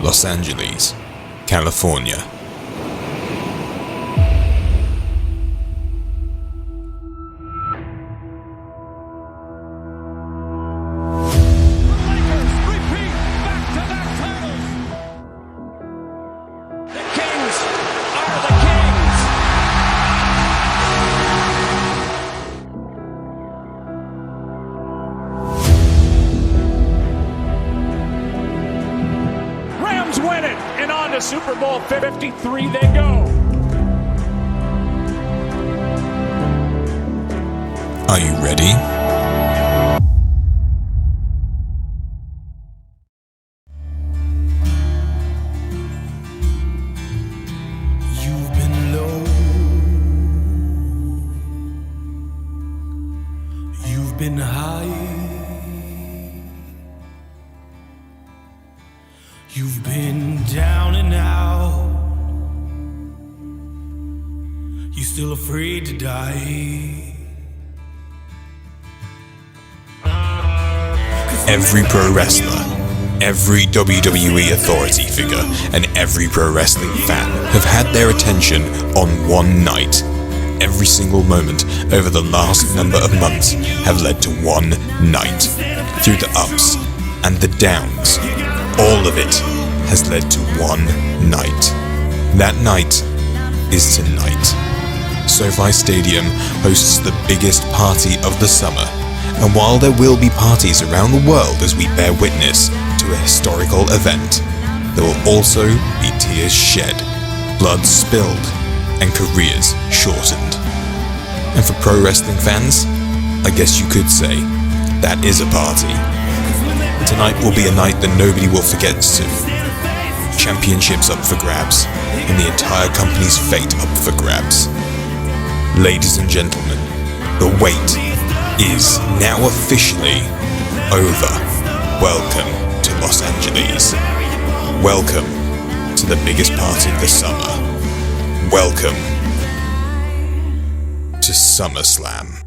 Los Angeles, California. Super Bowl 53 they go. Are you ready? You've been low. You've been high. You've been down and out. You're still afraid to die. Every pro wrestler, every WWE authority figure, and every pro wrestling fan have had their attention on one night. Every single moment over the last number of months have led to one night. Through the ups and the downs, all of it has led to one night. That night is tonight. SoFi Stadium hosts the biggest party of the summer, and while there will be parties around the world as we bear witness to a historical event, there will also be tears shed, blood spilled, and careers shortened. And for pro wrestling fans, I guess you could say, that is a party. Tonight will be a night that nobody will forget soon. Championships up for grabs, and the entire company's fate up for grabs. Ladies and gentlemen, the wait is now officially over. Welcome to Los Angeles. Welcome to the biggest party of the summer. Welcome to SummerSlam.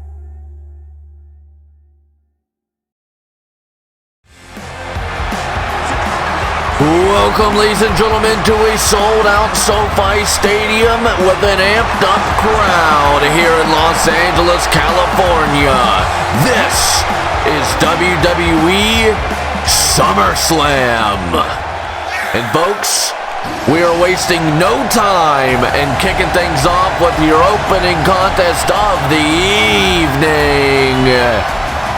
Welcome, ladies and gentlemen, to a sold-out SoFi Stadium with an amped-up crowd here in Los Angeles, California. This is WWE SUMMERSLAM. And folks, we are wasting no time and kicking things off with your opening contest of the evening.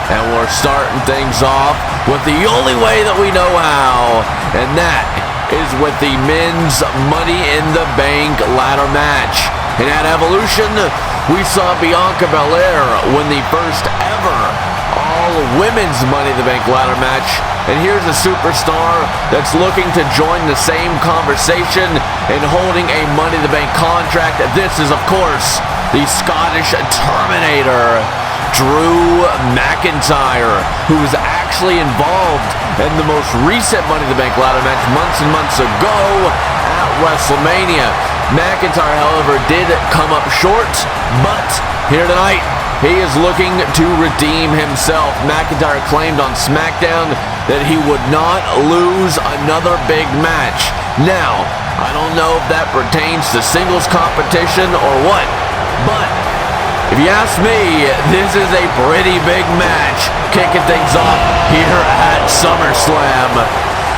And we're starting things off with the only way that we know how, and that is with the men's Money in the Bank ladder match. And at Evolution, we saw Bianca Belair win the first ever all-women's Money in the Bank ladder match. And here's a superstar that's looking to join the same conversation and holding a Money in the Bank contract. This is, of course, the Scottish Terminator, Drew McIntyre, who was actually involved in the most recent Money in the Bank ladder match months and months ago at WrestleMania. McIntyre, however, did come up short, but here tonight, he is looking to redeem himself. McIntyre claimed on SmackDown that he would not lose another big match. Now, I don't know if that pertains to singles competition or what, but if you ask me, this is a pretty big match, kicking things off here at SummerSlam.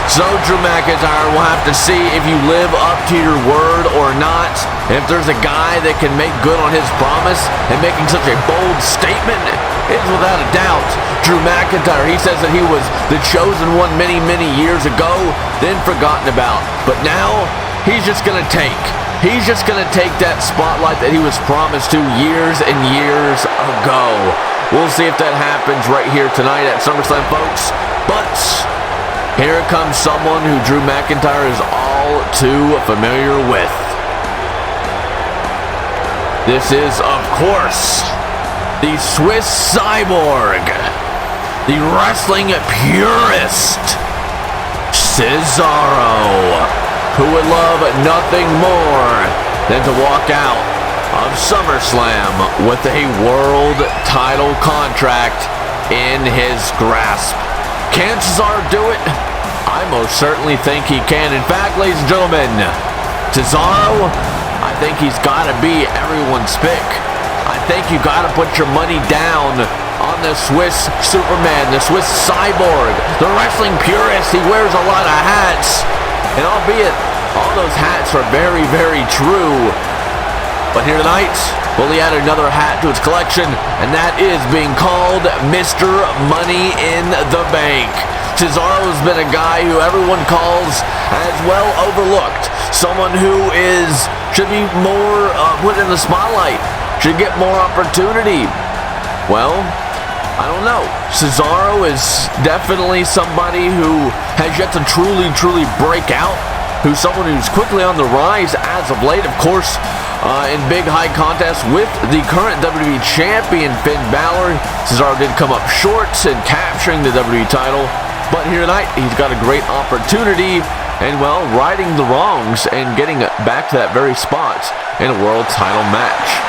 So Drew McIntyre will have to see if you live up to your word or not. If there's a guy that can make good on his promise and making such a bold statement, it's without a doubt Drew McIntyre. He says that he was the chosen one many, many years ago, then forgotten about. But now, he's just going to take that spotlight that he was promised to years and years ago. We'll see if that happens right here tonight at SummerSlam, folks. But here comes someone who Drew McIntyre is all too familiar with. This is, of course, the Swiss Cyborg, the wrestling purist, Cesaro, who would love nothing more than to walk out of SummerSlam with a world title contract in his grasp. Can Cesaro do it? I most certainly think he can. In fact, ladies and gentlemen, Cesaro, I think he's got to be everyone's pick. I think you got to put your money down on the Swiss Superman, the Swiss Cyborg, the wrestling purist. He wears a lot of hats, and albeit all those hats are very, very true, but here tonight, well, he added another hat to his collection, and that is being called Mr. Money in the Bank. Cesaro's been a guy who everyone calls as well overlooked. Someone who should be more put in the spotlight, should get more opportunity. Well, I don't know. Cesaro is definitely somebody who has yet to truly break out, who's someone who's quickly on the rise as of late, of course, in big high contests with the current WWE Champion Finn Balor. Cesaro did come up short in capturing the WWE title, but here tonight, he's got a great opportunity and, well, righting the wrongs and getting back to that very spot in a world title match.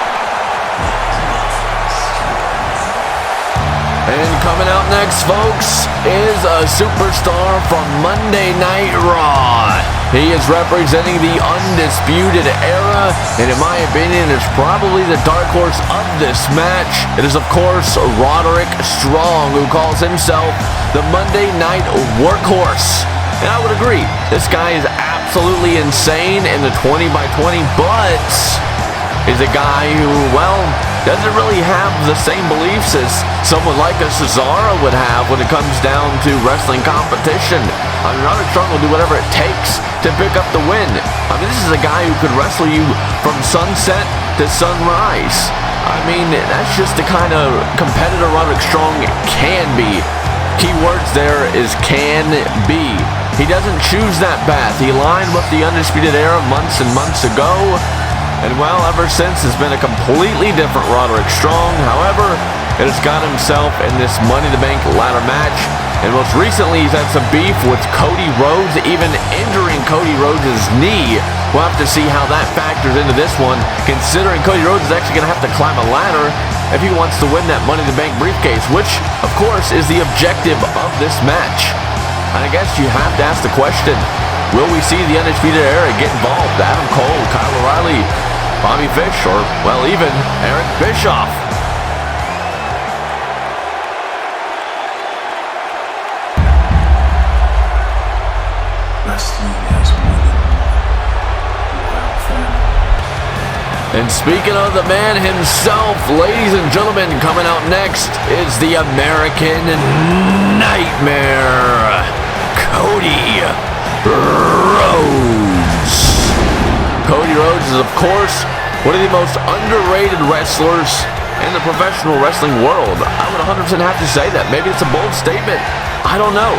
And coming out next, folks, is a superstar from Monday Night Raw. He is representing the Undisputed Era, and in my opinion, is probably the dark horse of this match. It is, of course, Roderick Strong, who calls himself the Monday Night Workhorse. And I would agree, this guy is absolutely insane in the 20x20, but is a guy who, well, doesn't really have the same beliefs as someone like a Cesaro would have when it comes down to wrestling competition. I mean, Roderick Strong will do whatever it takes to pick up the win. I mean, this is a guy who could wrestle you from sunset to sunrise. I mean, that's just the kind of competitor Roderick Strong can be. Key words there is can be. He doesn't choose that path. He aligned with the Undisputed Era months and months ago. And, well, ever since, it's been a completely different Roderick Strong. However, it has got himself in this Money in the Bank ladder match. And most recently, he's had some beef with Cody Rhodes, even injuring Cody Rhodes' knee. We'll have to see how that factors into this one, considering Cody Rhodes is actually going to have to climb a ladder if he wants to win that Money in the Bank briefcase, which, of course, is the objective of this match. And I guess you have to ask the question, will we see the Undisputed Era get involved? Adam Cole, Kyle O'Reilly, Bobby Fish, or, well, even Eric Bischoff? Wrestling has more than one wild fan. And speaking of the man himself, ladies and gentlemen, coming out next is the American Nightmare, Cody Rhodes. Cody Rhodes is, of course, one of the most underrated wrestlers in the professional wrestling world. I would 100% have to say that. Maybe it's a bold statement. I don't know.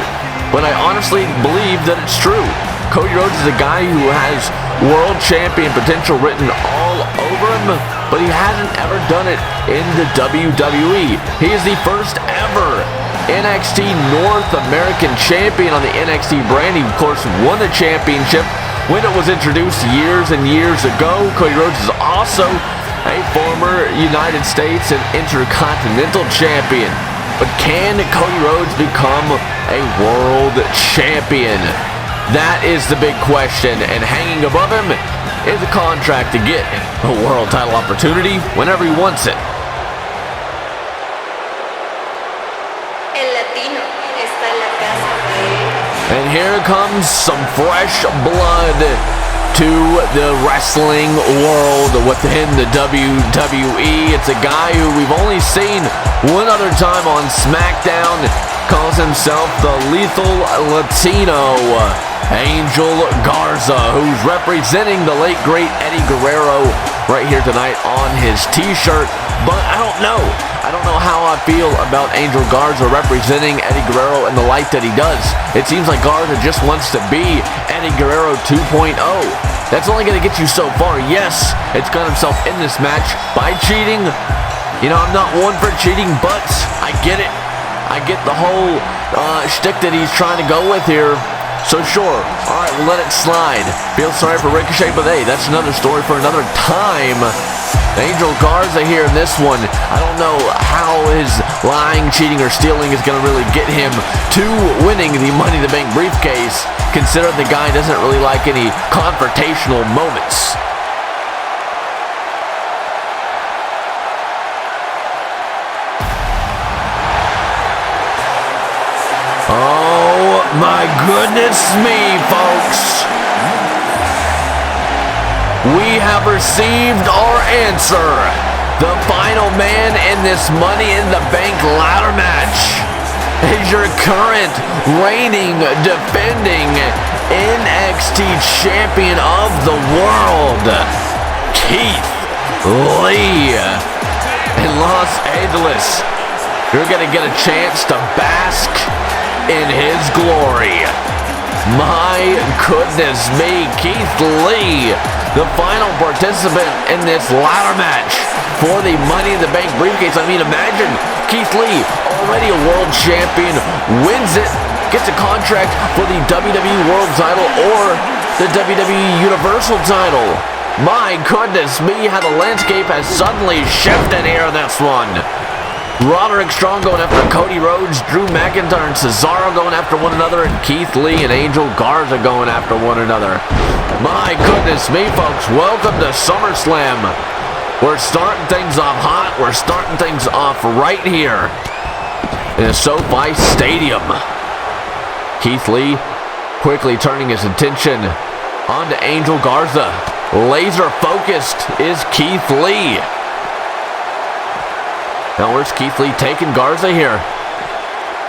But I honestly believe that it's true. Cody Rhodes is a guy who has world champion potential written all over him, but he hasn't ever done it in the WWE. He is the first ever NXT North American champion on the NXT brand. He, of course, won the championship when it was introduced years and years ago. Cody Rhodes is also a former United States and Intercontinental champion. But can Cody Rhodes become a world champion? That is the big question, and hanging above him is a contract to get a world title opportunity whenever he wants it. And here comes some fresh blood to the wrestling world within the WWE. It's a guy who we've only seen one other time on SmackDown. Calls himself the Lethal Latino, Angel Garza, who's representing the late great Eddie Guerrero right here tonight on his t-shirt. But I don't know how I feel about Angel Garza representing Eddie Guerrero in the light that he does. It seems like Garza just wants to be Eddie Guerrero 2.0. That's only going to get you so far. Yes, it's got himself in this match by cheating. You know, I'm not one for cheating, but I get it. I get the whole shtick that he's trying to go with here. So sure, alright, we'll let it slide. Feel sorry for Ricochet, but hey, that's another story for another time. Angel Garza here in this one. I don't know how his lying, cheating, or stealing is going to really get him to winning the Money in the Bank briefcase, considering the guy doesn't really like any confrontational moments. Oh my goodness me, folks. We have received our answer. The final man in this Money in the Bank ladder match is your current reigning, defending NXT champion of the world, Keith Lee. In Los Angeles, you're going to get a chance to bask in his glory. My goodness me, Keith Lee, the final participant in this ladder match for the Money in the Bank briefcase. I mean, imagine Keith Lee, already a world champion, wins it, gets a contract for the WWE World title or the WWE Universal title. My goodness me, how the landscape has suddenly shifted here in this one. Roderick Strong going after Cody Rhodes, Drew McIntyre and Cesaro going after one another, and Keith Lee and Angel Garza going after one another. My goodness me, folks, welcome to SummerSlam. We're starting things off hot. We're starting things off right here in the SoFi Stadium. Keith Lee quickly turning his attention onto Angel Garza. Laser focused is Keith Lee. Now where's Keith Lee taking Garza here?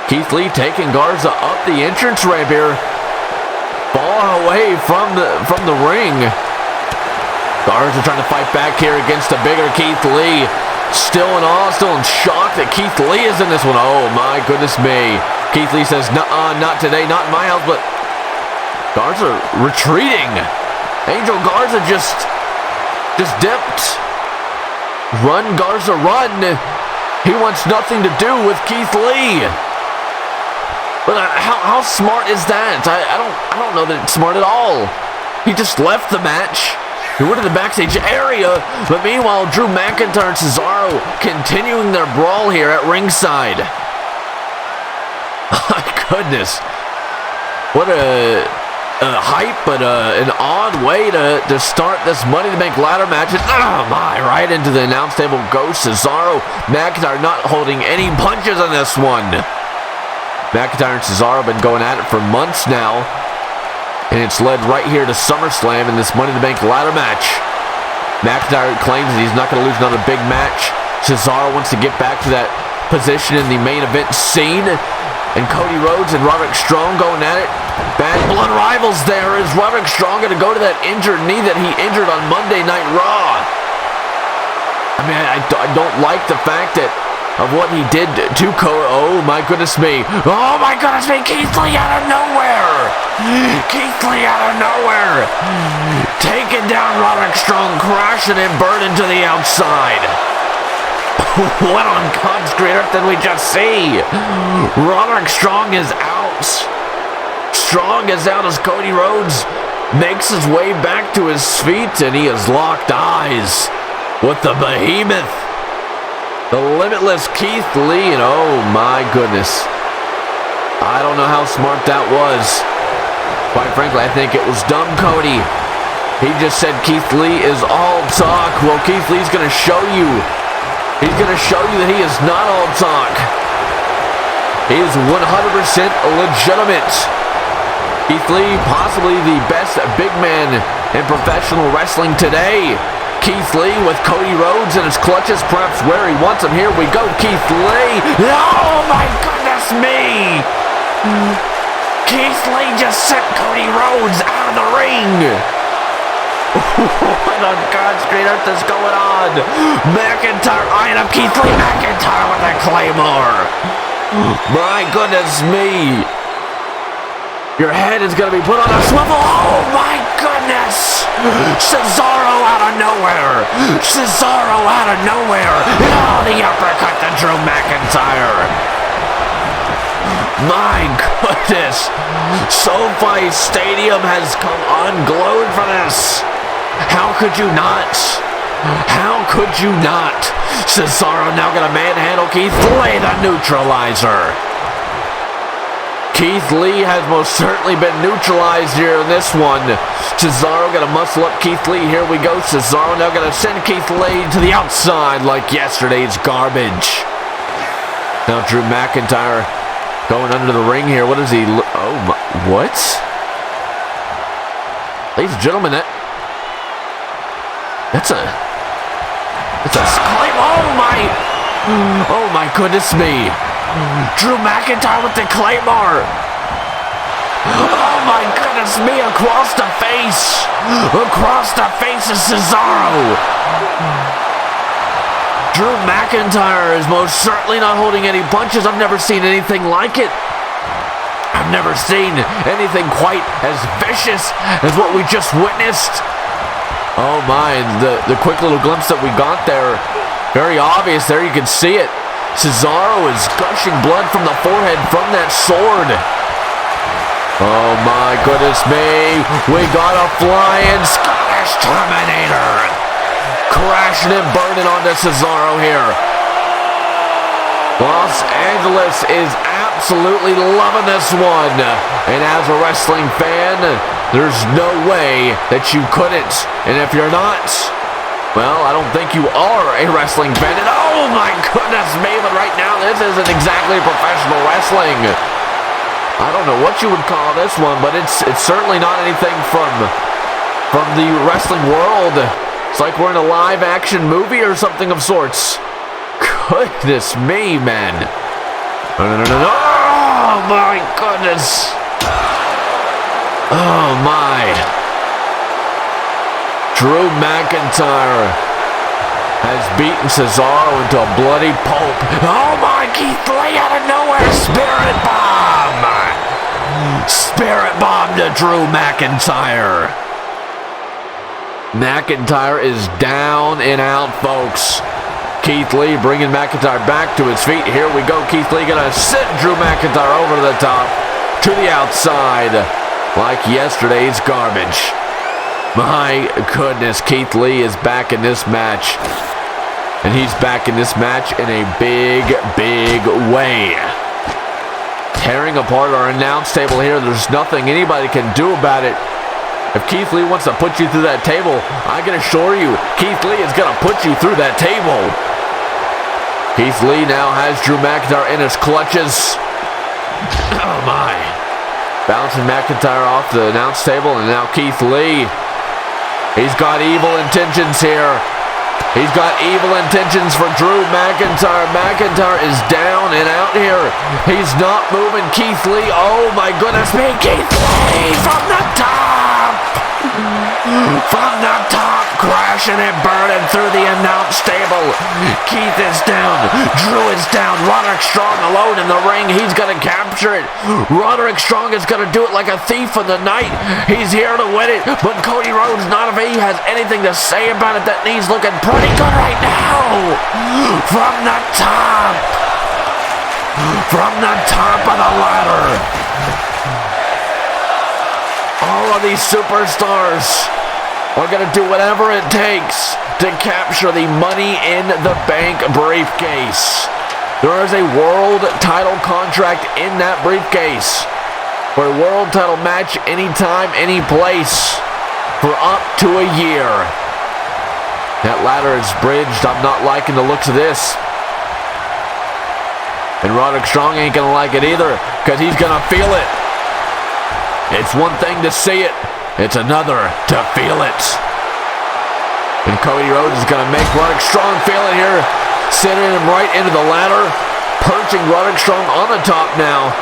Keith Lee taking Garza up the entrance ramp here. Far away from the ring. Garza trying to fight back here against a bigger Keith Lee. Still in awe, still in shock that Keith Lee is in this one. Oh my goodness me. Keith Lee says, nuh-uh, not today, not in my house, but Garza retreating. Angel Garza just dipped. Run, Garza, run. He wants nothing to do with Keith Lee. But how smart is that? I don't know that it's smart at all. He just left the match. He went to the backstage area. But meanwhile, Drew McIntyre and Cesaro continuing their brawl here at ringside. My goodness. What a hype, but an odd way to start this Money in the Bank ladder match. And, oh my, right into the announce table goes Cesaro. McIntyre not holding any punches on this one. McIntyre and Cesaro have been going at it for months now. And it's led right here to SummerSlam in this Money in the Bank ladder match. McIntyre claims that he's not going to lose another big match. Cesaro wants to get back to that position in the main event scene. And Cody Rhodes and Roderick Strong going at it. Bad blood rivals there. Is Roderick Strong going to go to that injured knee that he injured on Monday Night Raw? I mean, I don't like the fact that of what he did to Cody. Oh my goodness me. Oh my goodness me. Keith Lee out of nowhere. Keith Lee out of nowhere. Taking down Roderick Strong, crashing and burning to the outside. What on God's green earth did we just see? Roderick Strong is out. Strong is out as Cody Rhodes makes his way back to his feet, and he has locked eyes with the behemoth, the limitless Keith Lee. And oh my goodness, I don't know how smart that was. Quite frankly, I think it was dumb Cody. He just said Keith Lee is all talk. Well, Keith Lee's going to show you. He's going to show you that he is not all talk. He is 100% legitimate. Keith Lee, possibly the best big man in professional wrestling today. Keith Lee with Cody Rhodes in his clutches, perhaps where he wants him. Here we go, Keith Lee. Oh my goodness me! Keith Lee just sent Cody Rhodes out of the ring. What on God's green earth is going on? McIntyre eyeing up Keith Lee. McIntyre with a Claymore. My goodness me. Your head is going to be put on a swivel. Oh my goodness. Cesaro out of nowhere. Cesaro out of nowhere. Oh, the uppercut to Drew McIntyre. My goodness. SoFi Stadium has come unglued for this. How could you not? How could you not? Cesaro now gonna manhandle Keith Lee, the neutralizer. Keith Lee has most certainly been neutralized here in this one. Cesaro gonna muscle up Keith Lee. Here we go. Cesaro now gonna send Keith Lee to the outside like yesterday's garbage. Now Drew McIntyre going under the ring here. What is he? Oh my, what? Ladies and gentlemen, that's a claim. Oh my goodness me. Drew McIntyre with the Claymore. Oh my goodness me, across the face. Across the face of Cesaro. Drew McIntyre is most certainly not holding any punches. I've never seen anything like it. I've never seen anything quite as vicious as what we just witnessed. Oh my, the quick little glimpse that we got there. Very obvious there, you can see it. Cesaro is gushing blood from the forehead from that sword. Oh my goodness me. We got a flying Scottish Terminator. Crashing and burning onto Cesaro here. Los Angeles is absolutely loving this one. And as a wrestling fan, there's no way that you couldn't. And if you're not, well, I don't think you are a wrestling fan. And oh my goodness me, but right now this isn't exactly professional wrestling. I don't know what you would call this one, but it's certainly not anything from the wrestling world. It's like we're in a live action movie or something of sorts. Goodness me, man. No. Oh my goodness. Oh my. Drew McIntyre has beaten Cesaro into a bloody pulp. Oh my, Keith Lee out of nowhere. Spirit bomb. Spirit bomb to Drew McIntyre. McIntyre is down and out, folks. Keith Lee bringing McIntyre back to his feet. Here we go. Keith Lee gonna sit Drew McIntyre over to the top, to the outside, like yesterday's garbage. My goodness, Keith Lee is back in this match. And he's back in this match in a big, big way. Tearing apart our announce table here. There's nothing anybody can do about it. If Keith Lee wants to put you through that table, I can assure you, Keith Lee is going to put you through that table. Keith Lee now has Drew McIntyre in his clutches. Oh my. Bouncing McIntyre off the announce table, and now Keith Lee. He's got evil intentions here. He's got evil intentions for Drew McIntyre. McIntyre is down and out here. He's not moving. Keith Lee, oh my goodness me, Keith Lee from the top. From the top, crashing and burning through the announce table. Keith is down. Drew is down. Roderick Strong alone in the ring. He's going to capture it. Roderick Strong is going to do it like a thief in the night. He's here to win it. But Cody Rhodes, not if he has anything to say about it. That knee's looking pretty good right now. From the top. From the top of the ladder. All of these superstars are going to do whatever it takes to capture the Money in the Bank briefcase. There is a world title contract in that briefcase for a world title match anytime, any place for up to a year. That ladder is bridged. I'm not liking the looks of this. And Roderick Strong ain't going to like it either, because he's going to feel it. It's one thing to see it, it's another to feel it. And Cody Rhodes is going to make Roderick Strong feel it here, sending him right into the ladder, perching Roderick Strong on the top now.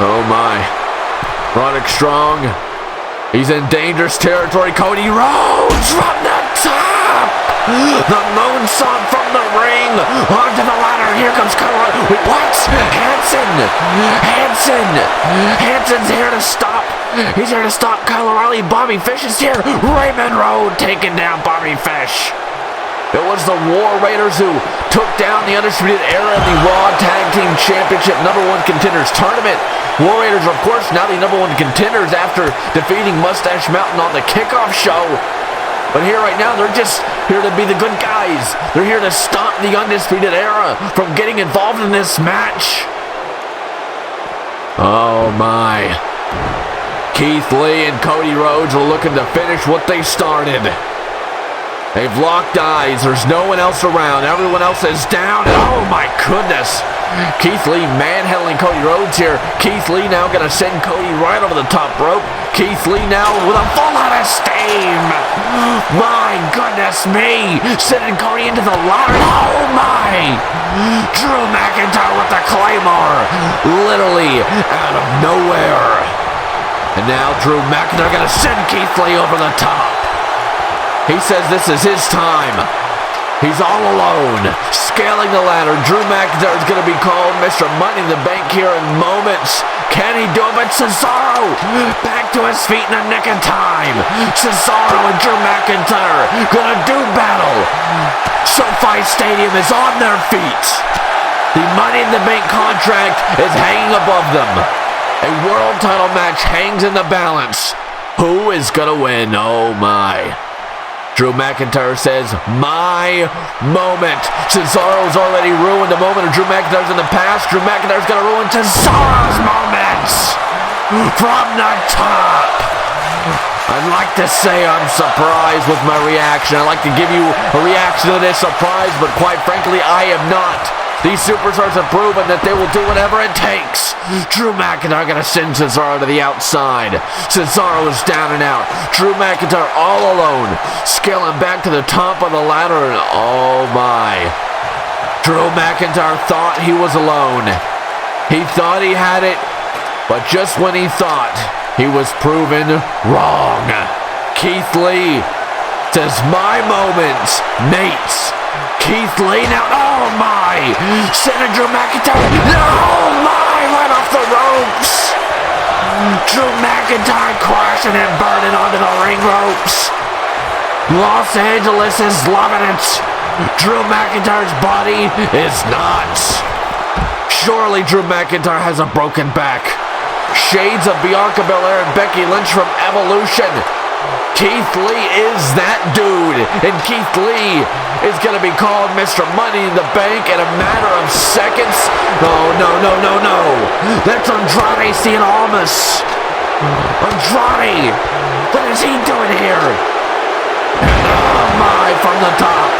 Oh my. Roderick Strong, he's in dangerous territory. Cody Rhodes from the top. The moonsault from the ring onto the ladder. Here comes Cody. Wait, what? Hanson's here to stop. He's here to stop Kyle O'Reilly. Bobby Fish is here. Raymond Road taking down Bobby Fish. It was the War Raiders who took down the Undisputed Era in the Raw Tag Team Championship #1 Contenders Tournament. War Raiders, of course, now the #1 contenders after defeating Mustache Mountain on the kickoff show. But here right now, they're just here to be the good guys. They're here to stop the Undisputed Era from getting involved in this match. Oh my. Keith Lee and Cody Rhodes are looking to finish what they started. They've locked eyes. There's no one else around. Everyone else is down. Oh my goodness. Keith Lee manhandling Cody Rhodes here. Keith Lee now going to send Cody right over the top rope. Keith Lee now with a full out of steam. My goodness me. Sending Cody into the ladder. Oh my. Drew McIntyre with the Claymore. Literally out of nowhere. And now Drew McIntyre going to send Keith Lee over the top. He says this is his time. He's all alone, scaling the ladder. Drew McIntyre is going to be called Mr. Money in the Bank here in moments. Can he do it? But Cesaro back to his feet in the nick of time. Cesaro and Drew McIntyre going to do battle. SoFi Stadium is on their feet. The Money in the Bank contract is hanging above them. A world title match hangs in the balance. Who is going to win? Oh my. Drew McIntyre says, my moment. Cesaro's already ruined the moment of Drew McIntyre's in the past. Drew McIntyre's going to ruin Cesaro's moments from the top. I'd like to say I'm surprised with my reaction. I'd like to give you a reaction to this surprise, but quite frankly, I am not. These superstars have proven that they will do whatever it takes. Drew McIntyre going to send Cesaro to the outside. Cesaro is down and out. Drew McIntyre all alone. Scaling back to the top of the ladder. And oh my. Drew McIntyre thought he was alone. He thought he had it. But just when he thought, he was proven wrong. Keith Lee says, my moment, mates. Keith Lee now, oh my! Sending Drew McIntyre, oh my! Right off the ropes! Drew McIntyre crashing and burning onto the ring ropes. Los Angeles is loving it. Drew McIntyre's body is not. Surely Drew McIntyre has a broken back. Shades of Bianca Belair and Becky Lynch from Evolution. Keith Lee is that dude, and Keith Lee is going to be called Mr. Money in the Bank in a matter of seconds. Oh, no. That's Andrade Cien Almas. Andrade, what is he doing here? Oh my, from the top.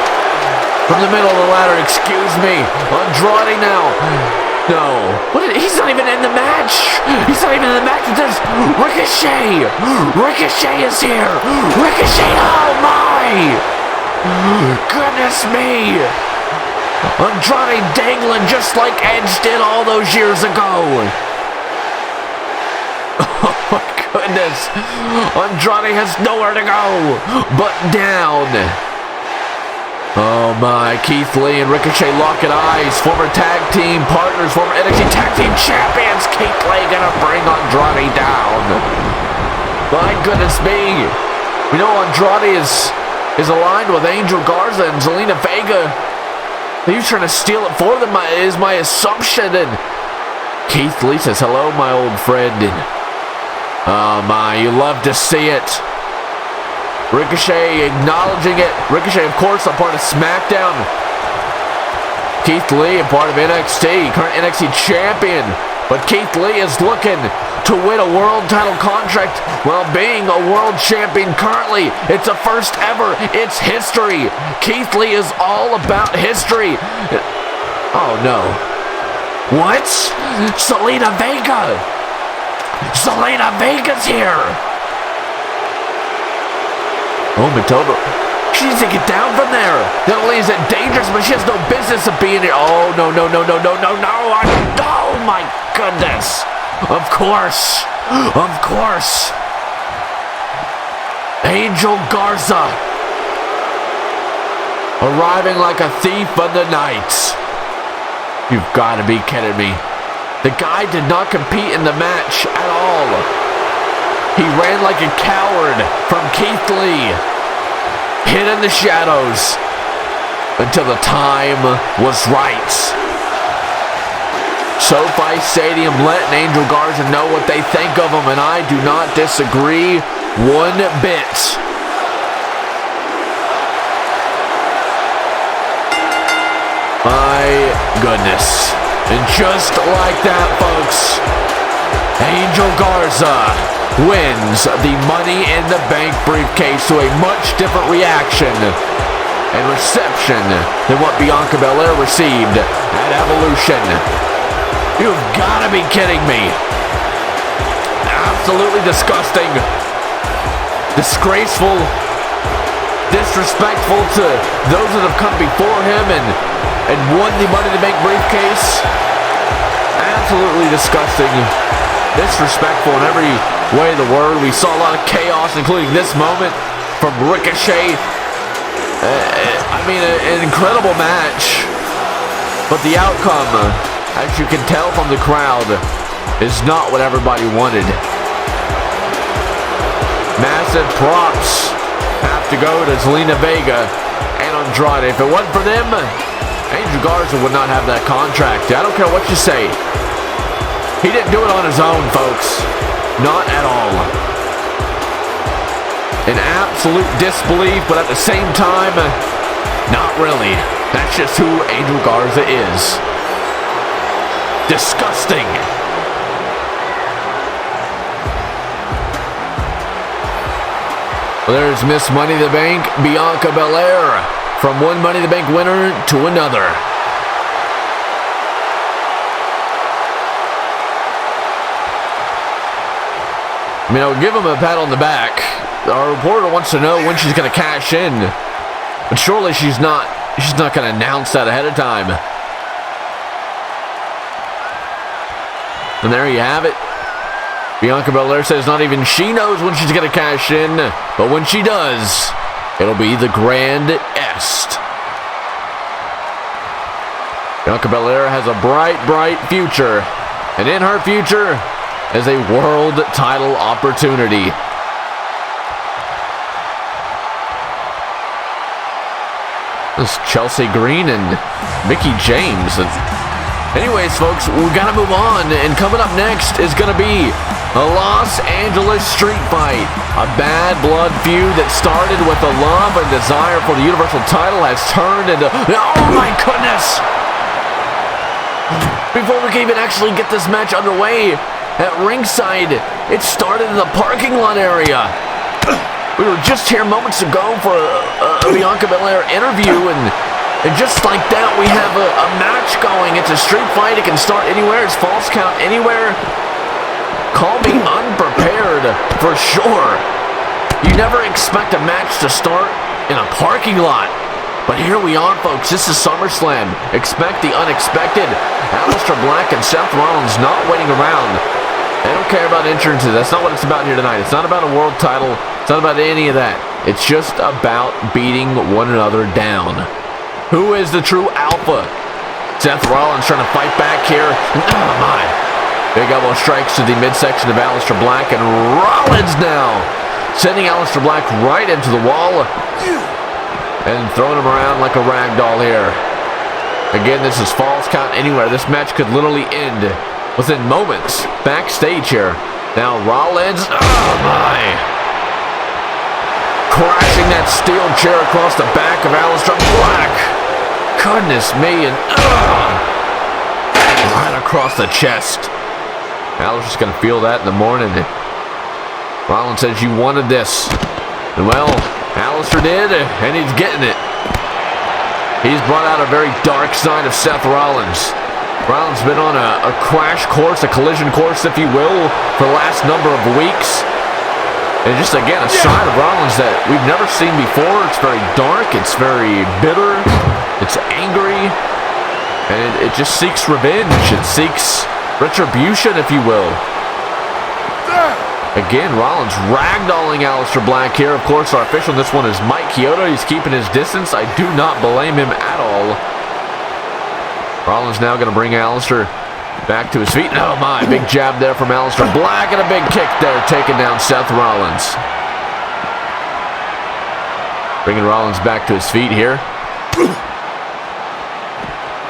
From the middle of the ladder, excuse me. Andrade now. No. He's not even in the match. He's not even in the match. There's Ricochet. Ricochet is here. Ricochet. Oh my. Goodness me. Andrade dangling just like Edge did all those years ago. Oh my goodness. Andrade has nowhere to go but down. Oh my, Keith Lee and Ricochet locking eyes. Former tag team partners, former NXT tag team champions. Keith Lee gonna bring Andrade down. My goodness me. We know Andrade is aligned with Angel Garza and Zelina Vega. He's trying to steal it for them, is my assumption. And Keith Lee says, hello, my old friend. And oh my, you love to see it. Ricochet acknowledging it. Ricochet, of course, a part of SmackDown. Keith Lee, a part of NXT, current NXT champion. But Keith Lee is looking to win a world title contract while being a world champion currently. It's a first ever. It's history. Keith Lee is all about history. Oh, no. What? Zelina Vega. Zelina Vega's here. Oh, Matilda. She needs to get down from there. Not only is it dangerous, but she has no business of being here. Oh, no. Oh, my goodness. Of course. Angel Garza. Arriving like a thief in the night. You've got to be kidding me. The guy did not compete in the match at all. He ran like a coward from Keith Lee, hid in the shadows until the time was right. SoFi Stadium letting Angel Garza know what they think of him, and I do not disagree one bit. goodness. And just like that, folks, Angel Garza wins the Money in the Bank briefcase to a much different reaction and reception than what Bianca Belair received at Evolution. You've got to be kidding me. Absolutely disgusting, disgraceful, disrespectful to those that have come before him and won the Money in the Bank briefcase. Absolutely disgusting, disrespectful in every way of the word. We saw a lot of chaos, including this moment from Ricochet. I mean, an incredible match, but the outcome, as you can tell from the crowd, is not what everybody wanted. Massive props have to go to Zelina Vega and Andrade. If it wasn't for them, Angel Garza would not have that contract. I don't care what you say. He didn't do it on his own, folks. Not at all. In absolute disbelief, but at the same time, not really. That's just who Angel Garza is. Disgusting. Well, there's Miss Money in the Bank, Bianca Belair, from one Money in the Bank winner to another. I mean, I'll give him a pat on the back. Our reporter wants to know when she's going to cash in, but surely she's not going to announce that ahead of time. And there you have it. Bianca Belair says not even she knows when she's going to cash in, but when she does, it'll be the Grand Est. Bianca Belair has a bright, bright future, and in her future is a world title opportunity. This Chelsea Green and Mickie James. Anyways, folks, we gotta move on, and coming up next is gonna be a Los Angeles street fight. A bad blood feud that started with a love and desire for the Universal title has turned into, oh my goodness! Before we can even actually get this match underway, at ringside, it started in the parking lot area. We were just here moments ago for a Bianca Belair interview, and just like that, we have a match going. It's a street fight. It can start anywhere. It's false count anywhere. Call me unprepared, for sure. You never expect a match to start in a parking lot. But here we are, folks. This is SummerSlam. Expect the unexpected. Aleister Black and Seth Rollins not waiting around. They don't care about entrances. That's not what it's about here tonight. It's not about a world title. It's not about any of that. It's just about beating one another down. Who is the true alpha? Seth Rollins trying to fight back here. Oh my. Big elbow strikes to the midsection of Aleister Black, and Rollins now sending Aleister Black right into the wall and throwing him around like a rag doll here. Again, this is false count anywhere. This match could literally end within moments. Backstage here. Now Rollins, oh my. Crashing that steel chair across the back of Aleister Black. Goodness me, and right across the chest. Aleister's going to feel that in the morning. Rollins says you wanted this. And well, Aleister did, and he's getting it. He's brought out a very dark side of Seth Rollins. Rollins been on a crash course, a collision course, if you will, for the last number of weeks. And just, again, a side of Rollins that we've never seen before. It's very dark. It's very bitter. It's angry. And it just seeks revenge. It seeks retribution, if you will. Again, Rollins ragdolling Aleister Black here. Of course, our official in this one is Mike Chioda. He's keeping his distance. I do not blame him at all. Rollins now going to bring Aleister back to his feet. Oh my, big jab there from Aleister Black, and a big kick there, taking down Seth Rollins. Bringing Rollins back to his feet here.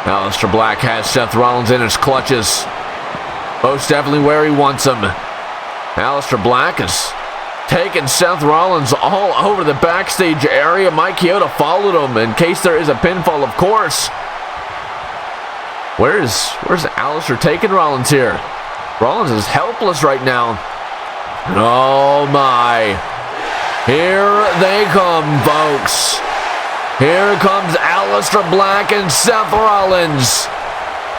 Aleister Black has Seth Rollins in his clutches. Most definitely where he wants him. Aleister Black is taking Seth Rollins all over the backstage area. Mike Chioda followed him in case there is a pinfall, of course. Where's Aleister taking Rollins here? Rollins is helpless right now. Oh my. Here they come, folks. Here comes Aleister Black and Seth Rollins.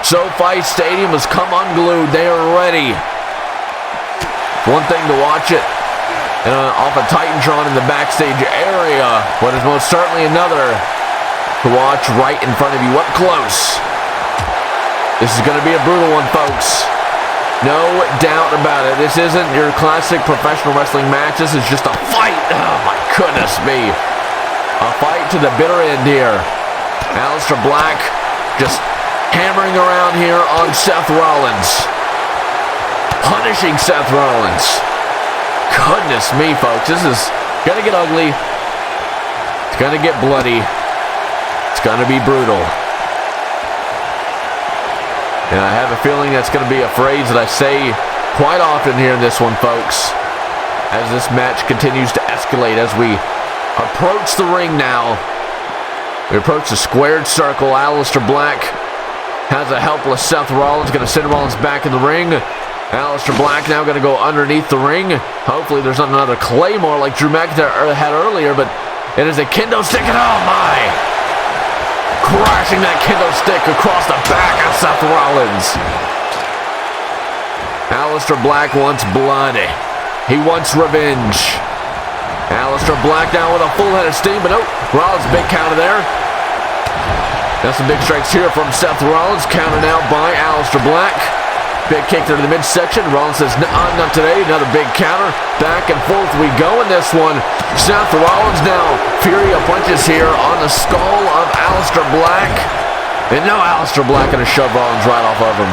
SoFi Stadium has come unglued. They are ready. One thing to watch it off of Titantron in the backstage area, but it's most certainly another to watch right in front of you up close. This is going to be a brutal one, folks. No doubt about it. This isn't your classic professional wrestling match. This is just a fight. Oh, my goodness me. A fight to the bitter end here. Aleister Black just hammering around here on Seth Rollins. Punishing Seth Rollins. Goodness me, folks. This is going to get ugly. It's going to get bloody. It's going to be brutal. And I have a feeling that's going to be a phrase that I say quite often here in this one, folks, as this match continues to escalate, as we approach the ring now. We approach the squared circle. Aleister Black has a helpless Seth Rollins, going to send Rollins back in the ring. Aleister Black now going to go underneath the ring. Hopefully there's not another Claymore like Drew McIntyre had earlier, but it is a kendo stick, and oh my! Crashing that kendo stick across the back of Seth Rollins. Aleister Black wants blood. He wants revenge. Aleister Black now with a full head of steam, but nope. Rollins, big counter there. That's some big strikes here from Seth Rollins. Countered out by Aleister Black. Big kick there to the midsection. Rollins says, not today. Another big counter. Back and forth we go in this one. Seth Rollins now. Fury of punches here on the skull of Aleister Black. And no, Aleister Black going to shove Rollins right off of him.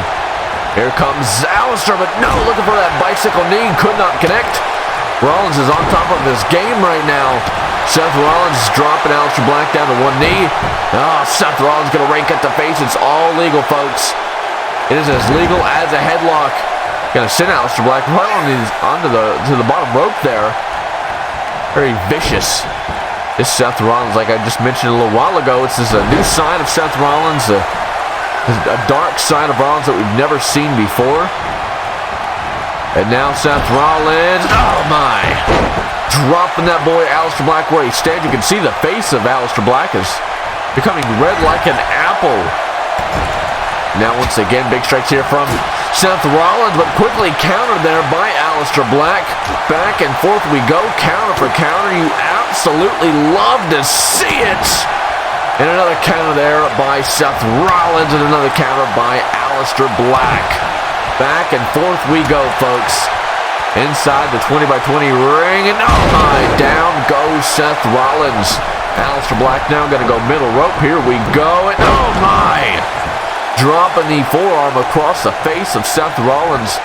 Here comes Aleister, but no, looking for that bicycle knee. Could not connect. Rollins is on top of his game right now. Seth Rollins is dropping Aleister Black down to one knee. Oh, Seth Rollins going to rake at the face. It's all legal, folks. It is as legal as a headlock. Gonna send Aleister Black right onto the bottom rope there. Very vicious. This Seth Rollins, like I just mentioned a little while ago, it's just a new side of Seth Rollins, a dark side of Rollins that we've never seen before. And now Seth Rollins, oh my! Dropping that boy Aleister Black where he stands. You can see the face of Aleister Black is becoming red like an apple. Now once again, big strikes here from Seth Rollins, but quickly countered there by Aleister Black. Back and forth we go, counter for counter. You absolutely love to see it. And another counter there by Seth Rollins, and another counter by Aleister Black. Back and forth we go, folks. Inside the 20x20 ring, and oh my, down goes Seth Rollins. Aleister Black now going to go middle rope. Here we go, and oh my! Dropping the forearm across the face of Seth Rollins.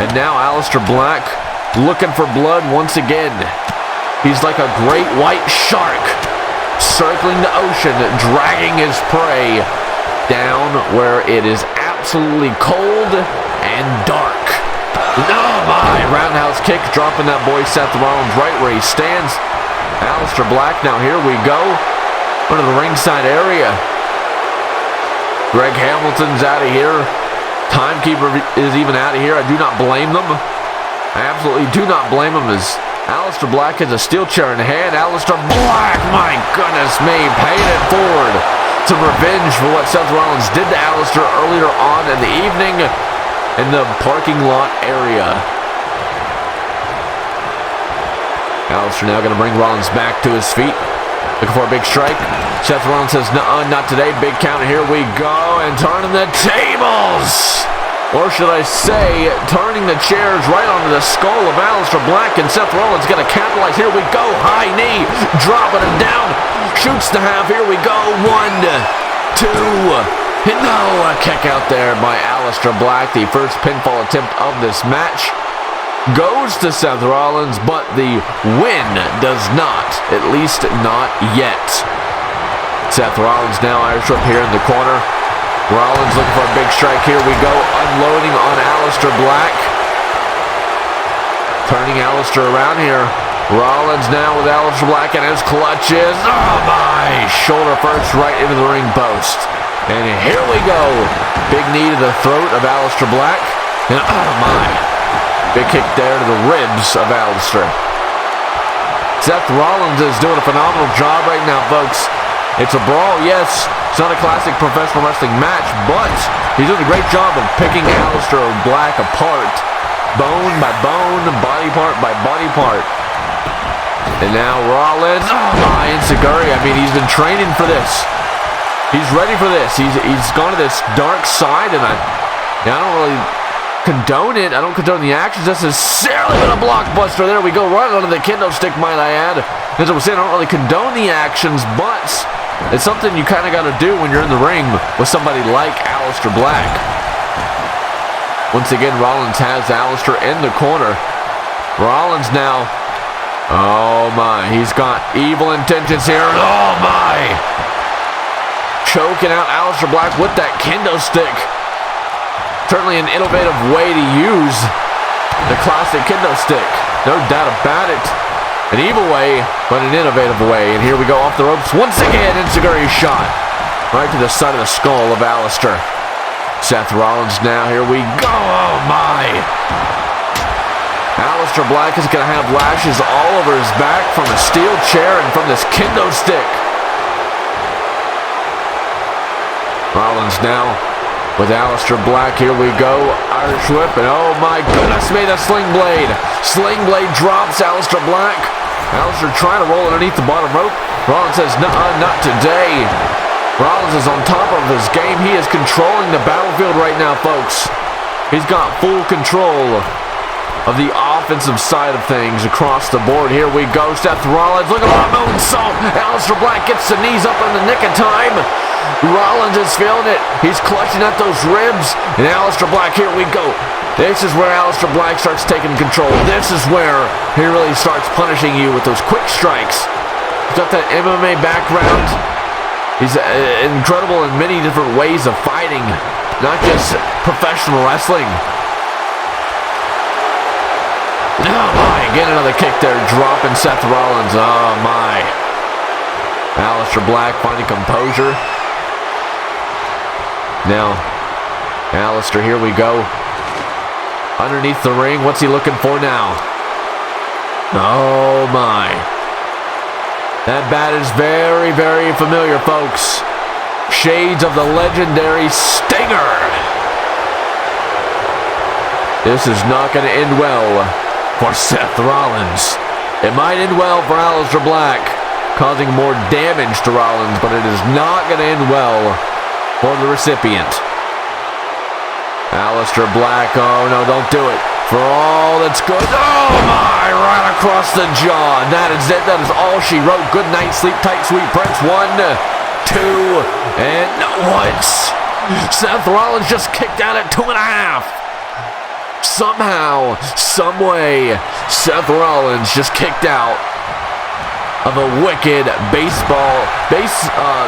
And now Aleister Black looking for blood once again. He's like a great white shark circling the ocean, dragging his prey down where it is absolutely cold and dark. Oh my! Roundhouse kick, dropping that boy Seth Rollins right where he stands. Aleister Black, now here we go. Into the ringside area. Greg Hamilton's out of here. Timekeeper is even out of here. I do not blame them. I absolutely do not blame them, as Aleister Black has a steel chair in hand. Aleister Black, my goodness me, paying it forward. Some revenge for what Seth Rollins did to Aleister earlier on in the evening in the parking lot area. Aleister now going to bring Rollins back to his feet. Looking for a big strike. Seth Rollins says, not today. Big counter. Here we go. And turning the tables. Or should I say, turning the chairs right onto the skull of Aleister Black. And Seth Rollins going to capitalize. Here we go. High knee. Dropping him down. Shoots the half. Here we go. 1, 2. And no, a kick out there by Aleister Black. The first pinfall attempt of this match goes to Seth Rollins, but the win does not, at least not yet. Seth Rollins now Irish whip here in the corner. Rollins looking for a big strike. Here we go, unloading on Aleister Black. Turning Aleister around here. Rollins now with Aleister Black in his clutches. Oh my! Shoulder first right into the ring post. And here we go. Big knee to the throat of Aleister Black. And oh my. Big kick there to the ribs of Aleister. Seth Rollins is doing a phenomenal job right now, folks. It's a brawl, yes. It's not a classic professional wrestling match, but he's doing a great job of picking Aleister Black apart. Bone by bone, body part by body part. And now Rollins, oh my, Insiguri. I mean, he's been training for this. He's ready for this. He's gone to this dark side, and I don't really condone it. I don't condone the actions. This has necessarily been a blockbuster. There we go, right onto the kendo stick, might I add. As I was saying, I don't really condone the actions, but it's something you kind of got to do when you're in the ring with somebody like Aleister Black. Once again, Rollins has Aleister in the corner. Rollins now. Oh my, he's got evil intentions here. Oh my. Choking out Aleister Black with that kendo stick. Certainly an innovative way to use the classic kendo stick. No doubt about it. An evil way, but an innovative way. And here we go off the ropes. Once again, Insiguri shot. Right to the side of the skull of Aleister. Seth Rollins now. Here we go. Oh my. Aleister Black is going to have lashes all over his back from a steel chair and from this kendo stick. Rollins now with Aleister Black. Here we go. Irish whip. And oh my goodness me, the sling blade. Sling blade drops Aleister Black. Aleister trying to roll underneath the bottom rope. Rollins says, nuh-uh, not today. Rollins is on top of his game. He is controlling the battlefield right now, folks. He's got full control of the offensive side of things across the board. Here we go. Seth Rollins. Look at that moonsault. Aleister Black gets the knees up in the nick of time. Rollins is feeling it. He's clutching at those ribs. And Aleister Black, here we go. This is where Aleister Black starts taking control. This is where he really starts punishing you with those quick strikes. He's got that MMA background. He's incredible in many different ways of fighting, not just professional wrestling. Oh my, again another kick there, dropping Seth Rollins. Oh my. Aleister Black finding composure. Now, Aleister, here we go. Underneath the ring, what's he looking for now? Oh my. That bat is very, very familiar, folks. Shades of the legendary Stinger. This is not going to end well for Seth Rollins. It might end well for Aleister Black, causing more damage to Rollins, but it is not going to end well for the recipient. Aleister Black, oh no, don't do it. For all that's good. Oh my, right across the jaw. That is it. That is all she wrote. Good night, sleep tight, sweet prince. 1, 2, and once. Seth Rollins just kicked out at 2.5. Somehow, someway, Seth Rollins just kicked out of a wicked baseball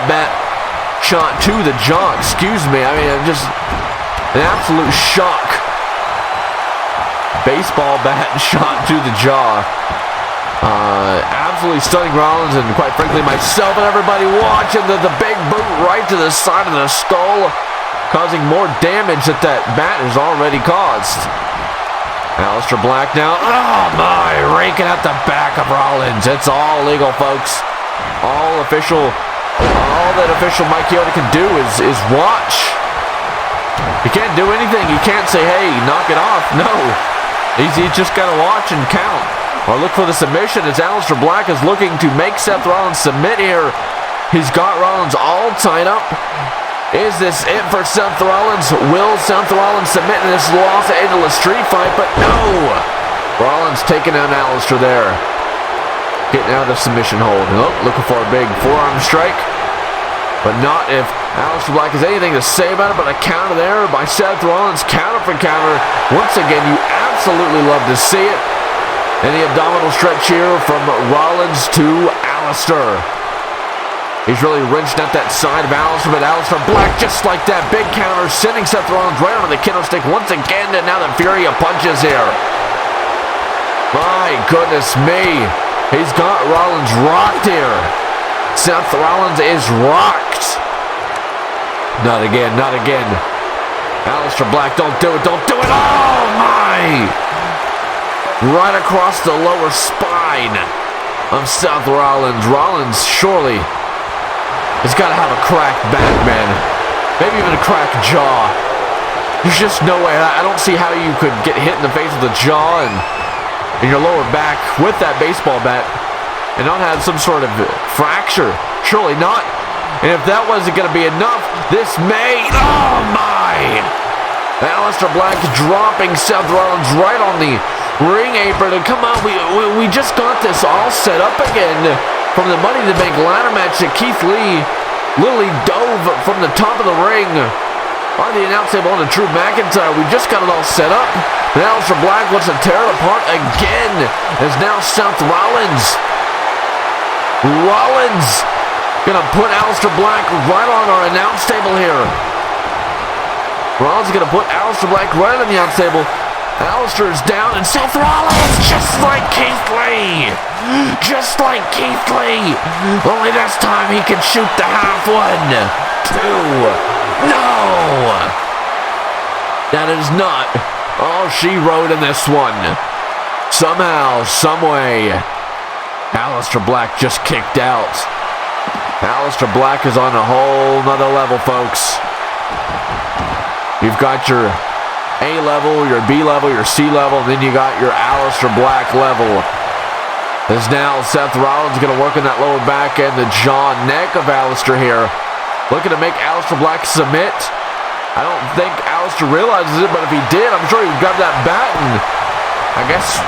bat shot to the jaw. Excuse me. I mean, just an absolute shock. Baseball bat shot to the jaw. Absolutely stunning Rollins, and quite frankly myself and everybody watching the big boot right to the side of the skull, causing more damage that bat has already caused. Aleister Black now. Oh my, raking at the back of Rollins. It's all legal, folks. All that official Mike Chioda can do is watch. He can't do anything. He can't say, hey, knock it off. No. He's just got to watch and count. Or look for the submission as Aleister Black is looking to make Seth Rollins submit here. He's got Rollins all tied up. Is this it for Seth Rollins? Will Seth Rollins submit in this Los Angeles street fight? But no! Rollins taking down Aleister there. Getting out of the submission hold. Oh, looking for a big forearm strike. But not if Aleister Black has anything to say about it, but a counter there by Seth Rollins. Counter for counter. Once again, you absolutely love to see it. And the abdominal stretch here from Rollins to Aleister. He's really wrenched at that side of Aleister, but Aleister Black just like that. Big counter, sending Seth Rollins right onto the kendo stick once again, and now the fury of punches here. My goodness me. He's got Rollins rocked here. Seth Rollins is rocked. Not again, not again. Aleister Black, don't do it, don't do it. Oh, my! Right across the lower spine of Seth Rollins. Rollins surely has got to have a cracked back, man. Maybe even a cracked jaw. There's just no way. I don't see how you could get hit in the face with the jaw and in your lower back with that baseball bat and not have some sort of fracture. Surely not. And if that wasn't going to be enough, this may... Oh, my! Aleister Black dropping Seth Rollins right on the ring apron. And come on, we just got this all set up again from the Money in the Bank ladder match that Keith Lee literally dove from the top of the ring on the announce table on the Drew McIntyre. We just got it all set up. And Aleister Black wants to tear it apart again. As now Seth Rollins gonna put Aleister Black right on our announce table here. Rollins gonna put Aleister Black right on the announce table. Aleister is down, and Seth Rollins, just like Keith Lee. Just like Keith Lee. Only this time he can shoot the half. 1, 2. No! That is not all she wrote in this one. Somehow, someway, Aleister Black just kicked out. Aleister Black is on a whole nother level, folks. You've got your A level, your B level, your C level, and then you got your Aleister Black level. As now Seth Rollins going to work on that lower back and the jaw neck of Aleister here. Looking to make Aleister Black submit. I don't think Aleister realizes it, but if he did, I'm sure he would grab that bat and I guess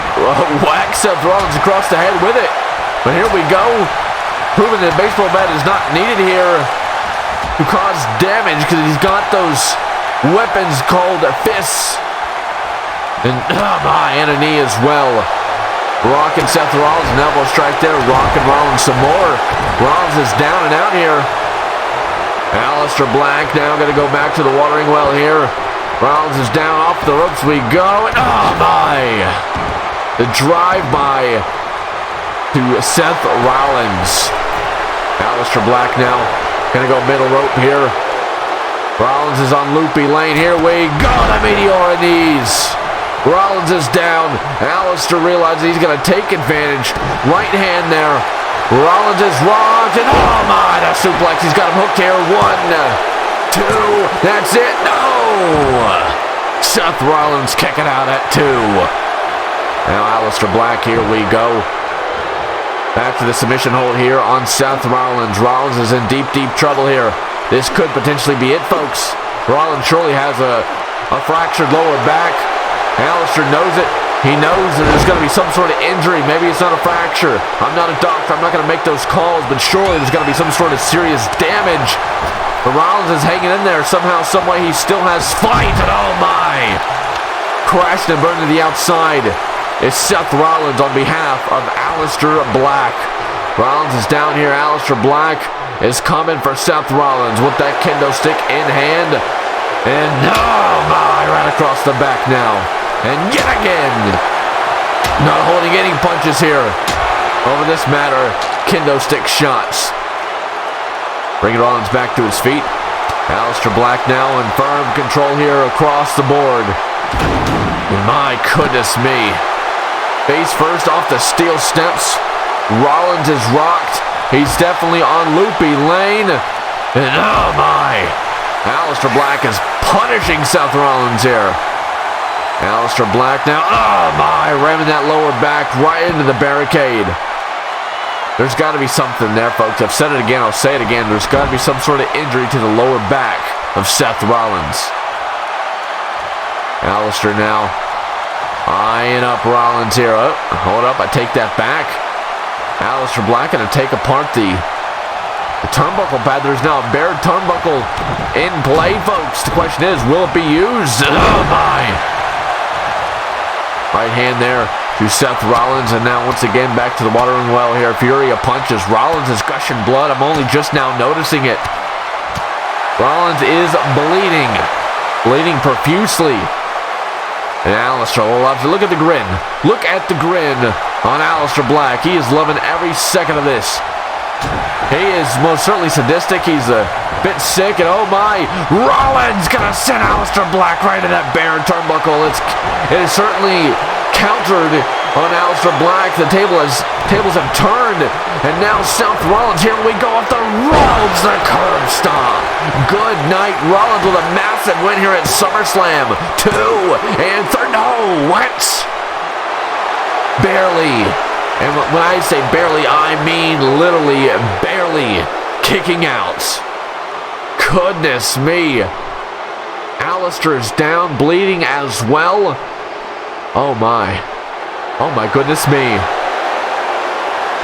whack Seth Rollins across the head with it. But here we go. Proving that baseball bat is not needed here to cause damage because he's got those weapons called fists. And oh my, and a knee as well. Rocking Seth Rollins, an elbow strike there. Rocking Rollins some more. Rollins is down and out here. Aleister Black now going to go back to the watering well here. Rollins is down, off the ropes we go. And oh my! The drive-by to Seth Rollins. Aleister Black now going to go middle rope here. Rollins is on loopy lane. Here we go. The Meteora knees. Rollins is down. Aleister realizes he's going to take advantage. Right hand there. Rollins is rocked. And oh my, the suplex. He's got him hooked here. 1, 2. That's it. No. Seth Rollins kicking out at 2. Now Aleister Black. Here we go. Back to the submission hold here on Seth Rollins. Rollins is in deep, deep trouble here. This could potentially be it, folks. Rollins surely has a fractured lower back. Aleister knows it. He knows that there's going to be some sort of injury. Maybe it's not a fracture. I'm not a doctor. I'm not going to make those calls, but surely there's going to be some sort of serious damage. But Rollins is hanging in there. Somehow, someway, he still has fight. And oh my! Crashed and burned to the outside. It's Seth Rollins on behalf of Aleister Black. Rollins is down here. Aleister Black is coming for Seth Rollins with that kendo stick in hand. And oh my, right across the back now. And yet again, not holding any punches here over this matter. Kendo stick shots. Bringing Rollins back to his feet. Aleister Black now in firm control here across the board. My goodness me. Face first off the steel steps. Rollins is rocked. He's definitely on loopy lane. And oh my. Aleister Black is punishing Seth Rollins here. Aleister Black now. Oh my. Ramming that lower back right into the barricade. There's got to be something there, folks. I've said it again. I'll say it again. There's got to be some sort of injury to the lower back of Seth Rollins. Aleister now eyeing up Rollins here. Oh, hold up, I take that back. Aleister Black going to take apart the turnbuckle pad. There's now a bare turnbuckle in play, folks. The question is, will it be used? Oh my! Right hand there to Seth Rollins, and now once again back to the watering well here. Fury of punches. Rollins is gushing blood. I'm only just now noticing it. Rollins is bleeding profusely. And Aleister will have to look at the grin. Look at the grin on Aleister Black. He is loving every second of this. He is most certainly sadistic. He's a bit sick, and oh my, Rollins gonna send Aleister Black right to that bare turnbuckle. It is certainly countered on Aleister Black. The tables have turned, and now Seth Rollins, here we go off the Rollins, the curb stomp. Good night, Rollins with a massive win here at SummerSlam. 2 and 3. No, what? Barely. And when I say barely, I mean literally barely kicking out. Goodness me. Aleister is down, bleeding as well. Oh my. Oh my goodness me.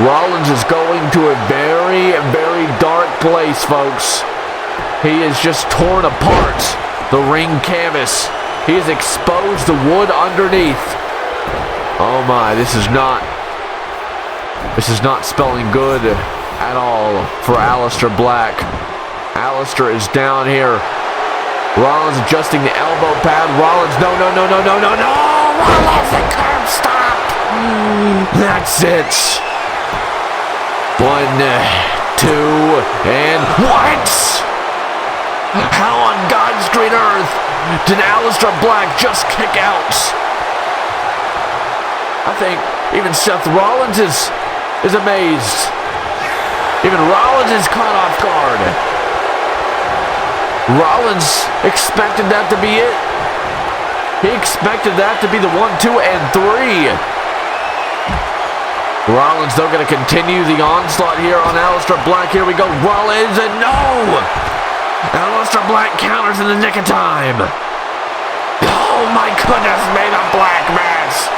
Rollins is going to a very, very dark place, folks. He has just torn apart the ring canvas. He has exposed the wood underneath. Oh my, this is not spelling good at all for Aleister Black. Aleister is down here. Rollins adjusting the elbow pad. Rollins, no. Rollins, the curb stop. That's it. 1, 2, and what? How on God's green earth did Aleister Black just kick out? I think even Seth Rollins is amazed. Even Rollins is caught off guard. Rollins expected that to be it. He expected that to be the 1, 2, and 3. Rollins, though, going to continue the onslaught here on Aleister Black. Here we go. Rollins, and no! Aleister Black counters in the nick of time. Oh my goodness, made a Black Mass.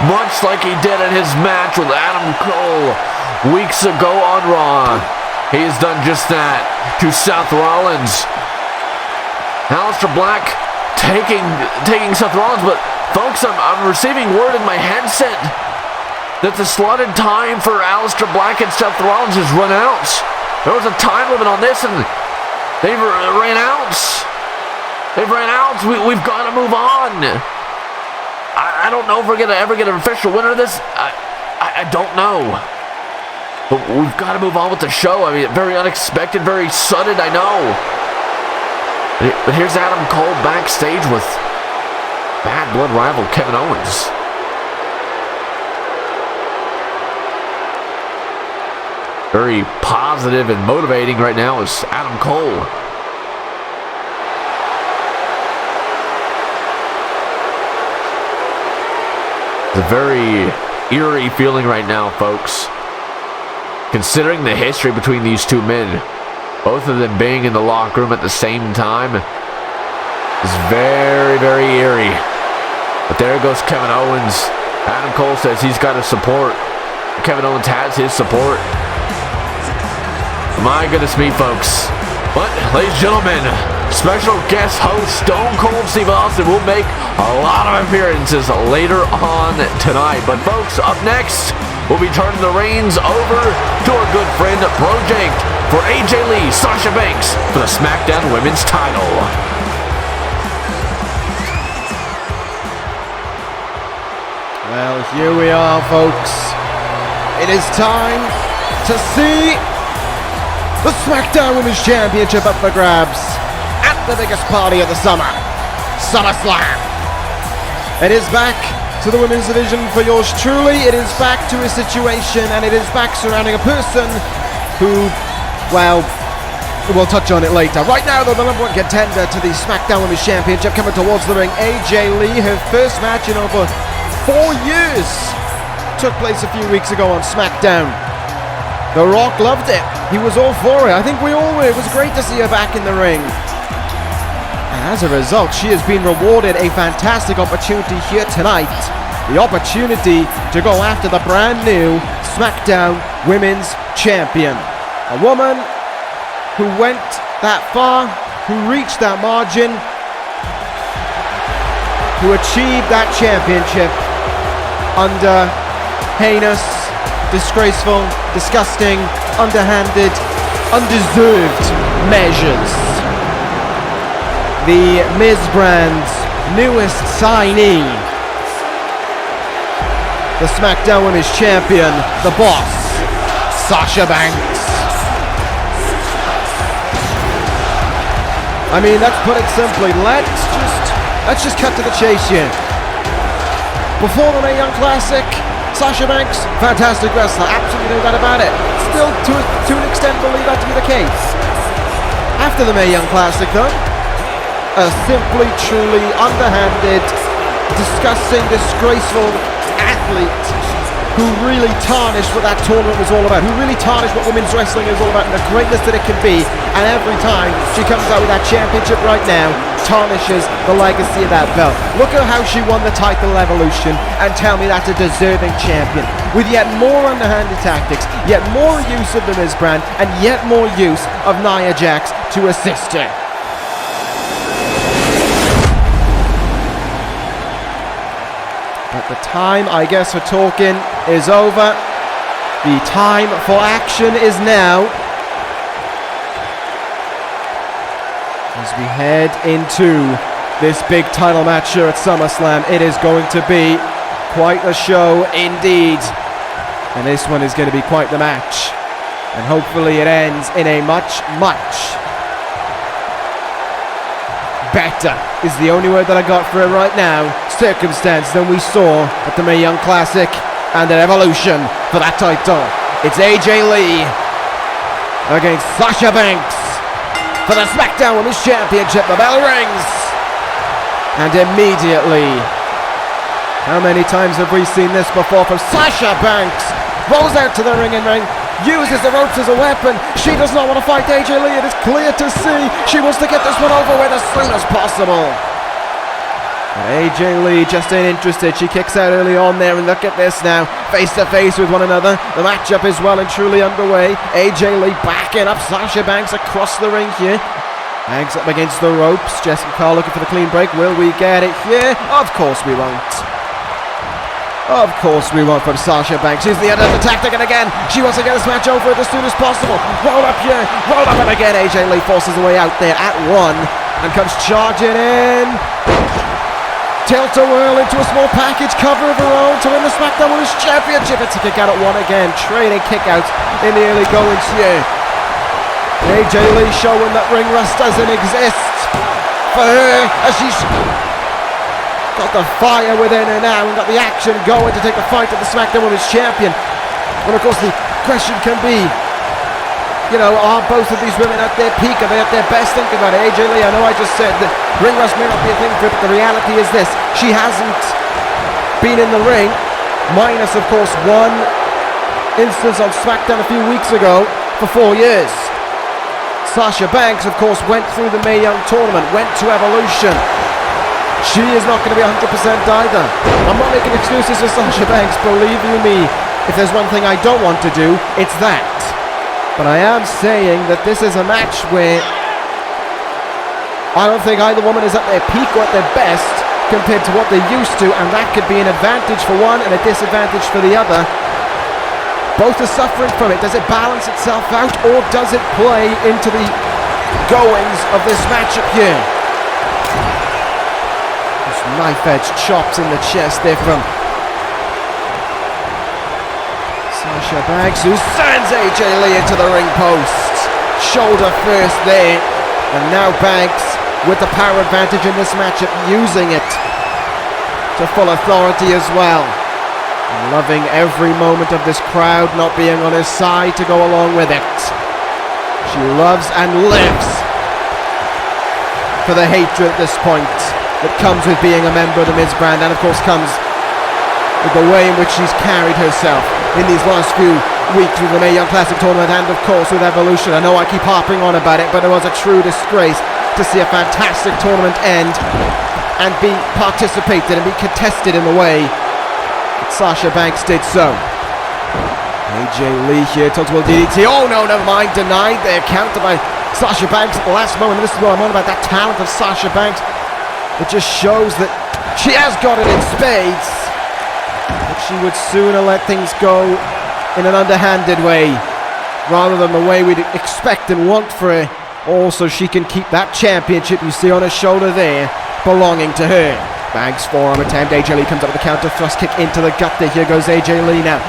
Much like he did in his match with Adam Cole weeks ago on Raw. He has done just that to Seth Rollins. Aleister Black taking Seth Rollins, but folks, I'm receiving word in my headset that the slotted time for Aleister Black and Seth Rollins has run out. There was a time limit on this, and they've ran out. They've ran out. We've got to move on. I don't know if we're going to ever get an official winner of this. I don't know. But we've got to move on with the show. I mean, very unexpected, very sudden, I know. But here's Adam Cole backstage with Bad Blood rival Kevin Owens. Very positive and motivating right now is Adam Cole. It's a very eerie feeling right now, folks. Considering the history between these two men, both of them being in the locker room at the same time, is very, very eerie. But there goes Kevin Owens. Adam Cole says he's got his support. Kevin Owens has his support. My goodness me, folks. But, ladies and gentlemen, special guest host Stone Cold Steve Austin will make a lot of appearances later on tonight. But, folks, up next, we'll be turning the reins over to our good friend Project for AJ Lee, Sasha Banks for the SmackDown Women's title. Well, here we are, folks. It is time to see the SmackDown Women's Championship up for grabs at the biggest party of the summer, SummerSlam. It is back to the women's division for yours truly. It is back to a situation, and it is back surrounding a person who, well, we'll touch on it later. Right now, though, the number one contender to the SmackDown Women's Championship coming towards the ring, AJ Lee. Her first match in over 4 years took place a few weeks ago on SmackDown. The Rock loved it. He was all for it. I think we all were. It was great to see her back in the ring. And as a result, she has been rewarded a fantastic opportunity here tonight. The opportunity to go after the brand new SmackDown Women's Champion. A woman who went that far, who reached that margin, who achieved that championship under heinous, disgraceful, disgusting, underhanded, undeserved measures. The Miz brand's newest signee, the SmackDown Women's Champion, the boss, Sasha Banks. I mean, let's put it simply. Let's just cut to the chase here. Before the Mae Young Classic, Sasha Banks, fantastic wrestler, absolutely no doubt about it. Still, to an extent, believe that to be the case. After the Mae Young Classic, though, a simply, truly underhanded, disgusting, disgraceful athlete who really tarnished what that tournament was all about, who really tarnished what women's wrestling is all about and the greatness that it can be. And every time she comes out with that championship right now, tarnishes the legacy of that belt. Look at how she won the title Evolution, and tell me that's a deserving champion. With yet more underhanded tactics, yet more use of the Miz brand, and yet more use of Nia Jax to assist her. But the time, I guess, for talking is over. The time for action is now. As we head into this big title match here at SummerSlam, it is going to be quite a show indeed. And this one is going to be quite the match. And hopefully it ends in a much, much better, is the only word that I got for it right now, circumstance than we saw at the Mae Young Classic and at Evolution for that title. It's AJ Lee against Sasha Banks for the SmackDown Women's Championship. The bell rings, and immediately, how many times have we seen this before from Sasha Banks? Rolls out to the ring, uses the ropes as a weapon. She does not want to fight AJ Lee. It is clear to see she wants to get this one over with as soon as possible. But AJ Lee just ain't interested. She kicks out early on there, and look at this now, face to face with one another. The matchup is well and truly underway. AJ Lee backing up Sasha Banks across the ring here. Banks up against the ropes. Jess and Carl looking for the clean break. Will we get it here? Of course we won't. Of course we won't from Sasha Banks. She's the end of the tactic, and again, she wants to get this match over as soon as possible. Roll up here, roll up, and again AJ Lee forces her way out there at one and comes charging in. Tilt-a-whirl into a small package cover of her own to win the SmackDown Women's Championship. It's a kick out at one again, trading kick outs in the early goings here. AJ Lee showing that ring rust doesn't exist for her as she's got the fire within her now and got the action going to take the fight to the SmackDown Women's Champion. And of course the question can be, are both of these women at their peak? Are they at their best? Think about it. AJ Lee, I know I just said that ring rust may not be a thing for her, but the reality is this: she hasn't been in the ring, minus of course one instance on SmackDown a few weeks ago, for 4 years. Sasha Banks of course went through the Mae Young tournament, went to Evolution. She is not going to be 100% either. I'm not making excuses for Sasha Banks, believe you me. If there's one thing I don't want to do, it's that. But I am saying that this is a match where I don't think either woman is at their peak or at their best compared to what they're used to, and that could be an advantage for one and a disadvantage for the other. Both are suffering from it. Does it balance itself out, or does it play into the goings of this matchup here? Knife-edge chops in the chest there from Sasha Banks, who sends AJ Lee into the ring post. Shoulder first there, and now Banks with the power advantage in this matchup, using it to full authority as well. And loving every moment of this crowd not being on his side to go along with it. She loves and lives for the hatred at this point that comes with being a member of the Miz brand, and of course comes with the way in which she's carried herself in these last few weeks with the Mae Young Classic tournament, and of course with Evolution. I know I keep harping on about it, but it was a true disgrace to see a fantastic tournament end and be participated and be contested in the way that Sasha Banks did so. AJ Lee here, total DDT. Oh no, never mind, denied there, counter by Sasha Banks at the last moment. This is what I'm on about, that talent of Sasha Banks. It just shows that she has got it in spades, but she would sooner let things go in an underhanded way rather than the way we'd expect and want for her. Also, she can keep that championship you see on her shoulder there belonging to her. Banks forearm attempt. AJ Lee comes up with a counter thrust kick into the gut there. Here goes AJ Lee now.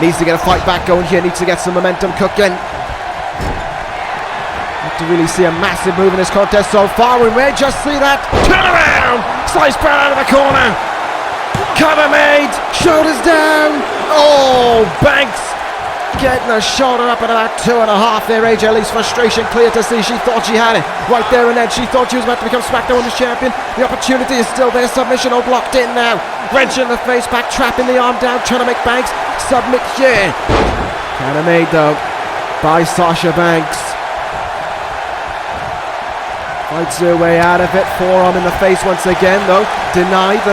Needs to get a fight back going here. Needs to get some momentum cooking. Not to really see a massive move in this contest so far. We may just see that. Turn around. Slice bread out of the corner. Cover made. Shoulders down. Oh, Banks getting a shoulder up at about 2.5 there. AJ Lee's frustration clear to see. She thought she had it right there and then. She thought she was about to become SmackDown Women's Champion. The opportunity is still there. Submission all blocked in now. Wrench in the face, back trapping the arm down, trying to make Banks submit here. Kind of made though by Sasha Banks. Fights her way out of it. Forearm in the face once again though. Denied.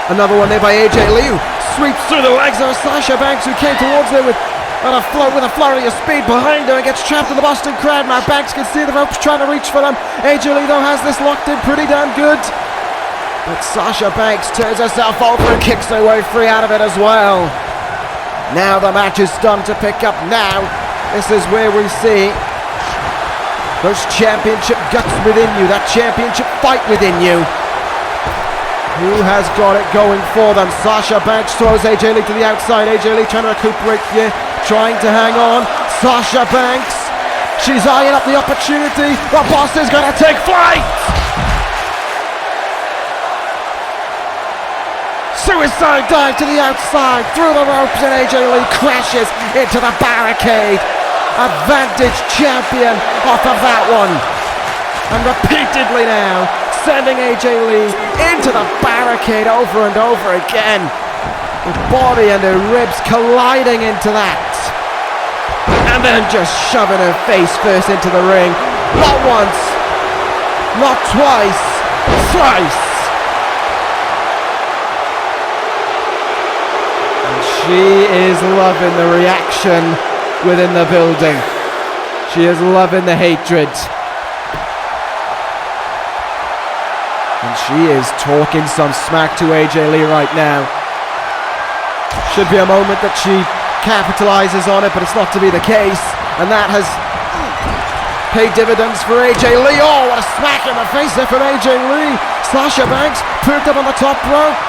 Another one there by AJ Lee, who sweeps through the legs of Sasha Banks, who came towards her with a flurry of speed behind her and gets trapped in the Boston crowd. Now Banks can see the ropes trying to reach for them. AJ Lee though has this locked in pretty damn good. But Sasha Banks turns herself over and kicks her way free out of it as well. Now the match is done to pick up now. This is where we see those championship guts within you, that championship fight within you. Who has got it going for them? Sasha Banks throws AJ Lee to the outside. AJ Lee trying to recuperate here, trying to hang on. Sasha Banks, she's eyeing up the opportunity. The boss is going to take flight. Suicide dive to the outside, through the ropes, and AJ Lee crashes into the barricade. Advantage champion off of that one. And repeatedly now, sending AJ Lee into the barricade over and over again. Her body and her ribs colliding into that. And then just shoving her face first into the ring. Not once, not twice, thrice. And she is loving the reaction within the building. She is loving the hatred. And she is talking some smack to AJ Lee right now. Should be a moment that she capitalizes on it, but it's not to be the case. And that has paid dividends for AJ Lee. Oh, what a smack in the face there from AJ Lee. Sasha Banks put up on the top rope.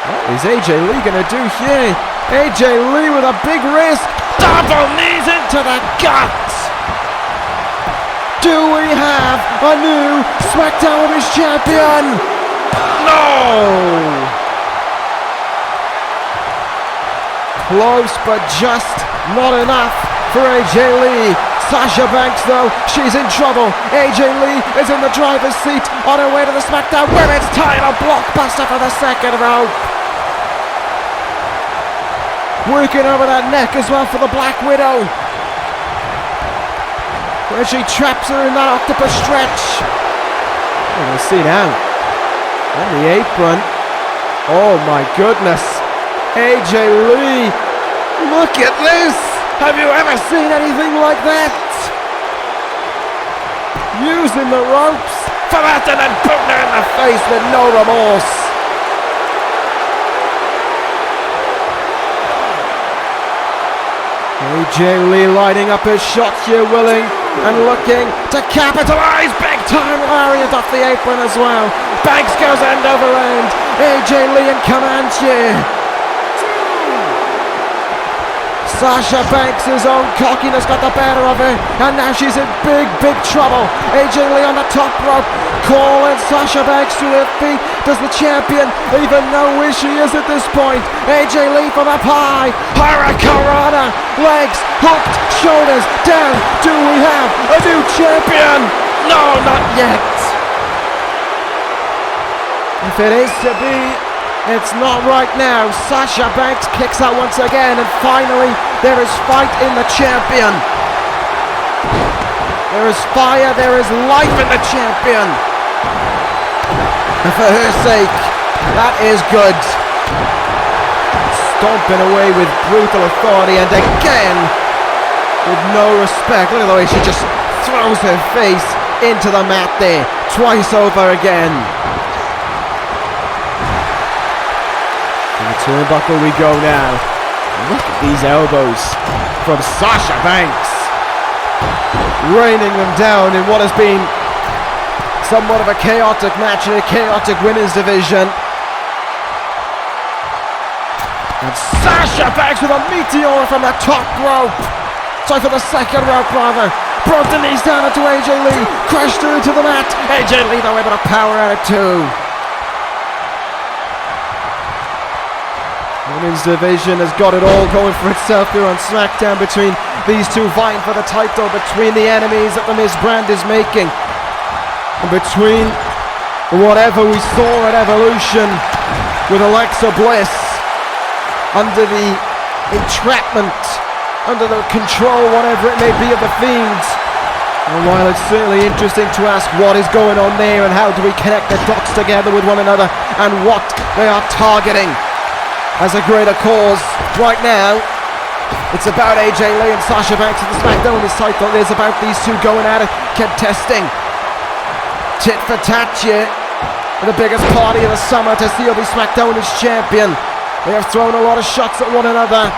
What is AJ Lee going to do here? AJ Lee with a big risk. Double knees into the gut. Do we have a new SmackDown Women's Champion? No! Close, but just not enough for AJ Lee. Sasha Banks, though, she's in trouble. AJ Lee is in the driver's seat on her way to the SmackDown Women's title blockbuster for the second row. Working over that neck as well for the Black Widow, where she traps her in that octopus stretch. We're going to see now. On the apron. Oh my goodness. AJ Lee. Look at this. Have you ever seen anything like that? Using the ropes for that and then putting her in the face with no remorse. AJ Lee lining up his shots here, willing and looking to capitalize. Big time lariat off the apron as well. Banks goes end over end. AJ Lee in command here. Sasha Banks' own cockiness got the better of her, and now she's in big trouble. AJ Lee on the top rope, calling Sasha Banks to her feet. Does the champion even know where she is at this point? AJ Lee from up high, Hurricanrana, legs hooked, shoulders down. Do we have a new champion? No, not yet. If it is to be, it's not right now. Sasha Banks kicks out once again, and finally there is fight in the champion. There is fire, there is life in the champion. And for her sake, that is good. Stomping away with brutal authority, and again with no respect. Look at the way she just throws her face into the mat there, twice over again. Turnbuckle we go now. Look at these elbows from Sasha Banks, raining them down in what has been somewhat of a chaotic match in a chaotic women's division. And Sasha Banks with a meteor from the top rope. Sorry, for the second rope rather. Brought the knees down into AJ Lee. Crashed her into the mat. AJ Lee though able to power at it too. Women's division has got it all going for itself here on SmackDown between these two vying for the title, between the enemies that the Miz brand is making, and between whatever we saw at Evolution with Alexa Bliss under the entrapment, under the control, whatever it may be, of the Fiends. And while it's certainly interesting to ask what is going on there and how do we connect the dots together with one another and what they are targeting as a greater cause right now, it's about AJ Lee and Sasha Banks at the SmackDown Women's title. It is about these two going at it, contesting tit for tat here. The biggest party of the summer to see the SmackDown Women's champion. They have thrown a lot of shots at one another.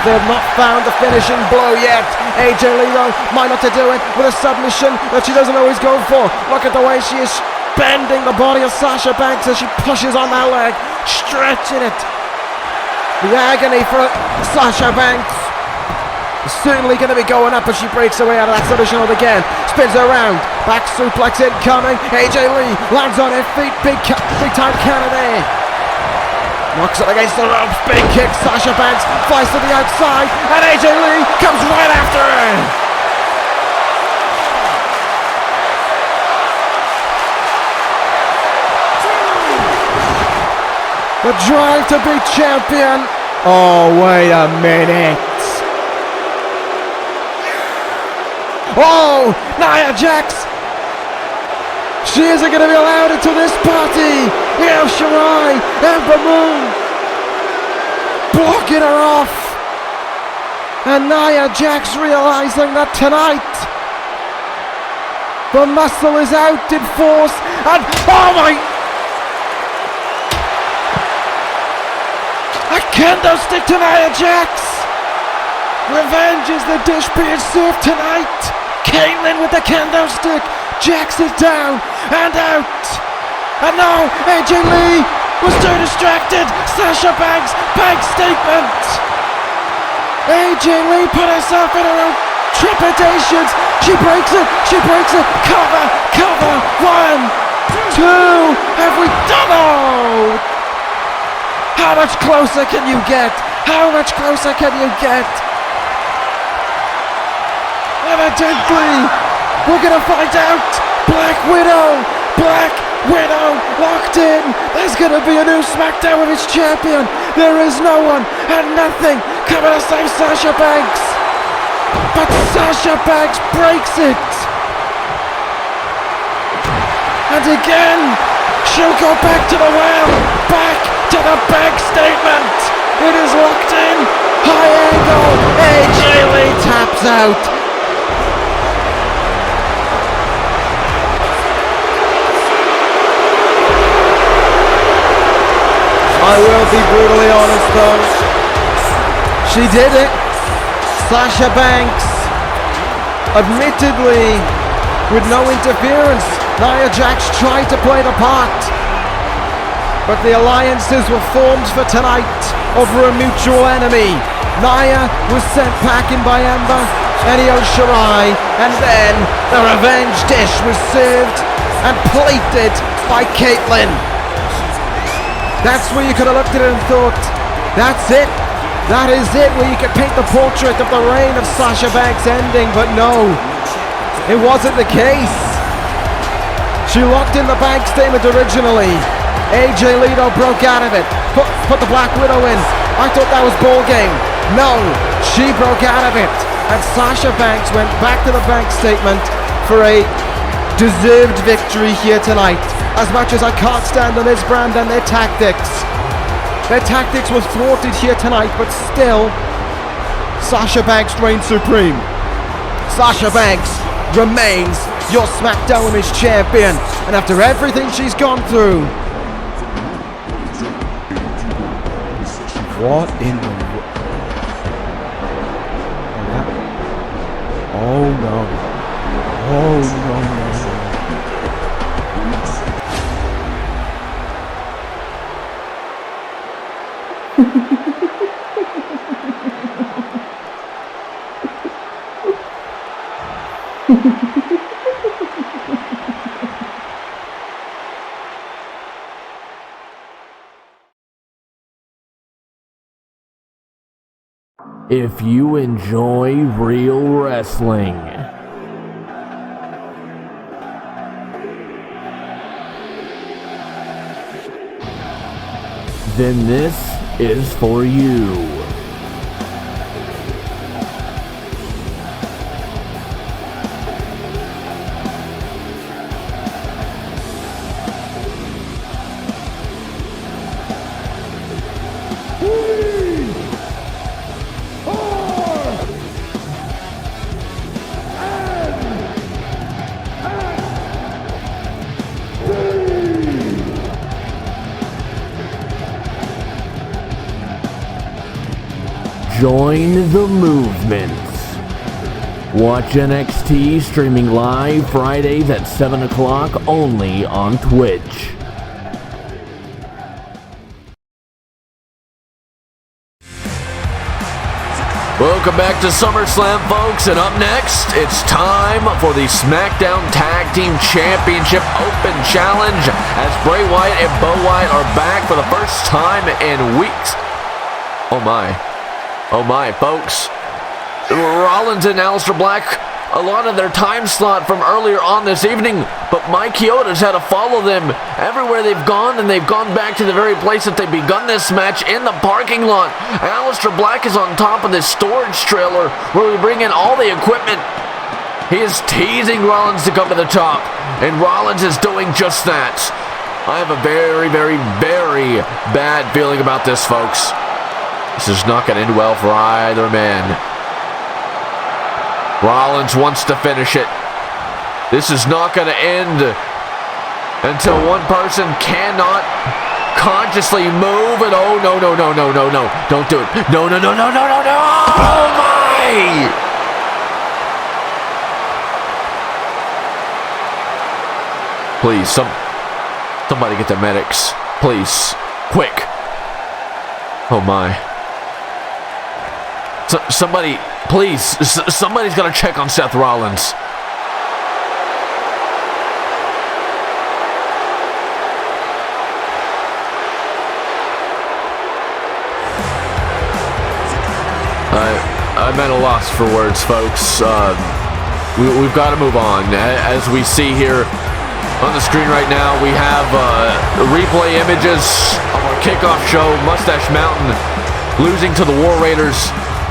They have not found the finishing blow yet. AJ Lee though might not to do it with a submission that she doesn't always go for. Look at the way she is bending the body of Sasha Banks as she pushes on that leg, stretching it. The agony for Sasha Banks is certainly going to be going up as she breaks away out of that submission hold again. Spins her around, back suplex incoming. AJ Lee lands on her feet, big time counter there. Knocks it against the ropes, big kick. Sasha Banks flies to the outside, and AJ Lee comes right after her. The drive to be champion. Oh, wait a minute. Oh, Nia Jax. She isn't going to be allowed into this party. Io Shirai, Ember Moon blocking her off. And Nia Jax realizing that tonight the muscle is out in force. And oh my... A kendo stick to Nia Jax. Revenge is the dish being served tonight. Caitlyn with the kendo stick. Jax is down and out. And now AJ Lee was too distracted. Sasha Banks, big statement. AJ Lee put herself in her own trepidations. She breaks it. Cover. 1, 2. Have we done it? How much closer can you get? Evidently, we're gonna find out. Black Widow locked in. There's gonna be a new SmackDown Women's champion. There is no one and nothing coming to save Sasha Banks. But Sasha Banks breaks it. And again, she'll go back to the well. Back to the bank statement. It is locked in. High angle. AJ Lee taps out. I will be brutally honest though. She did it. Sasha Banks, admittedly, with no interference. Nia Jax tried to play the part, but the alliances were formed for tonight over a mutual enemy. Nia was sent packing by Ember and Io Shirai, and then the revenge dish was served and plated by Caitlyn. That's where you could have looked at it and thought, that's it. That is it, where you could paint the portrait of the reign of Sasha Banks ending, but no, it wasn't the case. She locked in the bank statement originally. AJ Lee broke out of it, put the Black Widow in. I thought that was ball game. No, she broke out of it. And Sasha Banks went back to the bank statement for a deserved victory here tonight. As much as I can't stand on this brand and their tactics. Their tactics were thwarted here tonight, but still, Sasha Banks reigns supreme. Sasha Banks remains your SmackDown Women's champion. And after everything she's gone through, what in the world? Oh no. Oh no. If you enjoy real wrestling, then this is for you. Join the movement. Watch NXT streaming live Fridays at 7 o'clock only on Twitch. Welcome back to SummerSlam, folks, and up next, it's time for the SmackDown Tag Team Championship Open Challenge as Bray Wyatt and Bo Wyatt are back for the first time in weeks. Oh my, folks. Rollins and Aleister Black, a lot of their time slot from earlier on this evening, but Mike Chioda's had to follow them everywhere they've gone, and they've gone back to the very place that they begun this match, in the parking lot. Aleister Black is on top of this storage trailer where we bring in all the equipment. He is teasing Rollins to come to the top, and Rollins is doing just that. I have a very, very, very bad feeling about this, folks. This is not going to end well for either man. Rollins wants to finish it. This is not going to end until one person cannot consciously move. And oh, no. Don't do it. No. Oh, my! Please, somebody get the medics. Please. Quick. Oh, my. Somebody, please, somebody's got to check on Seth Rollins. I'm at a loss for words, folks. We've got to move on. As we see here on the screen right now, we have replay images of our kickoff show, Mustache Mountain losing to the War Raiders.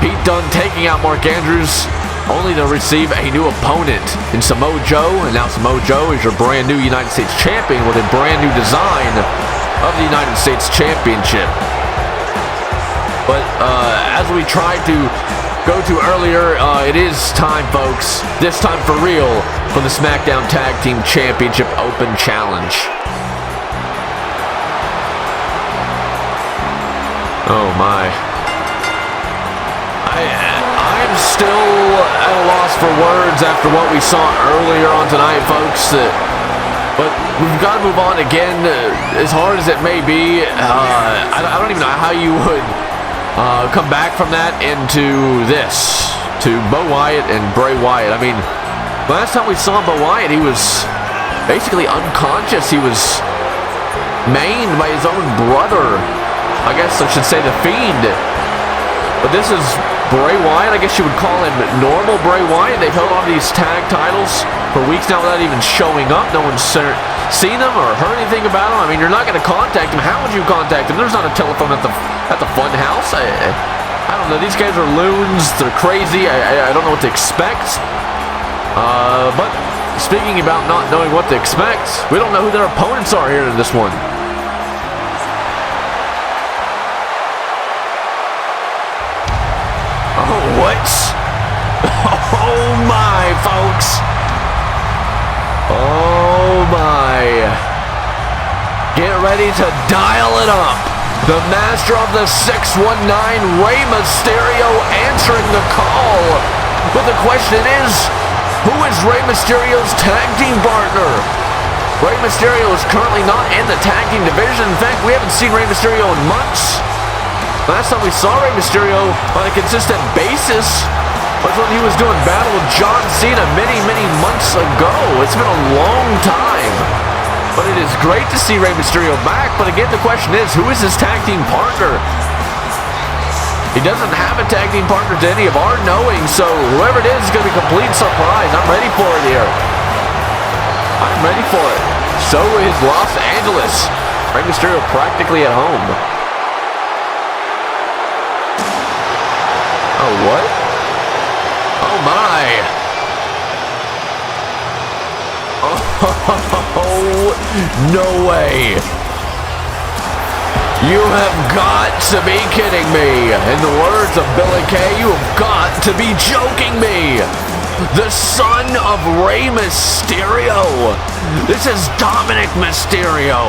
Pete Dunne taking out Mark Andrews, only to receive a new opponent in Samoa Joe. And now Samoa Joe is your brand new United States champion with a brand new design of the United States Championship. But as we tried to go to earlier, it is time, folks, this time for real, for the SmackDown Tag Team Championship Open Challenge. Oh my. I'm still at a loss for words after what we saw earlier on tonight, folks. But we've got to move on again, as hard as it may be. I don't even know how you would come back from that into this, to Bo Wyatt and Bray Wyatt. I mean, last time we saw Bo Wyatt, he was basically unconscious. He was maimed by his own brother. I guess I should say the Fiend. But this is Bray Wyatt. I guess you would call him normal Bray Wyatt. They've held on to these tag titles for weeks now without even showing up. No one's seen them or heard anything about him. I mean, you're not going to contact him. How would you contact him? There's not a telephone at the fun house. I don't know. These guys are loons. They're crazy. I don't know what to expect. But speaking about not knowing what to expect, we don't know who their opponents are here in this one. Oh, what? Oh, my, folks. Oh, my. Get ready to dial it up. The master of the 619, Rey Mysterio, answering the call. But the question is, who is Rey Mysterio's tag team partner? Rey Mysterio is currently not in the tag team division. In fact, we haven't seen Rey Mysterio in months. Last time we saw Rey Mysterio on a consistent basis was when he was doing battle with John Cena many, many months ago. It's been a long time. But it is great to see Rey Mysterio back. But again, the question is, who is his tag team partner? He doesn't have a tag team partner to any of our knowing, so whoever it is going to be a complete surprise. I'm ready for it here. I'm ready for it. So is Los Angeles. Rey Mysterio practically at home. Oh, what? Oh, my. Oh, no way. You have got to be kidding me. In the words of Billy Kay, you have got to be joking me. The son of Rey Mysterio. This is Dominic Mysterio,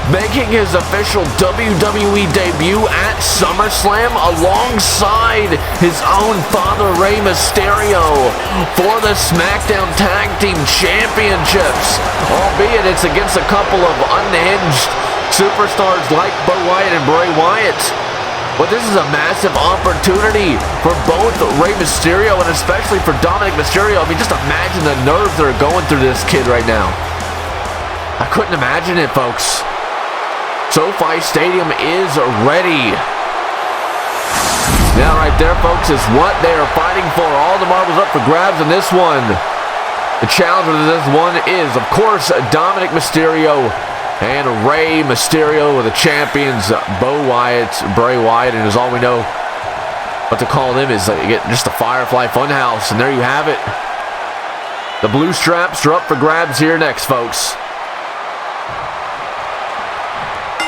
making his official WWE debut at SummerSlam alongside his own father, Rey Mysterio, for the SmackDown Tag Team Championships. Albeit it's against a couple of unhinged superstars like Bray Wyatt and Bray Wyatt. But this is a massive opportunity for both Rey Mysterio and especially for Dominic Mysterio. I mean, just imagine the nerves that are going through this kid right now. I couldn't imagine it, folks. SoFi Stadium is ready. Now right there, folks, is what they are fighting for. All the marbles up for grabs in this one. The challenger to this one is, of course, Dominic Mysterio and Rey Mysterio, with the champions, Bo Wyatt, Bray Wyatt, and as all we know what to call them is just the Firefly Funhouse. And there you have it. The blue straps are up for grabs here next, folks.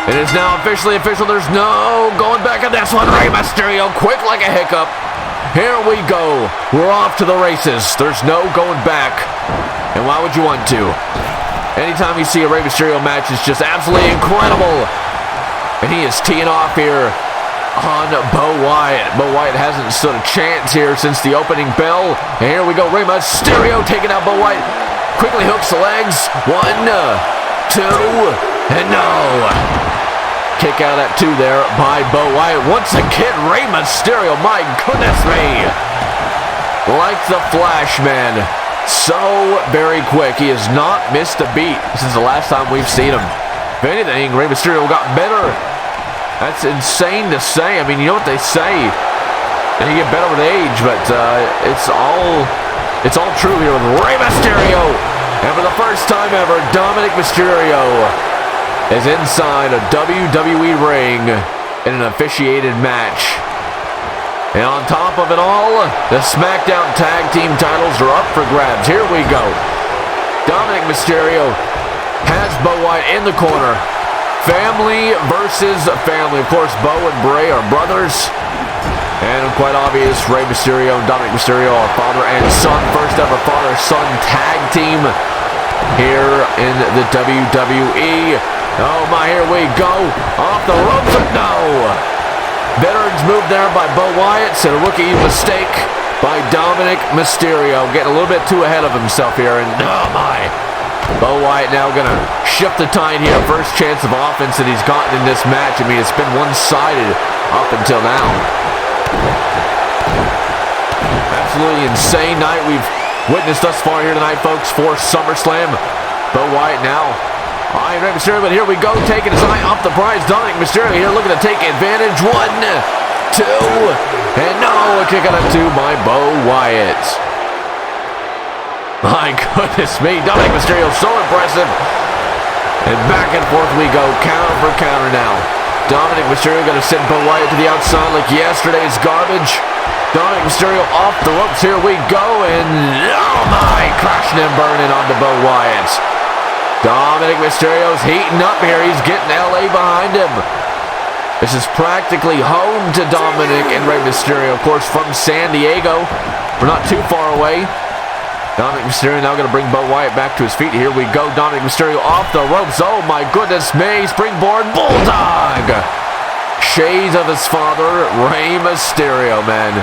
It is now officially official. There's no going back on this one. Rey Mysterio, quick like a hiccup. Here we go. We're off to the races. There's no going back. And why would you want to? Anytime you see a Rey Mysterio match, it's just absolutely incredible. And he is teeing off here on Bo Wyatt. Bo Wyatt hasn't stood a chance here since the opening bell. And here we go. Rey Mysterio taking out Bo Wyatt. Quickly hooks the legs. 1, 2, and no. Kick out of that 2 there by Bo Wyatt. Once again, Rey Mysterio. My goodness me. Like the Flash, man. So very quick. He has not missed a beat since the last time we've seen him. If anything, Rey Mysterio got better. That's insane to say. I mean, you know what they say. And you get better with age, but it's all true here with Rey Mysterio. And for the first time ever, Dominic Mysterio is inside a WWE ring in an officiated match. And on top of it all, the SmackDown Tag Team titles are up for grabs. Here we go. Dominic Mysterio has Bo Wyatt in the corner. Family versus family. Of course, Bo and Bray are brothers. And quite obvious, Rey Mysterio and Dominic Mysterio are father and son. First ever father-son tag team here in the WWE. Oh my, here we go. Off the ropes, no. Veterans move there by Bo Wyatt. And a rookie mistake by Dominic Mysterio. Getting a little bit too ahead of himself here. And oh my. Bo Wyatt now going to shift the tide here. First chance of offense that he's gotten in this match. I mean, it's been one-sided up until now. Absolutely insane night we've witnessed thus far here tonight, folks, for SummerSlam. Bo Wyatt now eyeing Rey Mysterio, but here we go, taking his eye off the prize. Dominic Mysterio here looking to take advantage. 1, 2, and no, a kick out of 2 by Bo Wyatt. My goodness me, Dominic Mysterio so impressive. And back and forth we go, counter for counter now. Dominic Mysterio going to send Bo Wyatt to the outside like yesterday's garbage. Dominic Mysterio off the ropes, here we go, and oh my, crashing and burning onto Bo Wyatt. Dominic Mysterio's heating up here. He's getting LA behind him. This is practically home to Dominic and Rey Mysterio, of course, from San Diego. We're not too far away. Dominic Mysterio now going to bring Bo Wyatt back to his feet. Here we go. Dominic Mysterio off the ropes. Oh my goodness me. Springboard Bulldog. Shades of his father, Rey Mysterio, man.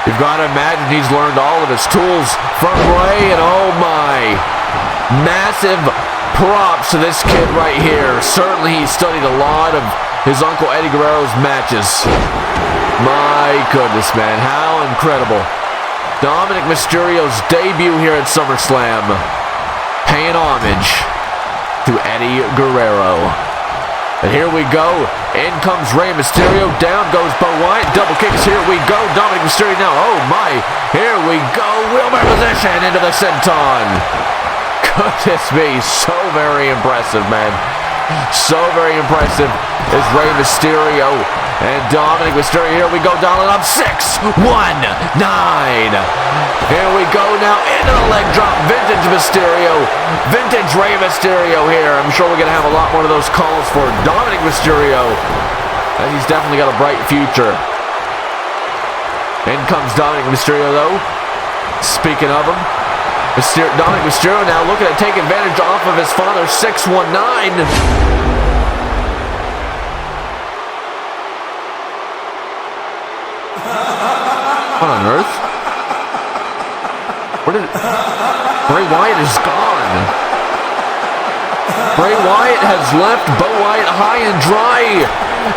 You've got to imagine he's learned all of his tools from Rey, and oh my. Massive props to this kid right here. Certainly he studied a lot of his Uncle Eddie Guerrero's matches. My goodness, man, how incredible. Dominic Mysterio's debut here at SummerSlam, paying homage to Eddie Guerrero. And here we go. In comes Rey Mysterio. Down goes Bo Wyatt. Double kicks. Here we go. Dominic Mysterio now. Oh my. Here we go. Wheelbarrow position into the senton. Goodness me. So very impressive, man. So very impressive is Rey Mysterio. And Dominic Mysterio. Here we go. Dialing up. 6, 1, 9. Here we go now into the leg drop. Vintage Mysterio. Vintage Rey Mysterio here. I'm sure we're going to have a lot more of those calls for Dominic Mysterio. He's definitely got a bright future. In comes Dominic Mysterio, though. Speaking of him, Dominic Mysterio now looking to take advantage off of his father, 619. What on earth? Where did Bray Wyatt is gone? Bray Wyatt has left Bo Wyatt high and dry.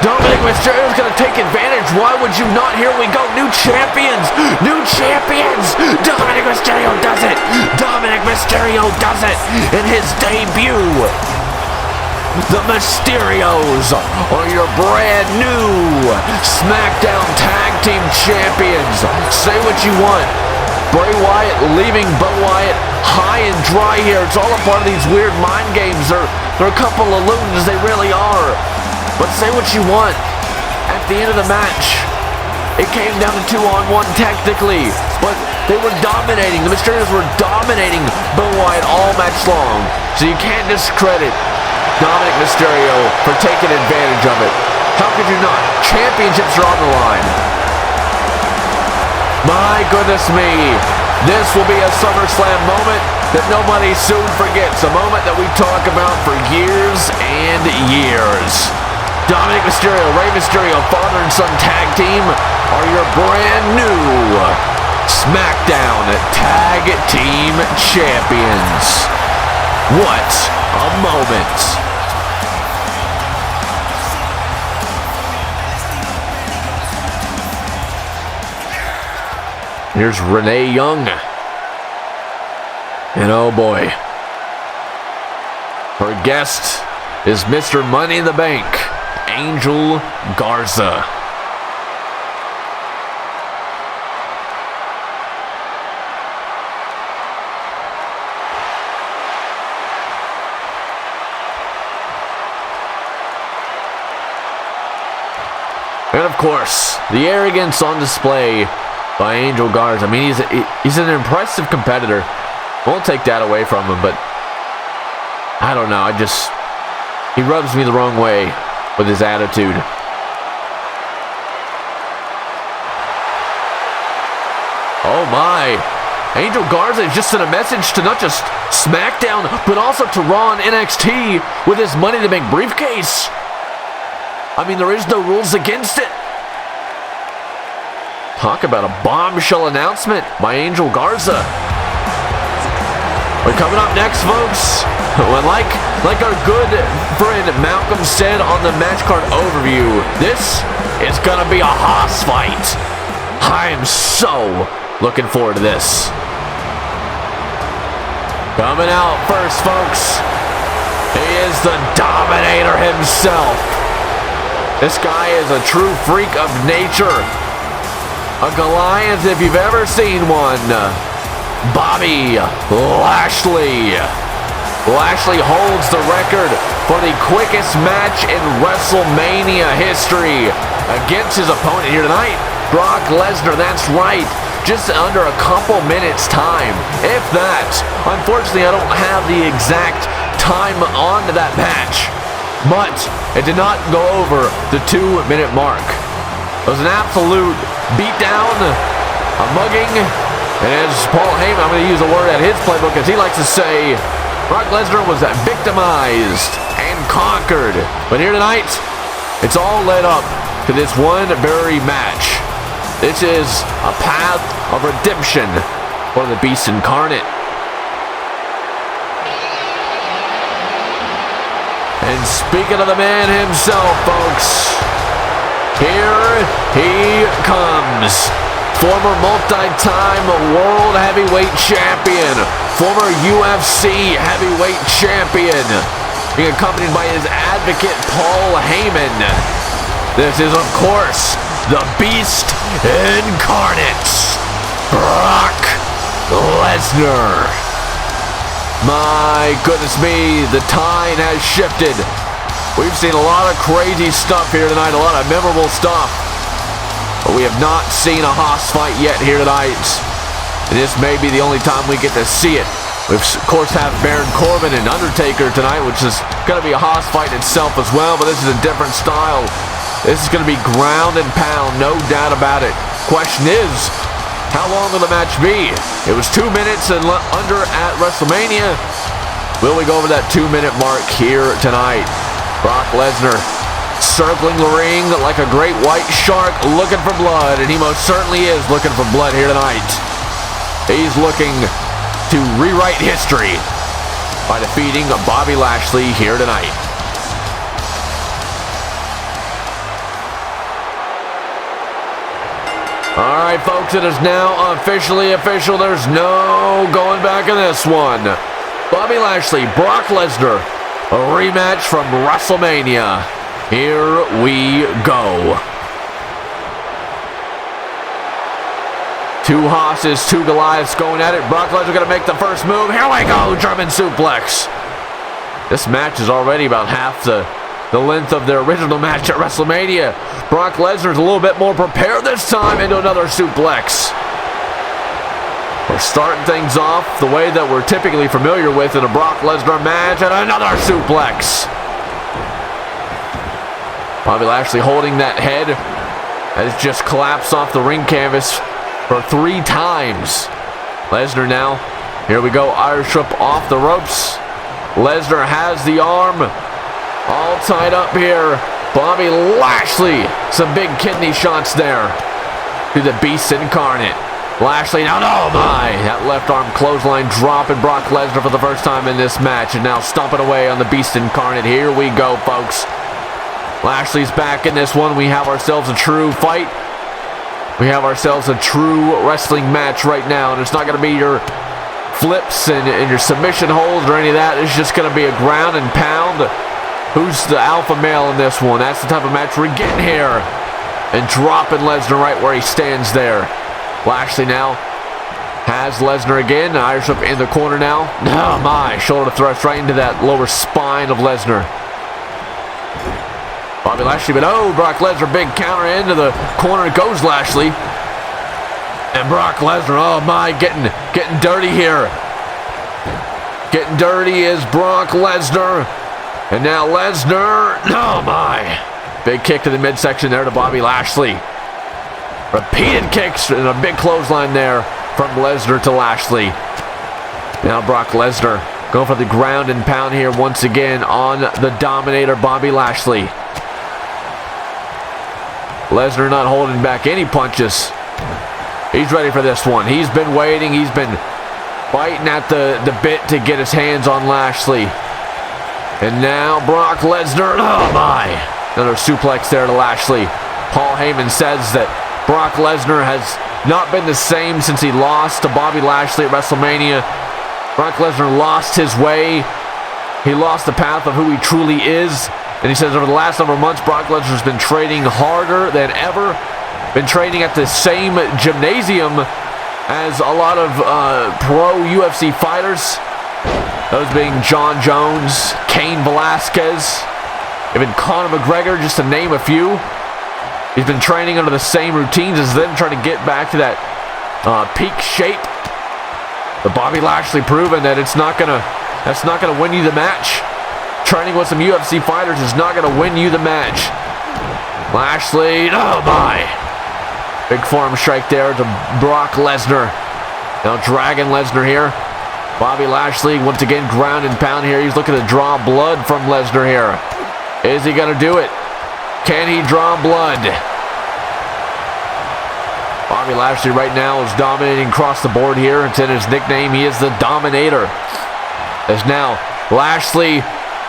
Dominic Mysterio is going to take advantage. Why would you not? Here we go. New champions. New champions. Dominic Mysterio does it. Dominic Mysterio does it in his debut. The Mysterios are your brand new SmackDown Tag Team Champions. Say what you want. Bray Wyatt leaving Bo Wyatt high and dry here. It's all a part of these weird mind games. They're a couple of loons, they really are. But say what you want. At the end of the match, it came down to 2-on-1 technically, but they were dominating. The Mysterios were dominating Bo Wyatt all match long. So you can't discredit Dominic Mysterio for taking advantage of it. How could you not? Championships are on the line. My goodness me. This will be a SummerSlam moment that nobody soon forgets. A moment that we talk about for years and years. Dominic Mysterio, Rey Mysterio, father and son tag team are your brand new SmackDown Tag Team Champions. What a moment. Here's Renee Young. And oh boy. Her guest is Mr. Money in the Bank, Angel Garza. And of course, the arrogance on display by Angel Garza. I mean, he's an impressive competitor. Won't take that away from him, but I don't know. He rubs me the wrong way with his attitude. Oh my. Angel Garza is just sent a message to not just SmackDown, but also to Raw and NXT with his Money in the Bank briefcase. I mean, there is no rules against it. Talk about a bombshell announcement by Angel Garza. We're coming up next, folks. Well, like our good friend Malcolm said on the match card overview, this is gonna be a hoss fight. I am so looking forward to this. Coming out first, folks, he is the Dominator himself. This guy is a true freak of nature. A Goliath if you've ever seen one. Bobby Lashley. Lashley holds the record for the quickest match in WrestleMania history against his opponent here tonight, Brock Lesnar. That's right. Just under a couple minutes time, if that. Unfortunately, I don't have the exact time on that match, but it did not go over the 2-minute mark. It was an absolute beatdown, a mugging, and as Paul Heyman, I'm going to use a word at his playbook, as he likes to say, Brock Lesnar was victimized and conquered. But here tonight, it's all led up to this one very match. This is a path of redemption for the Beast Incarnate. And speaking of the man himself, folks, here he comes. Former multi-time World Heavyweight Champion, former UFC Heavyweight Champion, being accompanied by his advocate, Paul Heyman. This is, of course, the Beast Incarnate, Brock Lesnar. My goodness me, the tide has shifted. We've seen a lot of crazy stuff here tonight, a lot of memorable stuff. But we have not seen a Haas fight yet here tonight. And this may be the only time we get to see it. We, of course, have Baron Corbin and Undertaker tonight, which is going to be a Haas fight itself as well, but this is a different style. This is going to be ground and pound, no doubt about it. Question is, how long will the match be? It was 2 minutes and under at WrestleMania. Will we go over that 2-minute mark here tonight? Brock Lesnar circling the ring like a great white shark looking for blood, and he most certainly is looking for blood here tonight. He's looking to rewrite history by defeating Bobby Lashley here tonight. All right, folks, it is now officially official. There's no going back in this one. Bobby Lashley, Brock Lesnar, a rematch from WrestleMania. Here we go. Two Hosses, two Goliaths going at it. Brock Lesnar going to make the first move. Here we go, German suplex. This match is already about half the length of their original match at WrestleMania. Brock Lesnar's a little bit more prepared this time into another suplex. We're starting things off the way that we're typically familiar with in a Brock Lesnar match, and another suplex. Bobby Lashley holding that head has just collapsed off the ring canvas for 3 times. Lesnar now, here we go, Irish whip off the ropes. Lesnar has the arm all tied up here. Bobby Lashley, some big kidney shots there to the Beast Incarnate. Lashley now, oh my, that left arm clothesline dropping Brock Lesnar for the first time in this match, and now stomping away on the Beast Incarnate. Here we go, folks. Lashley's back in this one. We have ourselves a true fight. We have ourselves a true wrestling match right now, and it's not going to be your flips and your submission holds or any of that. It's just going to be a ground and pound. Who's the alpha male in this one? That's the type of match we're getting here. And dropping Lesnar right where he stands there. Lashley now has Lesnar again. Irish whip in the corner now. Oh my, shoulder thrust right into that lower spine of Lesnar. Bobby Lashley, but oh, Brock Lesnar, big counter into the corner goes Lashley. And Brock Lesnar, oh my, getting dirty here. Getting dirty is Brock Lesnar. And now Lesnar, oh my. Big kick to the midsection there to Bobby Lashley. Repeated kicks and a big clothesline there from Lesnar to Lashley. Now Brock Lesnar going for the ground and pound here once again on the Dominator, Bobby Lashley. Lesnar not holding back any punches. He's ready for this one. He's been waiting. He's been biting at the bit to get his hands on Lashley. And now Brock Lesnar, oh my. Another suplex there to Lashley. Paul Heyman says that Brock Lesnar has not been the same since he lost to Bobby Lashley at WrestleMania. Brock Lesnar lost his way. He lost the path of who he truly is. And he says over the last number of months, Brock Lesnar's been training harder than ever. Been training at the same gymnasium as a lot of pro UFC fighters. Those being John Jones, Cain Velasquez, even Conor McGregor, just to name a few. He's been training under the same routines as them, trying to get back to that peak shape. But Bobby Lashley proving that that's not gonna win you the match. Training with some UFC fighters is not gonna win you the match. Lashley, oh my. Big forearm strike there to Brock Lesnar. Now dragging Lesnar here. Bobby Lashley once again ground and pound here. He's looking to draw blood from Lesnar here. Is he going to do it? Can he draw blood? Bobby Lashley right now is dominating across the board here. It's in his nickname. He is the Dominator. As now Lashley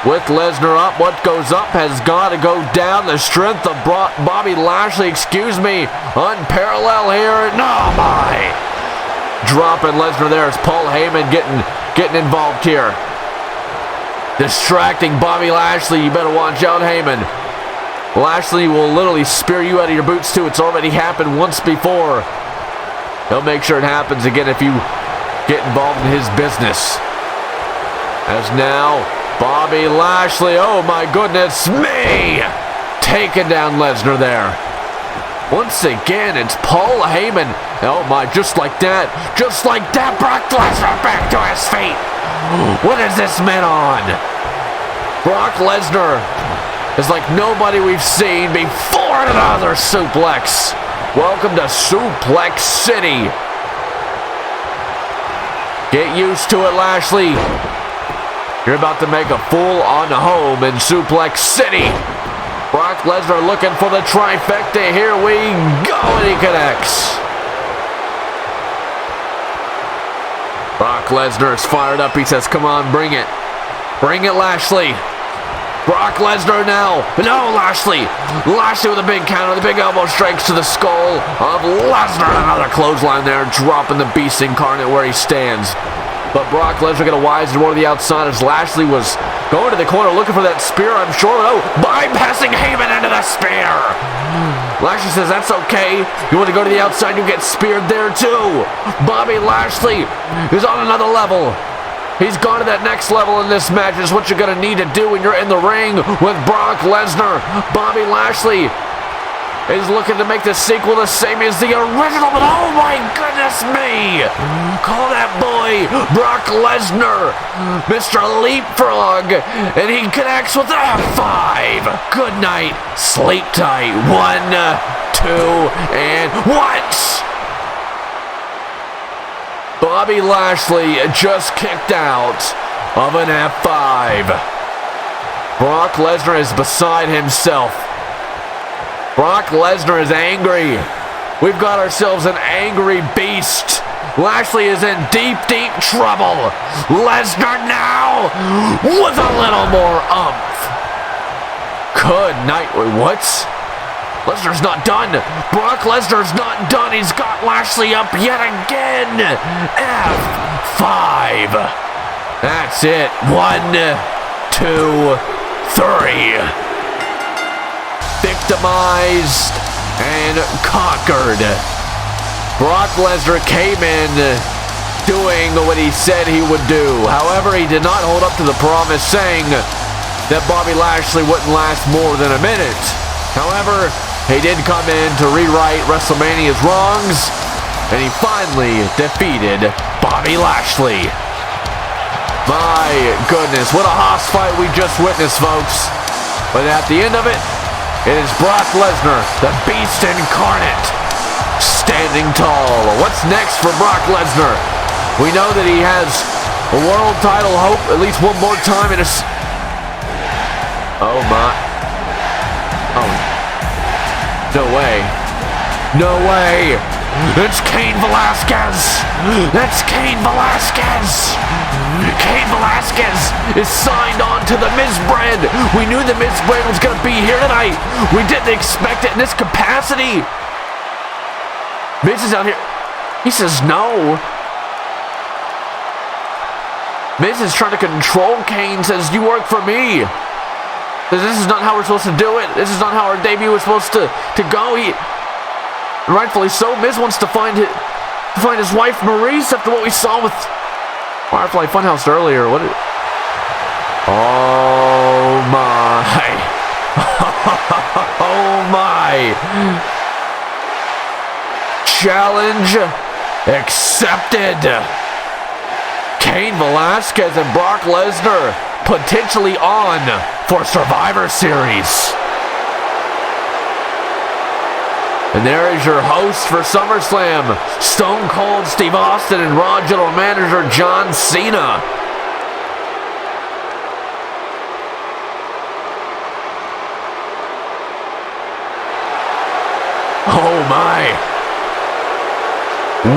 with Lesnar up. What goes up has got to go down. The strength of Bobby Lashley, unparalleled here. No, my. Dropping Lesnar there. It's Paul Heyman getting involved here. Distracting Bobby Lashley. You better watch out, Heyman. Lashley will literally spear you out of your boots too. It's already happened once before. He'll make sure it happens again if you get involved in his business. As now, Bobby Lashley, oh my goodness me, taking down Lesnar there. Once again, it's Paul Heyman. Oh my, just like that, Brock Lesnar back to his feet. What is this man on? Brock Lesnar is like nobody we've seen before. Another suplex. Welcome to Suplex City. Get used to it, Lashley. You're about to make a full-on home in Suplex City. Brock Lesnar looking for the trifecta. Here we go, and he connects. Brock Lesnar is fired up. He says, come on, bring it. Bring it, Lashley. Brock Lesnar now. No, Lashley. Lashley with a big counter. The big elbow strikes to the skull of Lesnar. Another clothesline there, dropping the beast incarnate where he stands. But Brock Lesnar got a wise and more to the outside as Lashley was going to the corner looking for that spear, I'm sure. Oh, bypassing Heyman into the spear. Lashley says, that's okay. You want to go to the outside, you get speared there too. Bobby Lashley is on another level. He's gone to that next level in this match. It's what you're going to need to do when you're in the ring with Brock Lesnar. Bobby Lashley is looking to make the sequel the same as the original, but oh my goodness me! Call that boy Brock Lesnar, Mr. Leapfrog, and he connects with the F5. Good night, sleep tight. 1, 2, and what? Bobby Lashley just kicked out of an F5. Brock Lesnar is beside himself. Brock Lesnar is angry. We've got ourselves an angry beast. Lashley is in deep, deep trouble. Lesnar now with a little more oomph. Good night. Wait, what? Lesnar's not done. Brock Lesnar's not done. He's got Lashley up yet again. F5. That's it. 1, 2, 3. Victimized and conquered. Brock Lesnar came in doing what he said he would do. However, he did not hold up to the promise, saying that Bobby Lashley wouldn't last more than a minute. However, he did come in to rewrite WrestleMania's wrongs, and he finally defeated Bobby Lashley. My goodness, what a hoss fight we just witnessed, folks. But at the end of it, it is Brock Lesnar, the beast incarnate, standing tall. What's next for Brock Lesnar? We know that he has a world title hope at least one more time in his... Oh my. Oh. No way. No way. It's Cain Velasquez. That's Cain Velasquez. Cain Velasquez is signed on to the Miz brand. We knew the Miz brand was going to be here tonight. We didn't expect it in this capacity. Miz is out here. He says no. Miz is trying to control Cain. Says, you work for me. This is not how we're supposed to do it. This is not how our debut was supposed to go. Rightfully so. Miz wants to find his wife Maurice after what we saw with Firefly Funhouse earlier. Oh my. Oh my. Challenge accepted. Cain Velasquez and Brock Lesnar potentially on for Survivor Series. And there is your host for SummerSlam, Stone Cold Steve Austin and Raw General Manager John Cena. Oh my.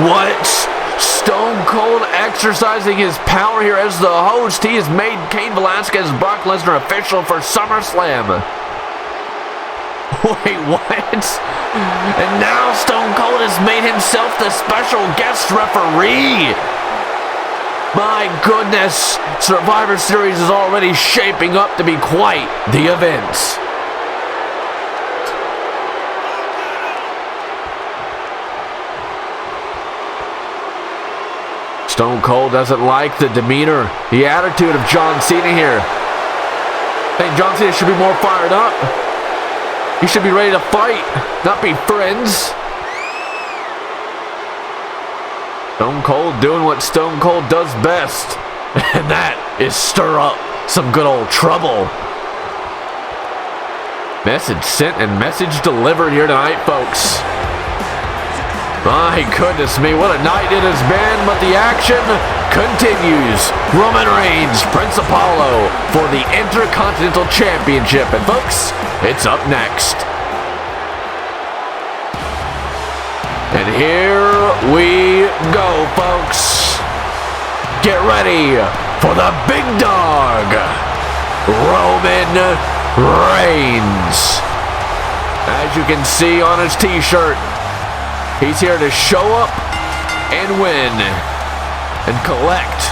What Stone Cold exercising his power here as the host. He has made Cain Velasquez and Brock Lesnar official for SummerSlam. Wait, what? And now Stone Cold has made himself the special guest referee. My goodness, Survivor Series is already shaping up to be quite the event. Stone Cold doesn't like the demeanor, the attitude of John Cena here. I think John Cena should be more fired up. He should be ready to fight, not be friends. Stone Cold doing what Stone Cold does best, and that is stir up some good old trouble. Message sent and message delivered here tonight, folks. My goodness me, what a night it has been, but the action continues. Roman Reigns, Prince Apollo for the Intercontinental Championship. And folks, it's up next. And here we go, folks. Get ready for the big dog, Roman Reigns. As you can see on his t-shirt, he's here to show up and win and collect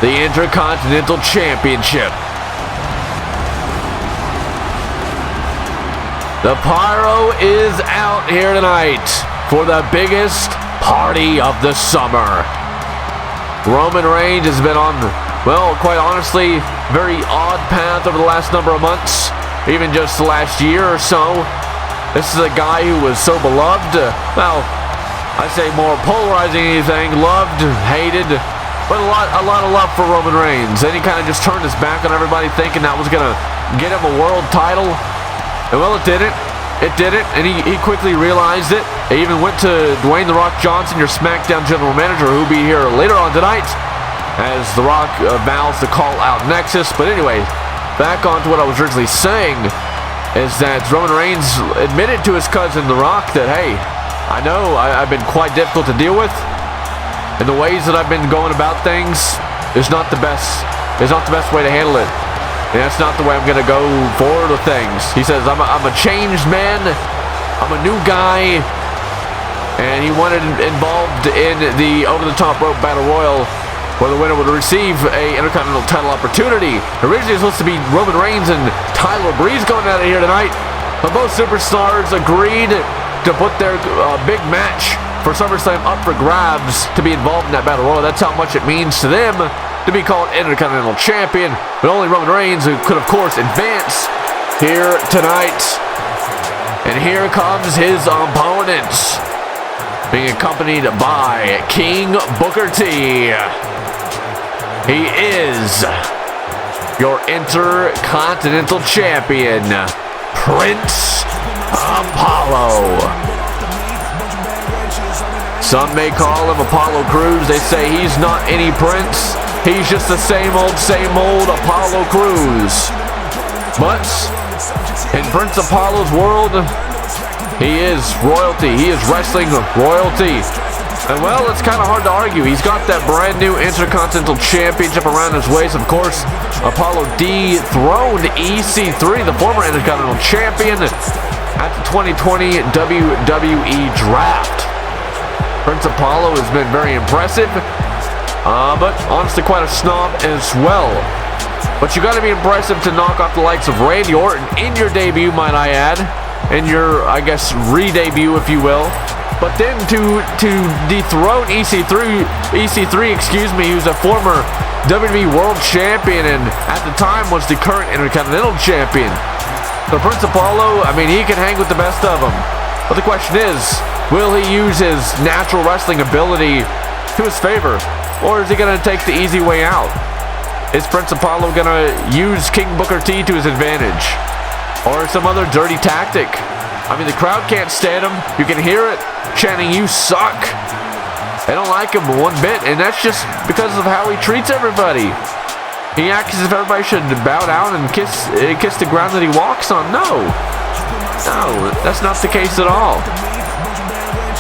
the Intercontinental Championship. The pyro is out here tonight for the biggest party of the summer. Roman Reigns has been on, well, quite honestly, very odd path over the last number of months, even just the last year or so. This is a guy who was so beloved, well, I say more polarizing than anything, loved, hated, but a lot of love for Roman Reigns. Then he kind of just turned his back on everybody thinking that was going to get him a world title. And well, it didn't. It didn't, and he quickly realized it. He even went to Dwayne "The Rock" Johnson, your SmackDown general manager, who'll be here later on tonight, as The Rock vows to call out Nexus. But anyway, back on to what I was originally saying, is that Roman Reigns admitted to his cousin The Rock that, hey, I know I've been quite difficult to deal with, and the ways that I've been going about things is not the best. Is not the best way to handle it. And that's not the way I'm going to go forward with things. He says, I'm a changed man. I'm a new guy. And he wanted involved in the over-the-top rope battle royal, where the winner would receive a Intercontinental title opportunity. Originally it was supposed to be Roman Reigns and Tyler Breeze going out of here tonight, but both superstars agreed to put their big match for SummerSlam up for grabs to be involved in that battle royal. That's how much it means to them to be called Intercontinental Champion, but only Roman Reigns, who could of course advance here tonight. And here comes his opponent, being accompanied by King Booker T. He is your Intercontinental Champion, Prince Apollo. Some may call him Apollo Crews. They say he's not any prince. He's just the same old Apollo Crews. But in Prince Apollo's world, he is royalty. He is wrestling royalty. And well, it's kind of hard to argue. He's got that brand new Intercontinental Championship around his waist. Of course, Apollo dethroned EC3, the former Intercontinental Champion, at the 2020 WWE Draft. Prince Apollo has been very impressive, but honestly quite a snob as well. But you got to be impressive to knock off the likes of Randy Orton in your debut, might I add, in your, I guess, re-debut, if you will. But then to dethrone EC3, excuse me, who's a former WWE World Champion and at the time was the current Intercontinental Champion. So Prince Apollo, I mean, he can hang with the best of them. But the question is, will he use his natural wrestling ability to his favor? Or is he going to take the easy way out? Is Prince Apollo going to use King Booker T to his advantage? Or some other dirty tactic? I mean, the crowd can't stand him. You can hear it chanting, "You suck." They don't like him one bit, and that's just because of how he treats everybody. He acts as if everybody should bow down and kiss the ground that he walks on. No, that's not the case at all.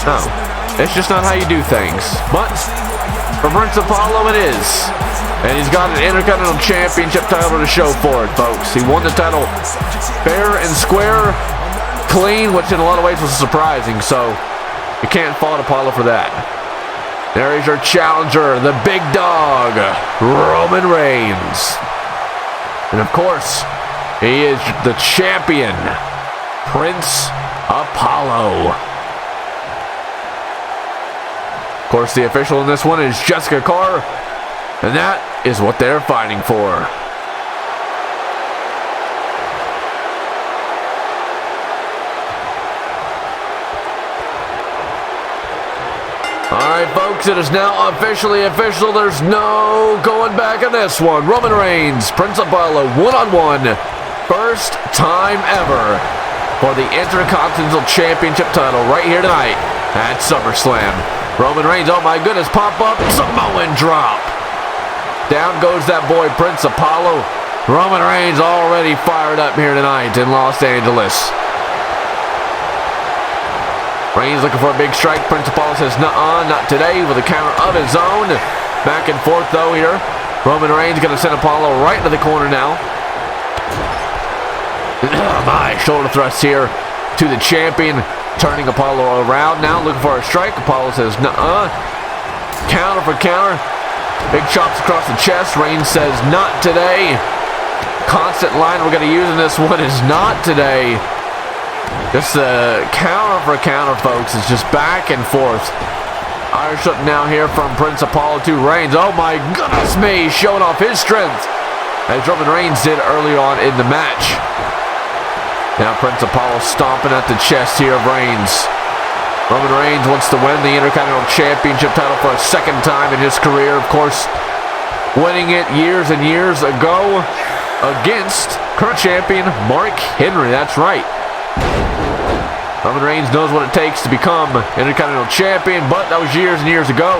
No, it's just not how you do things. But For Prince Apollo it is. And he's got an Intercontinental Championship title to show for it, folks. He won the title fair and square, clean, which in a lot of ways was surprising, so you can't fault Apollo for that. There is your challenger, the big dog, Roman Reigns. And of course, he is the champion, Prince Apollo. Of course, the official in this one is Jessica Carr, and that is what they're fighting for. Alright, folks, it is now officially official. There's no going back on this one. Roman Reigns, Prince Apollo, one-on-one. First time ever for the Intercontinental Championship title right here tonight at SummerSlam. Roman Reigns, oh my goodness, pop up, Samoan drop. Down goes that boy, Prince Apollo. Roman Reigns already fired up here tonight in Los Angeles. Reigns looking for a big strike. Prince Apollo says, nuh-uh, not today, with a counter of his own. Back and forth, though, here. Roman Reigns going to send Apollo right into the corner now. Oh my, shoulder thrust here to the champion. Turning Apollo around now, looking for a strike. Apollo says, nuh-uh. Counter for counter. Big chops across the chest. Reigns says, not today. Constant line we're going to use in this one is not today. Just a counter for counter, folks. It's just back and forth. Irish whip now here from Prince Apollo to Reigns. Oh my goodness me, showing off his strength as Roman Reigns did earlier on in the match. Now Prince Apollo stomping at the chest here of Reigns. Roman Reigns wants to win the Intercontinental Championship title for a second time in his career. Of course, winning it years and years ago against current champion Mark Henry. That's right. Roman Reigns knows what it takes to become Intercontinental Champion, but that was years and years ago.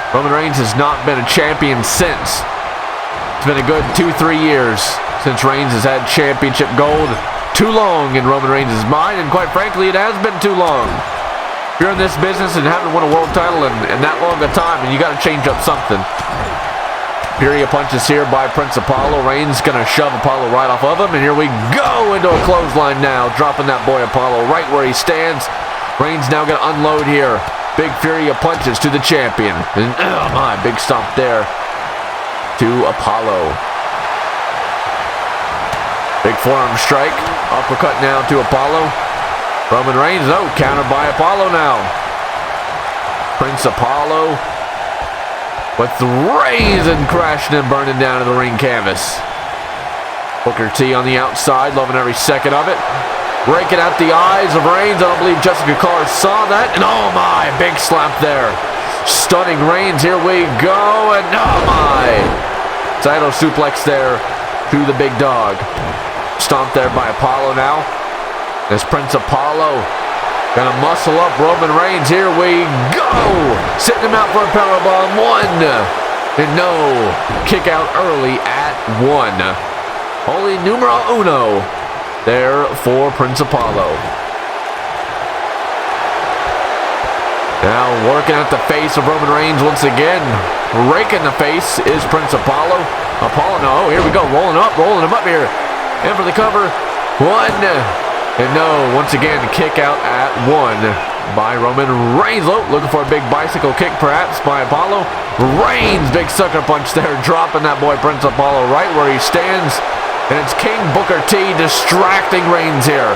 Roman Reigns has not been a champion since. It's been a good 2-3 years since Reigns has had championship gold. Too long in Roman Reigns' mind, and quite frankly, it has been too long. If you're in this business and haven't won a world title in that long a time, and you got to change up something. Fury punches here by Prince Apollo. Reigns going to shove Apollo right off of him, and here we go into a clothesline now, dropping that boy Apollo right where he stands. Reigns now going to unload here. Big Fury punches to the champion. And oh my, big stomp there to Apollo. Big forearm strike. Uppercut now to Apollo. Roman Reigns, no, countered by Apollo now. Prince Apollo with Reigns and crashing and burning down to the ring canvas. Booker T on the outside, loving every second of it. Raking out the eyes of Reigns. I don't believe Jessica Carr saw that. And oh my, big slap there. Stunning Reigns, here we go. And oh my, title suplex there to the big dog. Stomp there by Apollo now. As Prince Apollo gonna muscle up Roman Reigns. Here we go. Sitting him out for a powerbomb. 1. And no. Kick out early at 1. Holy numero uno there for Prince Apollo. Now working at the face of Roman Reigns once again. Raking the face is Prince Apollo. Apollo, no, here we go. Rolling him up here. In for the cover. 1. And no, once again, kick out at 1 by Roman Reigns. Oh, looking for a big bicycle kick perhaps by Apollo. Reigns, big sucker punch there, dropping that boy Prince Apollo right where he stands. And it's King Booker T distracting Reigns here.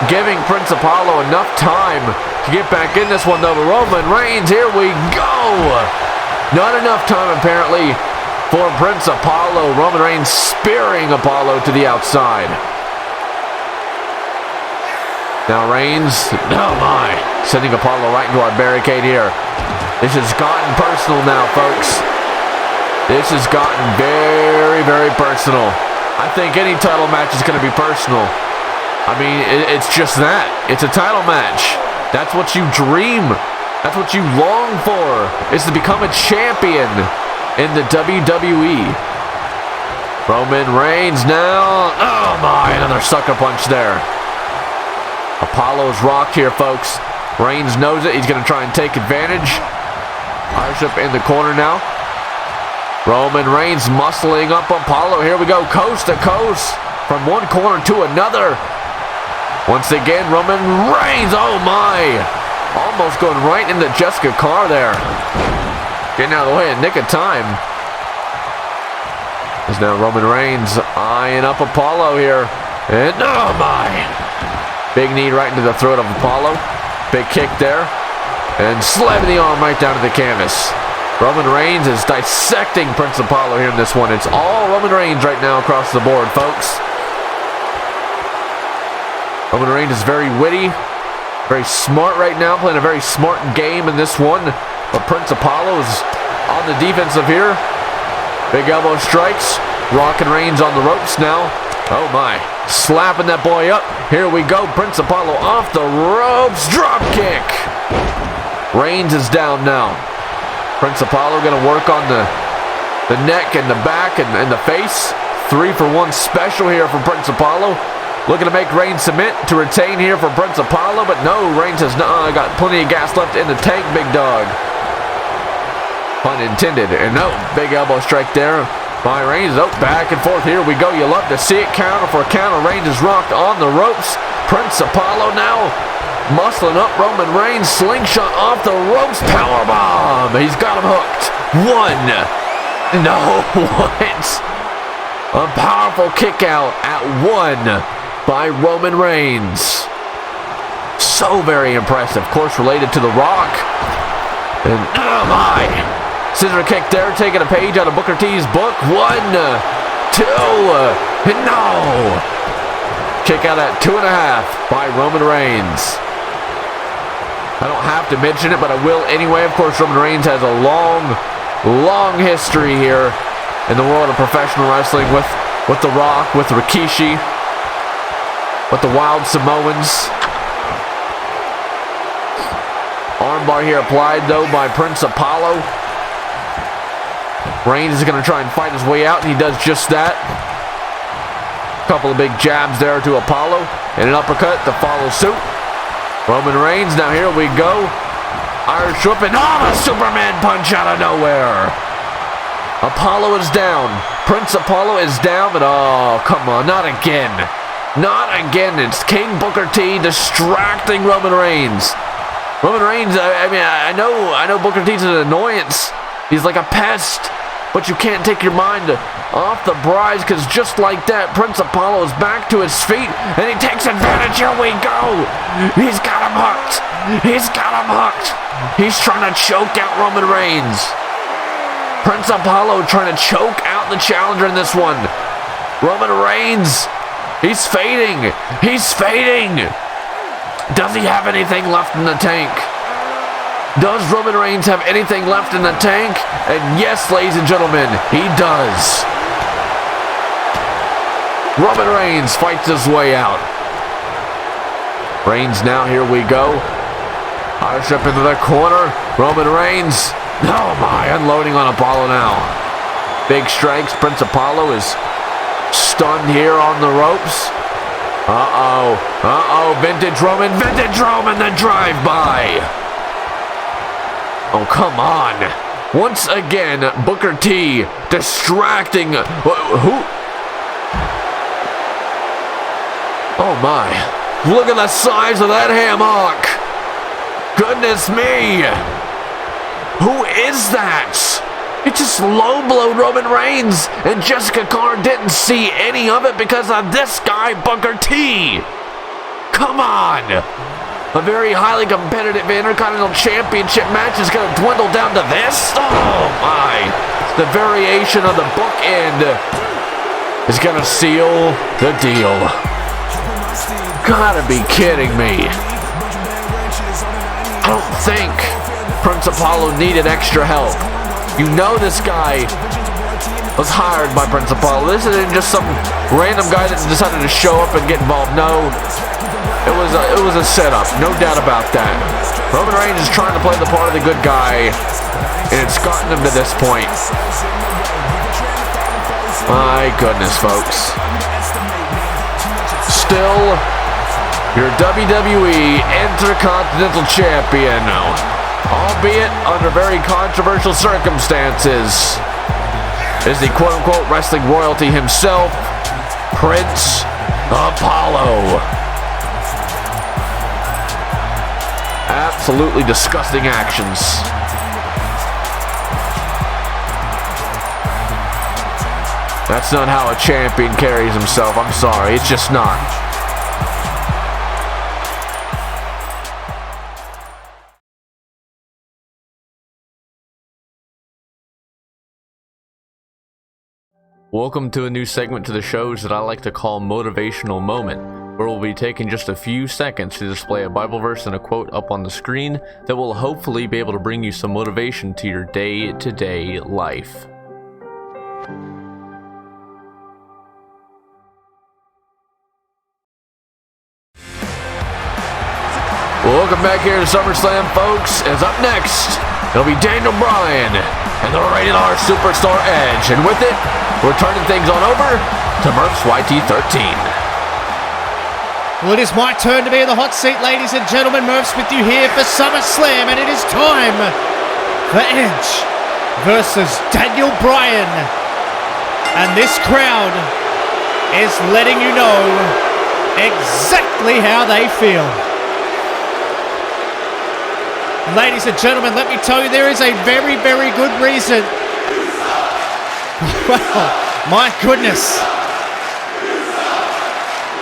Giving Prince Apollo enough time to get back in this one though. Roman Reigns, here we go. Not enough time apparently for Prince Apollo. Roman Reigns spearing Apollo to the outside. Now Reigns, oh my, sending Apollo right into our barricade here. This has gotten personal now, folks. This has gotten very, very personal. I think any title match is going to be personal. I mean, it's just that. It's a title match. That's what you dream. That's what you long for, is to become a champion in the WWE. Roman Reigns now. Oh my, another sucker punch there. Apollo's rocked here, folks. Reigns knows it. He's going to try and take advantage. Irish whip in the corner now. Roman Reigns muscling up Apollo. Here we go, coast to coast. From one corner to another. Once again, Roman Reigns. Oh my. Almost going right into Jessica Carr there. Getting out of the way in nick of time. There's now Roman Reigns eyeing up Apollo here. And oh my. Big knee right into the throat of Apollo. Big kick there. And slamming the arm right down to the canvas. Roman Reigns is dissecting Prince Apollo here in this one. It's all Roman Reigns right now across the board, folks. Roman Reigns is very witty, very smart right now, playing a very smart game in this one. But Prince Apollo is on the defensive here. Big elbow strikes. Rocking Reigns on the ropes now. Oh my. Slapping that boy up. Here we go. Prince Apollo off the ropes. Drop kick. Reigns is down now. Prince Apollo going to work on the neck and the back and the face. 3-for-1 special here for Prince Apollo. Looking to make Reigns submit to retain here for Prince Apollo. But no, Reigns has got plenty of gas left in the tank, big dog. Pun intended. And no, big elbow strike there by Reigns. Oh, back and forth. Here we go. You love to see it. Counter for counter. Reigns is rocked on the ropes. Prince Apollo now muscling up Roman Reigns. Slingshot off the ropes. Powerbomb. He's got him hooked. One. No, what? A powerful kick out at 1 by Roman Reigns. So very impressive. Of course, related to The Rock. And oh my. Scissor kick there, taking a page out of Booker T's book. 1, 2, and no. Kick out at 2.5 by Roman Reigns. I don't have to mention it, but I will anyway. Of course, Roman Reigns has a long history here in the world of professional wrestling with The Rock, with Rikishi, with the Wild Samoans. Armbar here applied, though, by Prince Apollo. Reigns is going to try and fight his way out, and he does just that. Couple of big jabs there to Apollo, and an uppercut to follow suit. Roman Reigns, now here we go. Irish whip, and a Superman punch out of nowhere. Apollo is down. Prince Apollo is down, but oh, come on, not again. Not again. It's King Booker T distracting Roman Reigns. Roman Reigns, I know Booker T's an annoyance. He's like a pest. But you can't take your mind off the prize, because just like that, Prince Apollo is back to his feet, and he takes advantage. Here we go. He's got him hooked. He's got him hooked. He's trying to choke out Roman Reigns. Prince Apollo trying to choke out the challenger in this one. Roman Reigns, he's fading. He's fading. Does he have anything left in the tank? Does Roman Reigns have anything left in the tank? And yes, ladies and gentlemen, he does. Roman Reigns fights his way out. Reigns now, here we go. Irish up into the corner. Roman Reigns. Oh my, unloading on Apollo now. Big strikes. Prince Apollo is stunned here on the ropes. Vintage Roman, the drive-by. Oh, come on. Once again, Booker T distracting. Who? Oh, my. Look at the size of that hammock. Goodness me. Who is that? It just low-blowed Roman Reigns, and Jessica Carr didn't see any of it because of this guy, Booker T. Come on. A very highly competitive Intercontinental Championship match is going to dwindle down to this? Oh, my. The variation of the bookend is going to seal the deal. Gotta be kidding me. I don't think Prince Apollo needed extra help. You know this guy was hired by Prince Apollo. This isn't just some random guy that decided to show up and get involved. No. It was a setup, no doubt about that. Roman Reigns is trying to play the part of the good guy, and it's gotten him to this point. My goodness, folks. Still, your WWE Intercontinental Champion, albeit under very controversial circumstances, is the quote-unquote wrestling royalty himself, Prince Apollo. Absolutely disgusting actions. That's not how a champion carries himself. I'm sorry, it's just not. Welcome to a new segment to the shows that I like to call Motivational Moment, where we'll be taking just a few seconds to display a Bible verse and a quote up on the screen that will hopefully be able to bring you some motivation to your day-to-day life. Welcome back here to SummerSlam, folks, as up next, it'll be Daniel Bryan and the Rated R Superstar Edge, and with it, we're turning things on over to Murph's YT13. Well, it is my turn to be in the hot seat, ladies and gentlemen. Murph's with you here for SummerSlam, and it is time for Edge versus Daniel Bryan. And this crowd is letting you know exactly how they feel. Ladies and gentlemen, let me tell you, there is a very, very good reason. Well, my goodness.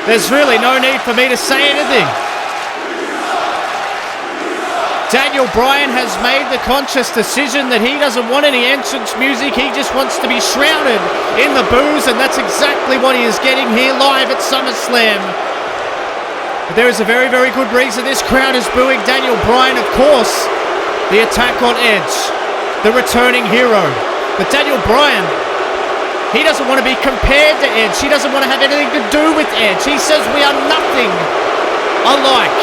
There's really no need for me to say anything. Daniel Bryan has made the conscious decision that he doesn't want any entrance music. He just wants to be shrouded in the booze, and that's exactly what he is getting here live at SummerSlam. But there is a very, very good reason this crowd is booing Daniel Bryan. Of course, the attack on Edge, the returning hero. But Daniel Bryan, he doesn't want to be compared to Edge. He doesn't want to have anything to do with Edge. He says we are nothing alike.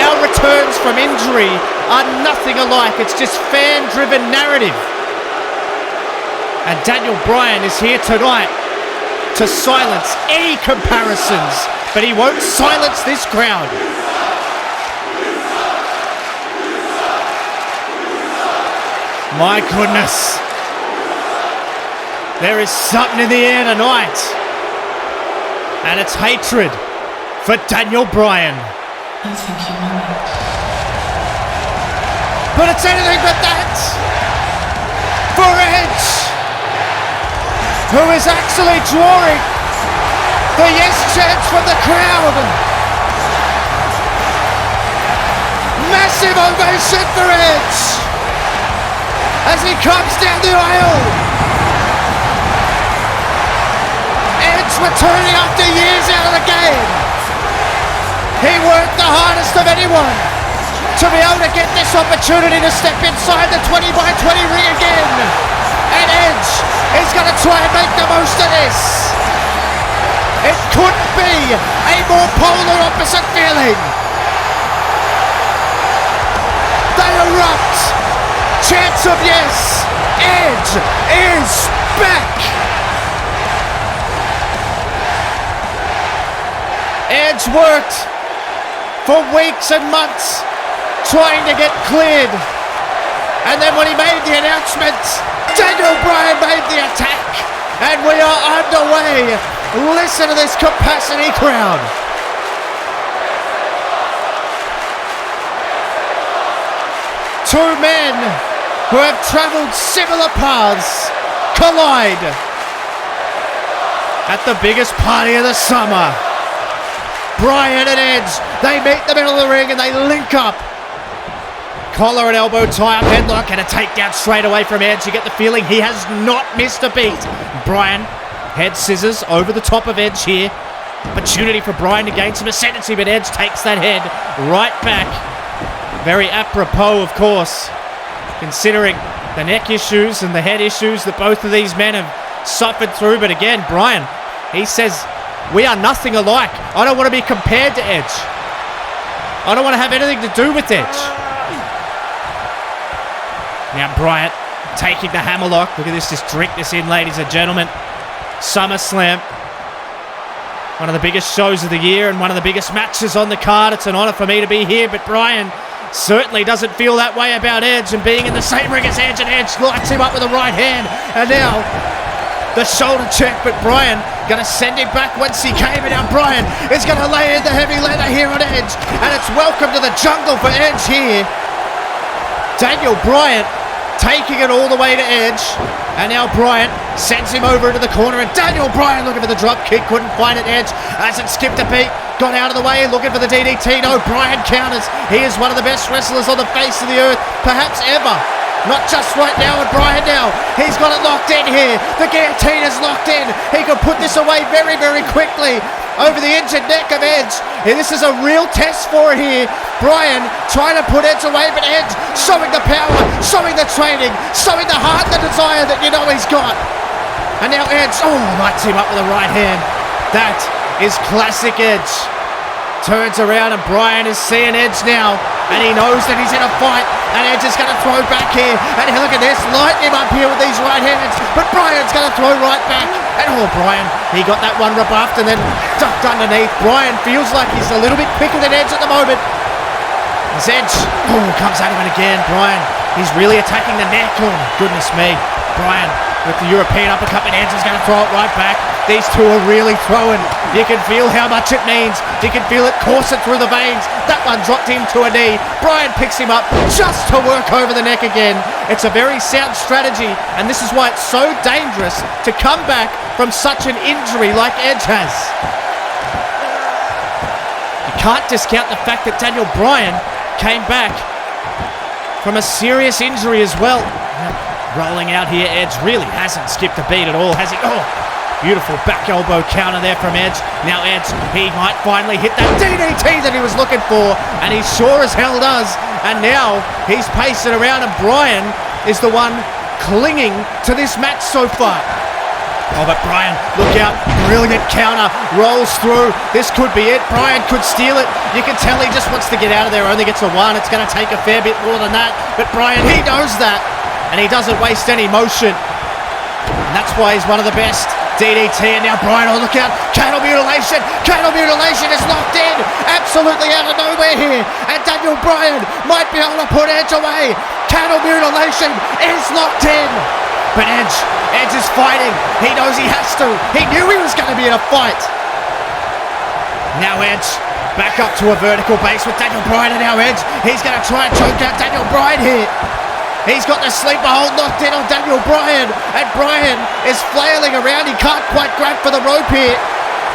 Our returns from injury are nothing alike. It's just fan-driven narrative. And Daniel Bryan is here tonight to silence any comparisons, but he won't silence this crowd. My goodness. There is something in the air tonight. And it's hatred for Daniel Bryan. I think you know it. But it's anything but that for Edge, who is actually drawing the yes chants from the crowd. Massive ovation for Edge as he comes down the aisle. Edge returning after years out of the game. He worked the hardest of anyone to be able to get this opportunity to step inside the 20 by 20 ring again. And Edge is going to try and make the most of this. It couldn't be a more polar opposite feeling. They erupt. Chance of yes. Edge is back. Edge worked for weeks and months trying to get cleared. And then when he made the announcement, Daniel Bryan made the attack. And we are underway. Listen to this capacity crowd. Two men who have traveled similar paths collide at the biggest party of the summer. Bryan and Edge, they meet in the middle of the ring and they link up. Collar and elbow tie-up headlock and a takedown straight away from Edge. You get the feeling he has not missed a beat. Bryan, head scissors over the top of Edge here. Opportunity for Bryan to gain some ascendancy, but Edge takes that head right back. Very apropos, of course, considering the neck issues and the head issues that both of these men have suffered through. But again, Bryan, he says, we are nothing alike. I don't want to be compared to Edge. I don't want to have anything to do with Edge. Now Bryan taking the hammerlock. Look at this, just drink this in, ladies and gentlemen. SummerSlam. One of the biggest shows of the year and one of the biggest matches on the card. It's an honor for me to be here, but Bryan certainly doesn't feel that way about Edge and being in the same ring as Edge, and Edge lights him up with a right hand. And now the shoulder check, but Bryan going to send him back whence he came, and now Bryan is going to lay in the heavy leather here on Edge, and it's welcome to the jungle for Edge here. Daniel Bryan taking it all the way to Edge, and now Bryan sends him over into the corner, and Daniel Bryan looking for the drop kick, couldn't find it. Edge hasn't skipped a beat, got out of the way, looking for the DDT. No, Bryan counters. He is one of the best wrestlers on the face of the earth, perhaps ever. Not just right now with Bryan now. He's got it locked in here. The guillotine is locked in. He could put this away very, very quickly over the injured neck of Edge. And this is a real test for it here. Bryan trying to put Edge away, but Edge showing the power, showing the training, showing the heart and the desire that you know he's got. And now Edge, lights him up with a right hand. That is classic Edge. Turns around and Bryan is seeing Edge now, and he knows that he's in a fight, and Edge is going to throw back here, and look at this, lighting him up here with these right hands, but Bryan's going to throw right back, and Bryan, he got that one rebuffed and then ducked underneath. Bryan feels like he's a little bit quicker than Edge at the moment. As Edge comes at him again. Bryan, he's really attacking the neck. Goodness me. Bryan with the European uppercut, and Edge is going to throw it right back. These two are really throwing. You can feel how much it means. You can feel it coursing through the veins. That one dropped him to a knee. Bryan picks him up just to work over the neck again. It's a very sound strategy, and this is why it's so dangerous to come back from such an injury like Edge has. You can't discount the fact that Daniel Bryan came back from a serious injury as well. Rolling out here, Edge really hasn't skipped a beat at all, has he? Beautiful back elbow counter there from Edge. Now Edge, he might finally hit that DDT that he was looking for, and he sure as hell does. And now he's pacing around, and Bryan is the one clinging to this match so far. But Bryan, look out, brilliant counter, rolls through. This could be it. Bryan could steal it. You can tell he just wants to get out of there, only gets a one. It's going to take a fair bit more than that. But Bryan, he knows that, and he doesn't waste any motion. And that's why he's one of the best. DDT, and now Bryan, look out, cattle mutilation is locked in, absolutely out of nowhere here, and Daniel Bryan might be able to put Edge away. Cattle mutilation is locked in, but Edge is fighting. He knows he has to. He knew he was going to be in a fight. Now Edge back up to a vertical base with Daniel Bryan, and now Edge, he's going to try and choke out Daniel Bryan here. He's got the sleeper hold locked in on Daniel Bryan, and Bryan is flailing around. He can't quite grab for the rope here,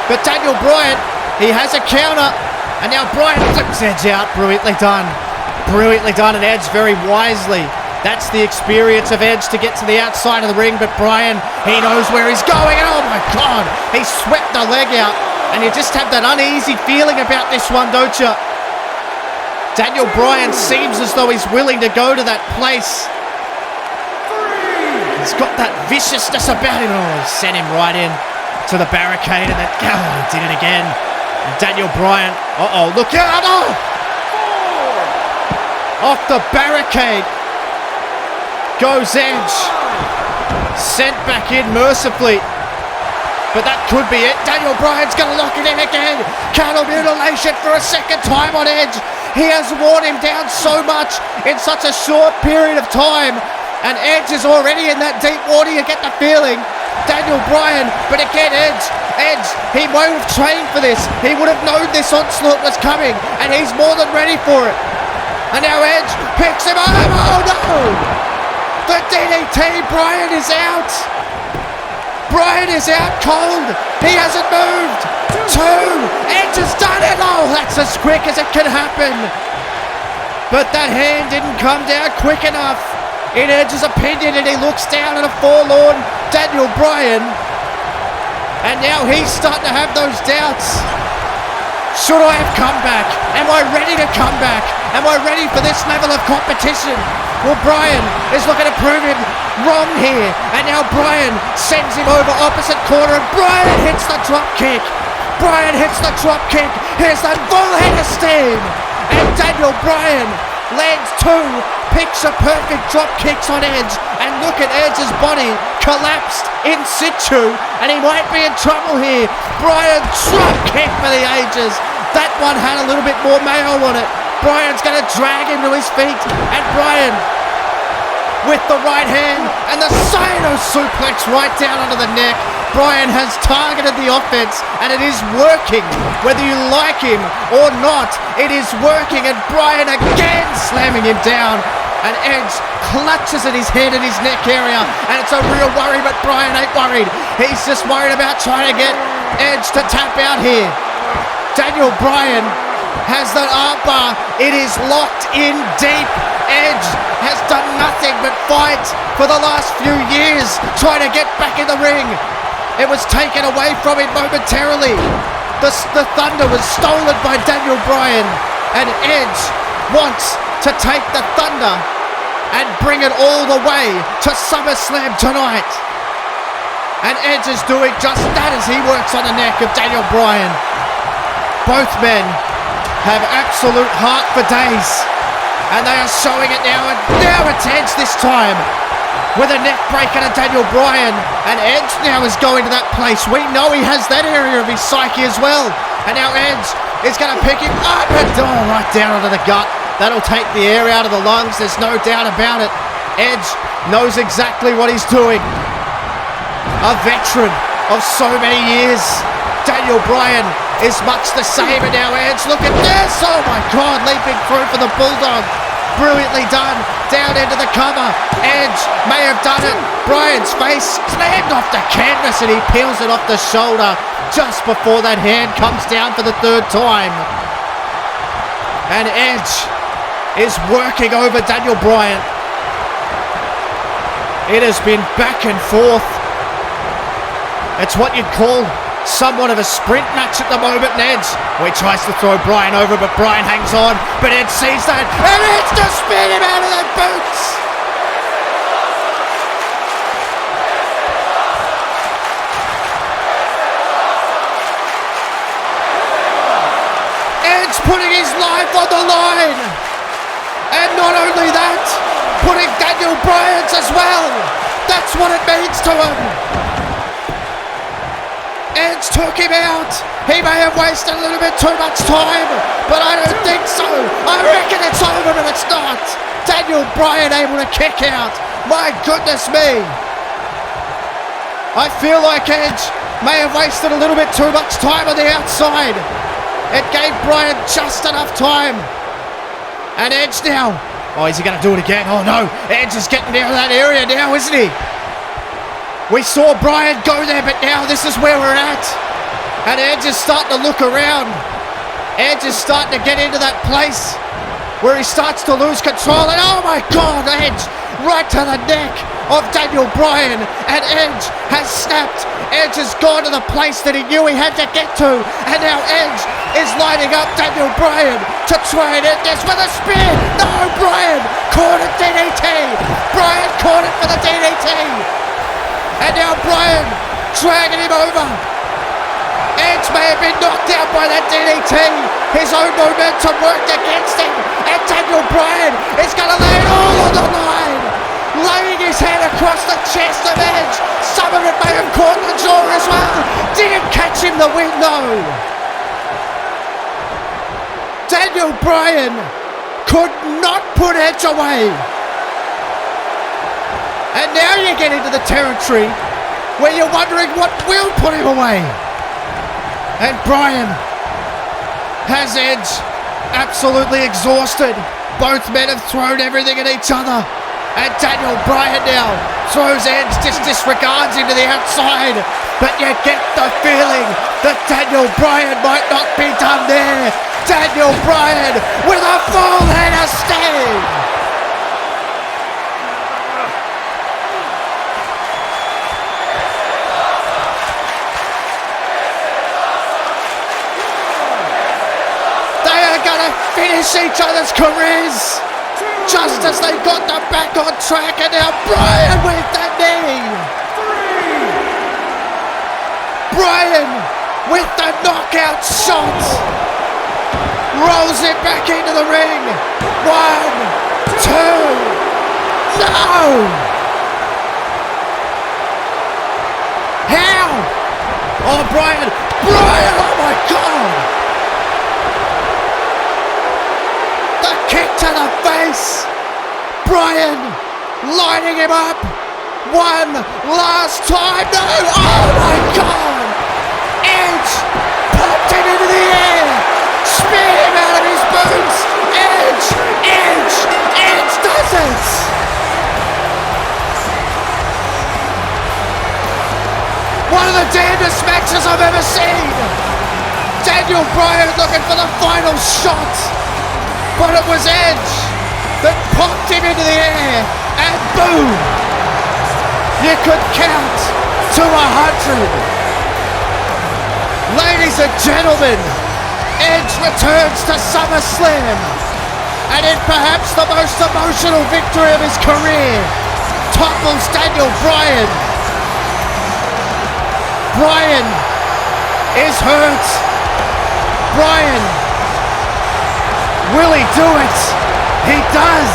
but Daniel Bryan, he has a counter, and now Bryan flips Edge out. Brilliantly done, and Edge very wisely. That's the experience of Edge to get to the outside of the ring, but Bryan, he knows where he's going, and oh my God, he swept the leg out, and you just have that uneasy feeling about this one, don't you? Daniel Bryan seems as though he's willing to go to that place. He's got that viciousness about him. He sent him right in to the barricade, and then he did it again. And Daniel Bryan, look out! Off the barricade goes Edge. Sent back in mercifully. But that could be it. Daniel Bryan's going to lock it in again. Cattle mutilation for a second time on Edge. He has worn him down so much in such a short period of time. And Edge is already in that deep water, you get the feeling. Daniel Bryan, but again Edge, he won't have trained for this. He would have known this onslaught was coming, and he's more than ready for it. And now Edge picks him up. Oh no! The DDT, Bryan is out. Bryan is out cold. He hasn't moved. 2. Edge has done it. Oh, that's as quick as it can happen. But that hand didn't come down quick enough, in Edge's opinion, and he looks down at a forlorn Daniel Bryan. And now he's starting to have those doubts. Should I have come back? Am I ready to come back? Am I ready for this level of competition? Well, Bryan is looking to prove him wrong here. And now Bryan sends him over opposite corner, and Bryan hits the drop kick. Here's that full head of steam. And Daniel Bryan lands 2 picture-perfect drop kicks on Edge. And look at Edge's body collapsed in situ, and he might be in trouble here. Bryan drop kick for the ages. That one had a little bit more mayo on it. Bryan's going to drag him to his feet, and Bryan with the right hand and the Saito suplex right down onto the neck. Bryan has targeted the offense, and it is working. Whether you like him or not, it is working, and Bryan again slamming him down. And Edge clutches at his head and his neck area, and it's a real worry, but Bryan ain't worried. He's just worried about trying to get Edge to tap out here. Daniel Bryan has that armbar. It is locked in deep. Edge has done nothing but fight for the last few years, trying to get back in the ring. It was taken away from him momentarily. The thunder was stolen by Daniel Bryan, and Edge wants to take the thunder and bring it all the way to SummerSlam tonight. And Edge is doing just that as he works on the neck of Daniel Bryan. Both men have absolute heart for days, and they are showing it now, and now it's Edge this time with a neck breaker to Daniel Bryan, and Edge now is going to that place. We know he has that area of his psyche as well, and now Edge is going to pick him up and right down onto the gut. That'll take the air out of the lungs, there's no doubt about it. Edge knows exactly what he's doing. A veteran of so many years. Daniel Bryan is much the same, and now Edge, look at this, oh my God, leaping through for the Bulldog. Brilliantly done, down into the cover. Edge may have done it. Bryan's face slammed off the canvas, and he peels it off the shoulder just before that hand comes down for the third time. And Edge is working over Daniel Bryan. It has been back and forth. It's what you'd call somewhat of a sprint match at the moment, and Edge, he tries to throw Bryan over, but Bryan hangs on, but Edge sees that, and Edge to spin him out of the boots! Edge putting his life on the line, and not only that, putting Daniel Bryan's as well. That's what it means to him. Edge took him out. He may have wasted a little bit too much time, but I don't think so. I reckon it's over, but it's not. Daniel Bryan able to kick out. My goodness me. I feel like Edge may have wasted a little bit too much time on the outside. It gave Bryan just enough time. And Edge now. Oh, is he going to do it again? Oh no. Edge is getting down that area now, isn't he? We saw Bryan go there, but now this is where we're at. And Edge is starting to look around. Edge is starting to get into that place where he starts to lose control. And oh my God, Edge right to the neck of Daniel Bryan. And Edge has snapped. Edge has gone to the place that he knew he had to get to. And now Edge is lining up Daniel Bryan to try and end this with a spear. No, Bryan caught it, DDT. Bryan caught it for the DDT. And now Bryan dragging him over. Edge may have been knocked out by that DDT. His own momentum worked against him. And Daniel Bryan is going to lay it all on the line. Laying his head across the chest of Edge. Some of it may have caught the jaw as well. Didn't catch him the win though. Daniel Bryan could not put Edge away. And now you get into the territory where you're wondering what will put him away. And Bryan has Edge absolutely exhausted. Both men have thrown everything at each other. And Daniel Bryan now throws Edge, just disregards him to the outside. But you get the feeling that Daniel Bryan might not be done there. Daniel Bryan with a full head of steam. Finish each other's careers just as they got them back on track, and now Bryan with the knee. Bryan with the knockout shot rolls it back into the ring. 1, 2, no! How? Oh, Bryan, oh my God! kick to the face. Bryan lining him up. One last time. No! Oh my God! Edge popped him into the air. Speared him out of his boots. Edge does it. One of the damnedest matches I've ever seen. Daniel Bryan looking for the final shot, but it was Edge that popped him into the air, and boom! You could count to 100. Ladies and gentlemen, Edge returns to SummerSlam, and in perhaps the most emotional victory of his career, topples Daniel Bryan. Bryan is hurt. Bryan, will he do it? He does.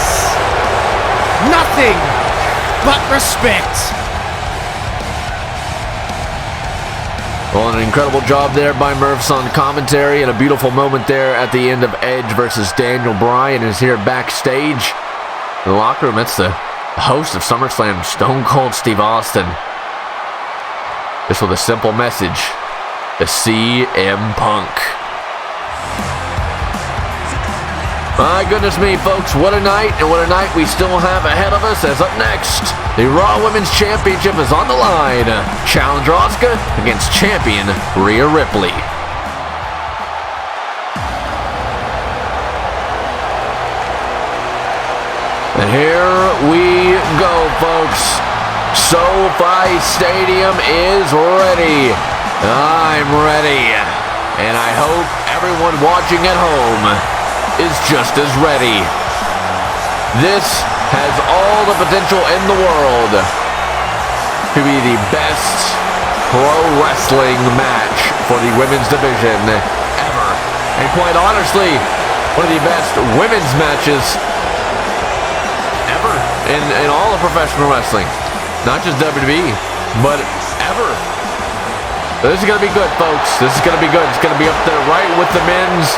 Nothing but respect. Well, an incredible job there by Murphs on commentary, and a beautiful moment there at the end of Edge versus Daniel Bryan is here backstage. In the locker room, it's the host of SummerSlam, Stone Cold Steve Austin. Just with a simple message to CM Punk. My goodness me, folks, what a night, and what a night we still have ahead of us. As up next, the Raw Women's Championship is on the line. Challenger Asuka against champion Rhea Ripley. And here we go, folks. SoFi Stadium is ready. I'm ready. And I hope everyone watching at home is just as ready. This has all the potential in the world to be the best pro wrestling match for the women's division ever. And quite honestly, one of the best women's matches ever in all of professional wrestling. Not just WWE, but ever. So this is going to be good, folks. This is going to be good. It's going to be up there right with the men's.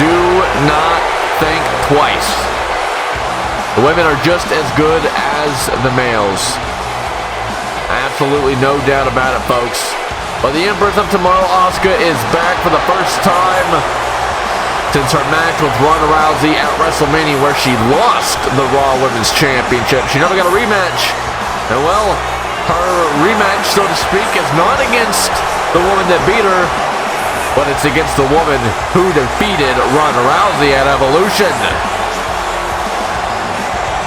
Do not think twice. The women are just as good as the males. Absolutely no doubt about it, folks. But the Empress of Tomorrow, Asuka, is back for the first time since her match with Ronda Rousey at WrestleMania, where she lost the Raw Women's Championship. She never got a rematch. And well, her rematch, so to speak, is not against the woman that beat her, but it's against the woman who defeated Ronda Rousey at Evolution.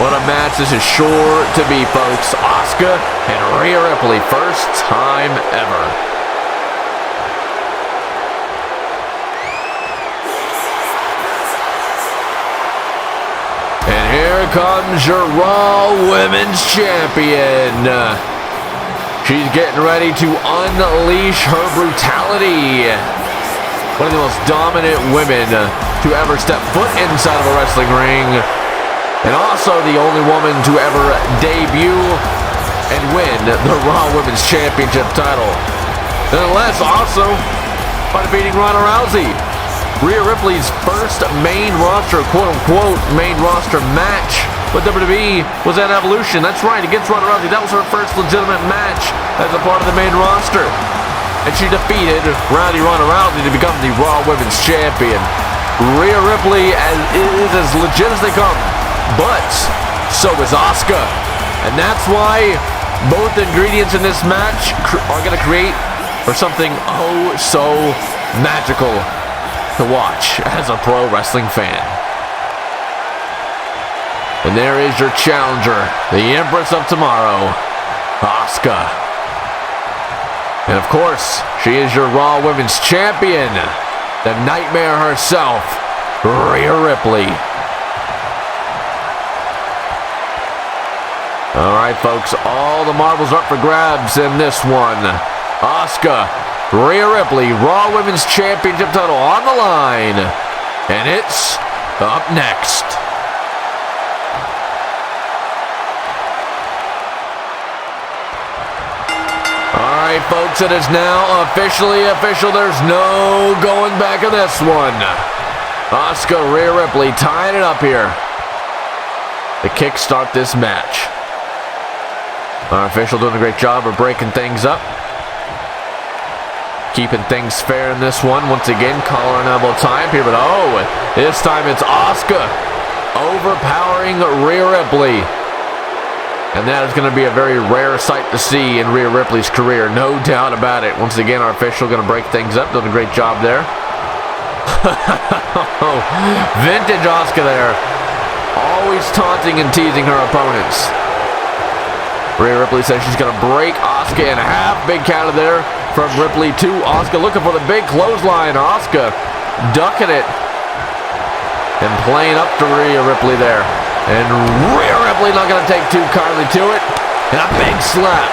What a match this is sure to be, folks. Asuka and Rhea Ripley, first time ever. And here comes your Raw Women's Champion. She's getting ready to unleash her brutality. One of the most dominant women to ever step foot inside of a wrestling ring. And also the only woman to ever debut and win the Raw Women's Championship title. Nonetheless, also by defeating Ronda Rousey. Rhea Ripley's first main roster, quote-unquote, main roster match with WWE was at Evolution. That's right, against Ronda Rousey. That was her first legitimate match as a part of the main roster. And she defeated Ronda Rousey to become the Raw Women's Champion. Rhea Ripley is as legit as they come, but so is Asuka. And that's why both ingredients in this match are going to create for something oh so magical to watch as a pro wrestling fan. And there is your challenger, the Empress of Tomorrow, Asuka. And of course, she is your Raw Women's Champion, the Nightmare herself, Rhea Ripley. Alright, folks, all the marbles are up for grabs in this one. Asuka, Rhea Ripley, Raw Women's Championship title on the line. And it's up next. Alright, folks, it is now officially official. There's no going back on this one. Asuka, Rhea Ripley tying it up here to kickstart this match. Our official doing a great job of breaking things up. Keeping things fair in this one. Once again, collar and elbow tie up here, but oh, this time it's Asuka overpowering Rhea Ripley. And that is going to be a very rare sight to see in Rhea Ripley's career, no doubt about it. Once again, our official going to break things up, doing a great job there. Vintage Asuka there, always taunting and teasing her opponents. Rhea Ripley says she's going to break Asuka in half. Big counter there from Ripley to Asuka, looking for the big clothesline. Asuka ducking it and playing up to Rhea Ripley there. And Rhea Ripley not going to take too kindly to it. And a big slap.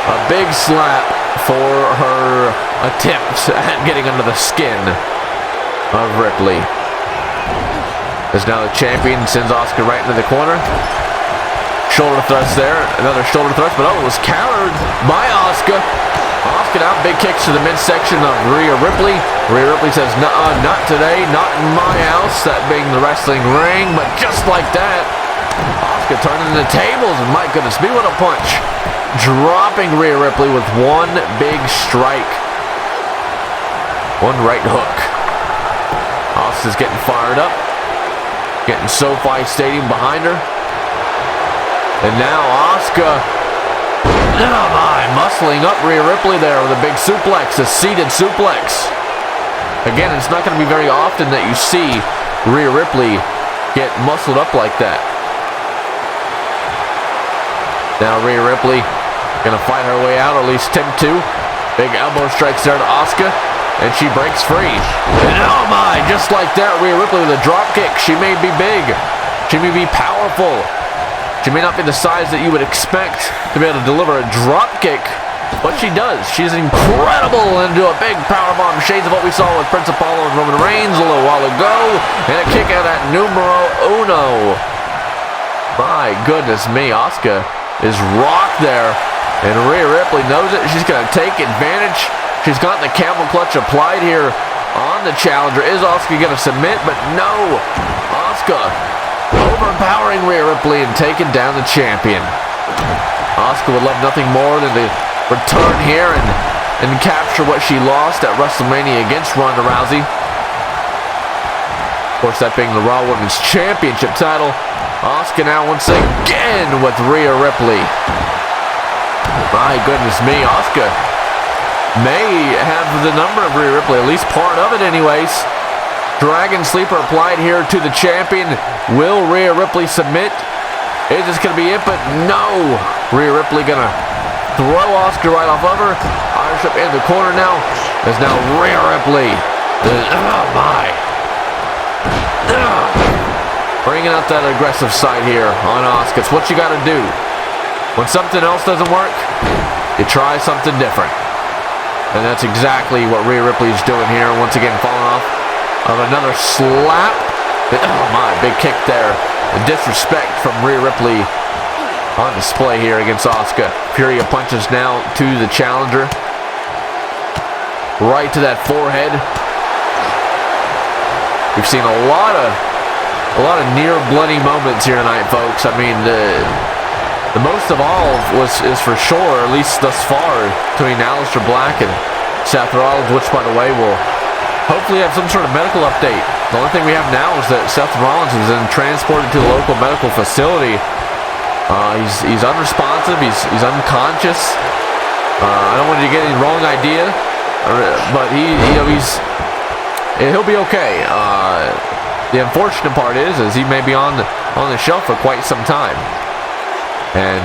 A big slap for her attempt at getting under the skin of Ripley. As now the champion sends Asuka right into the corner. Shoulder thrust there. Another shoulder thrust, but oh, it was countered by Asuka. Asuka now, big kicks to the midsection of Rhea Ripley. Rhea Ripley says, nuh-uh, not today, not in my house, that being the wrestling ring. But just like that, Asuka turning the tables, and my goodness me, what a punch. Dropping Rhea Ripley with one big strike. One right hook. Asuka's getting fired up. Getting SoFi Stadium behind her. And now Asuka, oh my, muscling up Rhea Ripley there with a big suplex, a seated suplex. Again, it's not going to be very often that you see Rhea Ripley get muscled up like that. Now Rhea Ripley going to fight her way out, or at least attempt to. Big elbow strikes there to Asuka, and she breaks free. And oh my, just like that, Rhea Ripley with a drop kick. She may be big. She may be powerful. She may not be the size that you would expect to be able to deliver a drop kick, but she does. She's incredible into a big powerbomb, shades of what we saw with Prince Apollo and Roman Reigns a little while ago, and a kick out at numero uno. My goodness me, Asuka is rocked there, and Rhea Ripley knows it. She's going to take advantage. She's got the camel clutch applied here on the challenger. Is Asuka going to submit? But no, Asuka overpowering Rhea Ripley and taking down the champion. Asuka would love nothing more than to return here and capture what she lost at WrestleMania against Ronda Rousey. Of course, that being the Raw Women's Championship title. Asuka now once again with Rhea Ripley. My goodness me, Asuka may have the number of Rhea Ripley, at least part of it anyways. Dragon Sleeper applied here to the champion. Will Rhea Ripley submit? Is this going to be it? But no! Rhea Ripley going to throw Asuka right off of her. Irish up in the corner now. There's now Rhea Ripley. Oh my. Bringing out that aggressive side here on Asuka. It's what you got to do. When something else doesn't work, you try something different. And that's exactly what Rhea Ripley is doing here. Once again, falling off of another slap. Oh my, big kick there. The disrespect from Rhea Ripley on display here against Asuka. Fury of punches now to the challenger. Right to that forehead. We've seen a lot of near bloody moments here tonight, folks. I mean, the most of all is for sure, at least thus far, between Aleister Black and Seth Rollins, which, by the way, will hopefully have some sort of medical update. The only thing we have now is that Seth Rollins is transported to a local medical facility. He's unresponsive. He's unconscious. I don't want you to get any wrong idea, but he'll be okay. The unfortunate part is he may be on the shelf for quite some time, and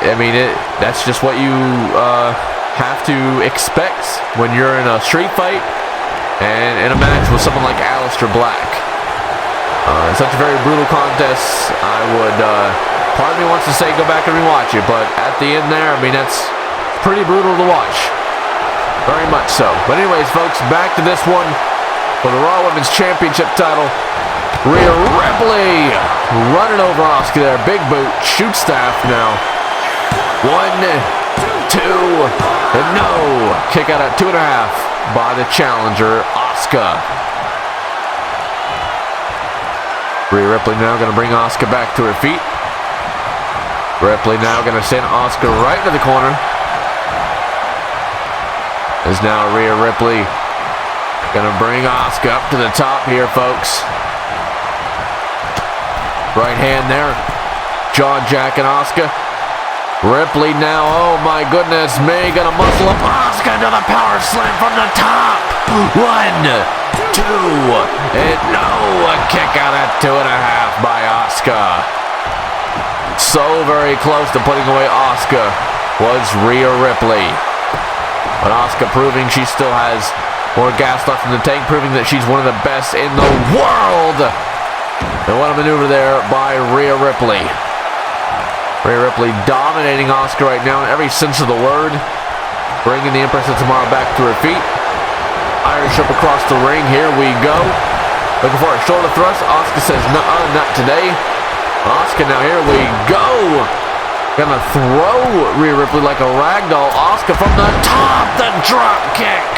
I mean that's just what you have to expect when you're in a street fight. And in a match with someone like Aleister Black. Such a very brutal contest. I would, part of me wants to say go back and rewatch it, but at the end there, I mean, that's pretty brutal to watch. Very much so. But anyways, folks, back to this one for the Raw Women's Championship title. Rhea Ripley running over Asuka there. Big boot, shoot staff now. 1, 2, and no. Kick out at 2.5. By the challenger, Asuka. Rhea Ripley now going to bring Asuka back to her feet. Ripley now going to send Asuka right to the corner. As now Rhea Ripley going to bring Asuka up to the top here, folks. Right hand there. Jaw jacking Asuka. Ripley now, oh my goodness me, gonna muscle up Asuka into the power slam from the top. 1, 2, and no, a kick out at 2.5 by Asuka. So very close to putting away Asuka was Rhea Ripley. But Asuka proving she still has more gas left in the tank, proving that she's one of the best in the world. And what a maneuver there by Rhea Ripley. Rhea Ripley dominating Asuka right now in every sense of the word. Bringing the Empress of Tomorrow back to her feet. Irish up across the ring. Here we go. Looking for a shoulder thrust. Asuka says, nuh-uh, not today. Asuka now, here we go. Gonna throw Rhea Ripley like a ragdoll. Asuka from the top, the drop kick.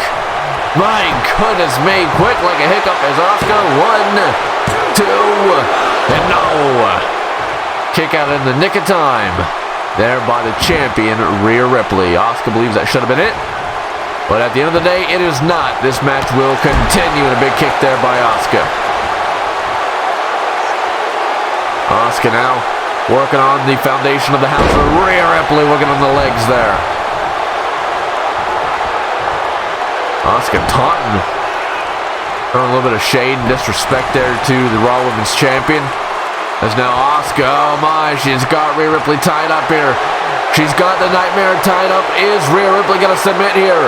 My goodness me, quick like a hiccup as Asuka. 1, 2, and no. Kick out in the nick of time. There by the champion, Rhea Ripley. Asuka believes that should have been it. But at the end of the day, it is not. This match will continue, and a big kick there by Asuka. Asuka now working on the foundation of the house. Rhea Ripley working on the legs there. Asuka taunting. Throwing a little bit of shade and disrespect there to the Raw Women's Champion. As now Asuka, oh my, she's got Rhea Ripley tied up here. She's got the Nightmare tied up. Is Rhea Ripley going to submit here?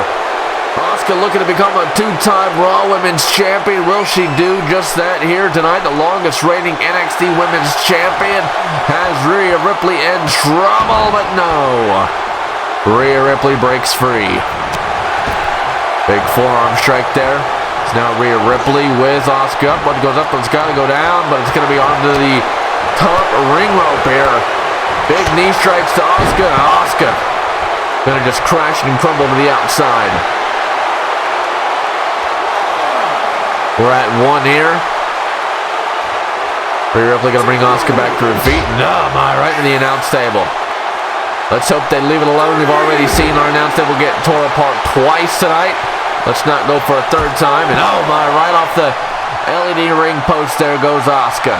Asuka looking to become a 2-time Raw Women's Champion. Will she do just that here tonight? The longest reigning NXT Women's Champion has Rhea Ripley in trouble, but no. Rhea Ripley breaks free. Big forearm strike there. It's now Rhea Ripley with Asuka up. What goes up, it's got to go down, but it's going to be onto the top ring rope here. Big knee strikes to Asuka. Asuka going to just crash and crumble to the outside. We're at 1 here. Rhea Ripley going to bring Asuka back to her feet. No, my, right to the announce table. Let's hope they leave it alone. We've already seen our announce table get tore apart twice tonight. Let's not go for a 3rd time. And oh my, right off the LED ring post there goes Asuka.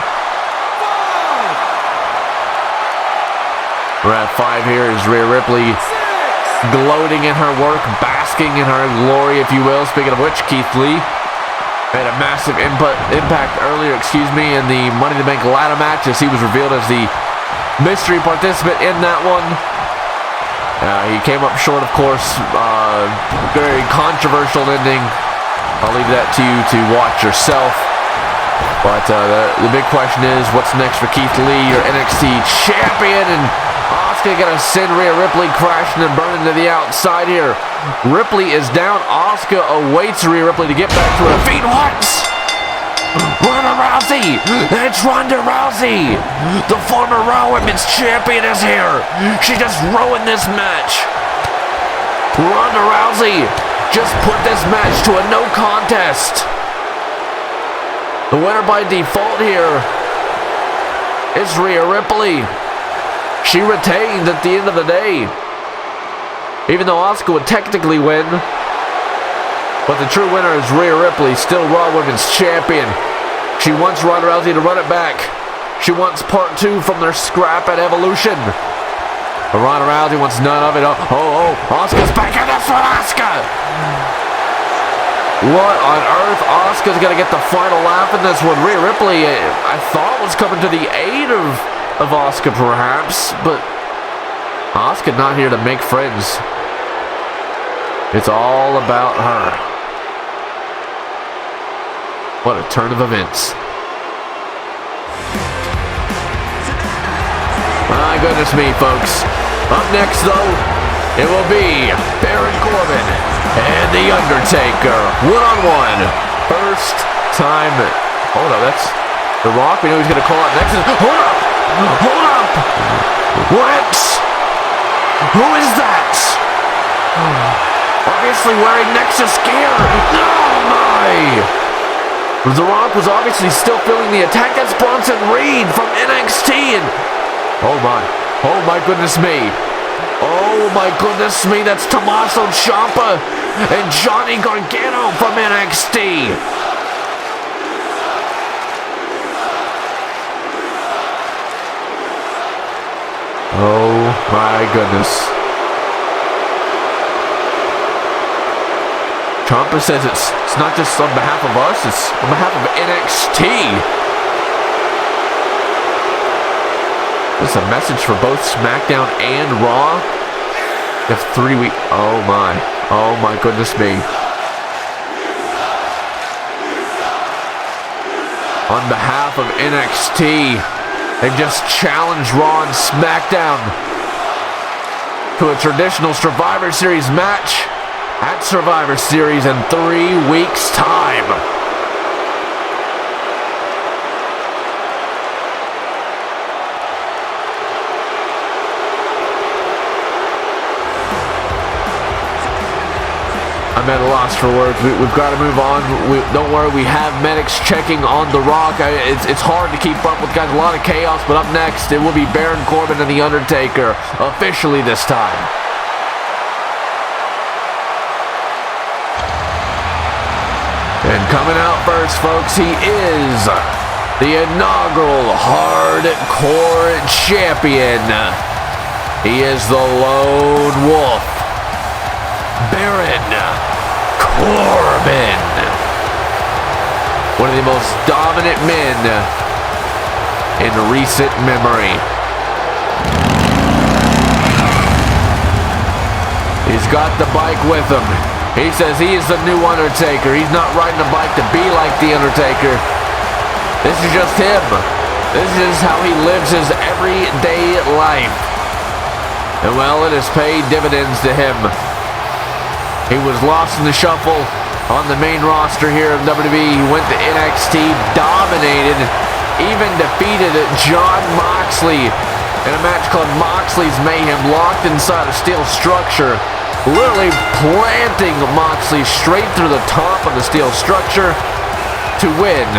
We're at 5 here as Rhea Ripley gloating in her work, basking in her glory, if you will. Speaking of which, Keith Lee made a massive impact earlier, in the Money in the Bank ladder match as he was revealed as the mystery participant in that one. He came up short, of course. Very controversial ending. I'll leave that to you to watch yourself. But the big question is, what's next for Keith Lee, your NXT champion? And Asuka gonna send Rhea Ripley crashing and burning to the outside here. Ripley is down. Asuka awaits Rhea Ripley to get back to her feet. What? Ronda Rousey! It's Ronda Rousey! The former Raw Women's Champion is here! She just ruined this match! Ronda Rousey just put this match to a no contest! The winner by default here is Rhea Ripley. She retains at the end of the day. Even though Asuka would technically win, but the true winner is Rhea Ripley, still Raw Women's Champion. She wants Ronda Rousey to run it back. She wants part 2 from their scrap at Evolution. But Ronda Rousey wants none of it. Oh, Asuka's back in this one, Asuka! What on earth? Asuka's gonna get the final laugh in this one. Rhea Ripley, I thought, was coming to the aid of Asuka perhaps, but Asuka not here to make friends. It's all about her. What a turn of events. My goodness me, folks. Up next, though, it will be Baron Corbin and The Undertaker. One-on-one. First time. Hold up, that's The Rock. We know he's going to call out next. Hold up! Hold up! What? Who is that? Obviously wearing Nexus gear. Oh, my! The Rock was obviously still feeling the attack. That's Bronson Reed from NXT. And oh my goodness me. Oh my goodness me, that's Tommaso Ciampa and Johnny Gargano from NXT. Oh my goodness. Ciampa says it's not just on behalf of us, it's on behalf of NXT. This is a message for both SmackDown and Raw. If 3 weeks. Oh my goodness me. On behalf of NXT, they've just challenged Raw and SmackDown to a traditional Survivor Series match at Survivor Series in 3 weeks' time. I'm at a loss for words. We've got to move on. Don't worry, we have medics checking on The Rock. It's hard to keep up with, guys. A lot of chaos, but up next, it will be Baron Corbin and The Undertaker, officially this time. And coming out first, folks, he is the inaugural Hardcore Champion. He is the Lone Wolf, Baron Corbin. One of the most dominant men in recent memory. He's got the bike with him. He says he is the new Undertaker. He's not riding a bike to be like the Undertaker. This is just him. This is how he lives his everyday life. And well, it has paid dividends to him. He was lost in the shuffle on the main roster here of WWE. He went to NXT, dominated, even defeated Jon Moxley in a match called Moxley's Mayhem, locked inside a steel structure, literally planting Moxley straight through the top of the steel structure to win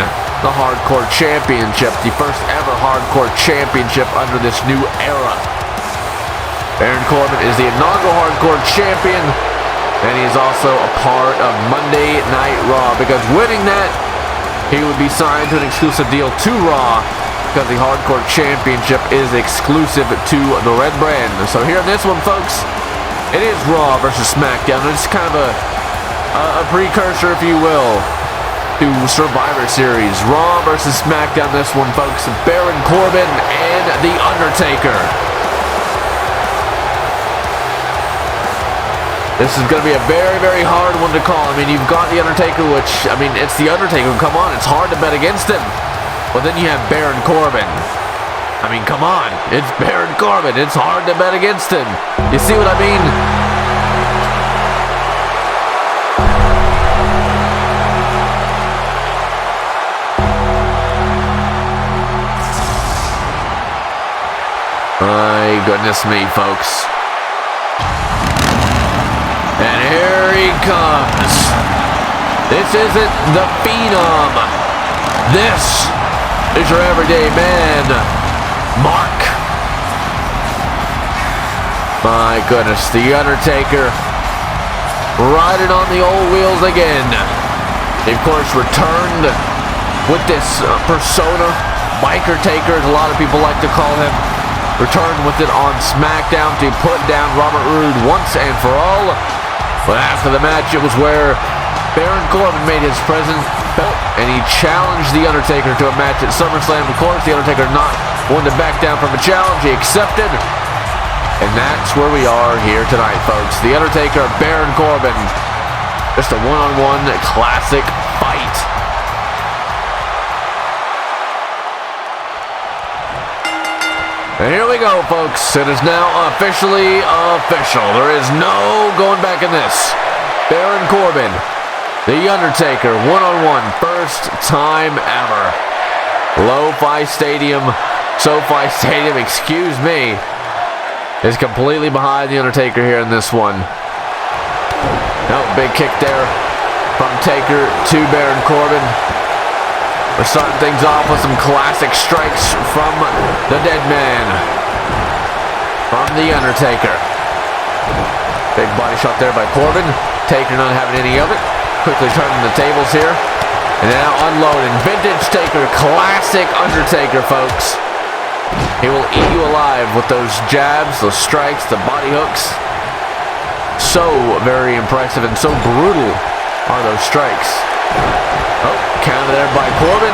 the Hardcore Championship, the first ever Hardcore Championship under this new era. Baron Corbin is the inaugural Hardcore Champion, and he's also a part of Monday Night Raw, because winning that, he would be signed to an exclusive deal to Raw, because the Hardcore Championship is exclusive to the Red Brand. So here in this one, folks, it is Raw versus SmackDown. It's kind of a precursor, if you will, to Survivor Series. Raw versus SmackDown, this one, folks. Baron Corbin and The Undertaker. This is going to be a very, very hard one to call. I mean, you've got The Undertaker, which, I mean, it's The Undertaker. Come on, it's hard to bet against him. But then you have Baron Corbin. I mean, come on. It's Baron Corbin. It's hard to bet against him. You see what I mean? My goodness me, folks. And here he comes. This isn't the Phenom. This is your everyday man, Mark. My goodness, The Undertaker riding on the old wheels again. He, of course, returned with this persona, Biker Taker, as a lot of people like to call him. Returned with it on SmackDown to put down Robert Roode once and for all. But after the match, it was where Baron Corbin made his presence felt, and he challenged The Undertaker to a match at SummerSlam. Of course, The Undertaker not one to back down from a challenge. He accepted. And that's where we are here tonight, folks. The Undertaker, Baron Corbin. Just a one-on-one classic fight. And here we go, folks. It is now officially official. There is no going back in this. Baron Corbin, The Undertaker, one-on-one, first time ever. SoFi Stadium, excuse me, is completely behind The Undertaker here in this one. Oh, big kick there from Taker to Baron Corbin. We're starting things off with some classic strikes from the dead man. From the Undertaker. Big body shot there by Corbin. Taker not having any of it. Quickly turning the tables here. And now unloading. Vintage Taker. Classic Undertaker, folks. He will eat you alive with those jabs, those strikes, the body hooks. So very impressive and so brutal are those strikes. Oh, counter there by Corbin.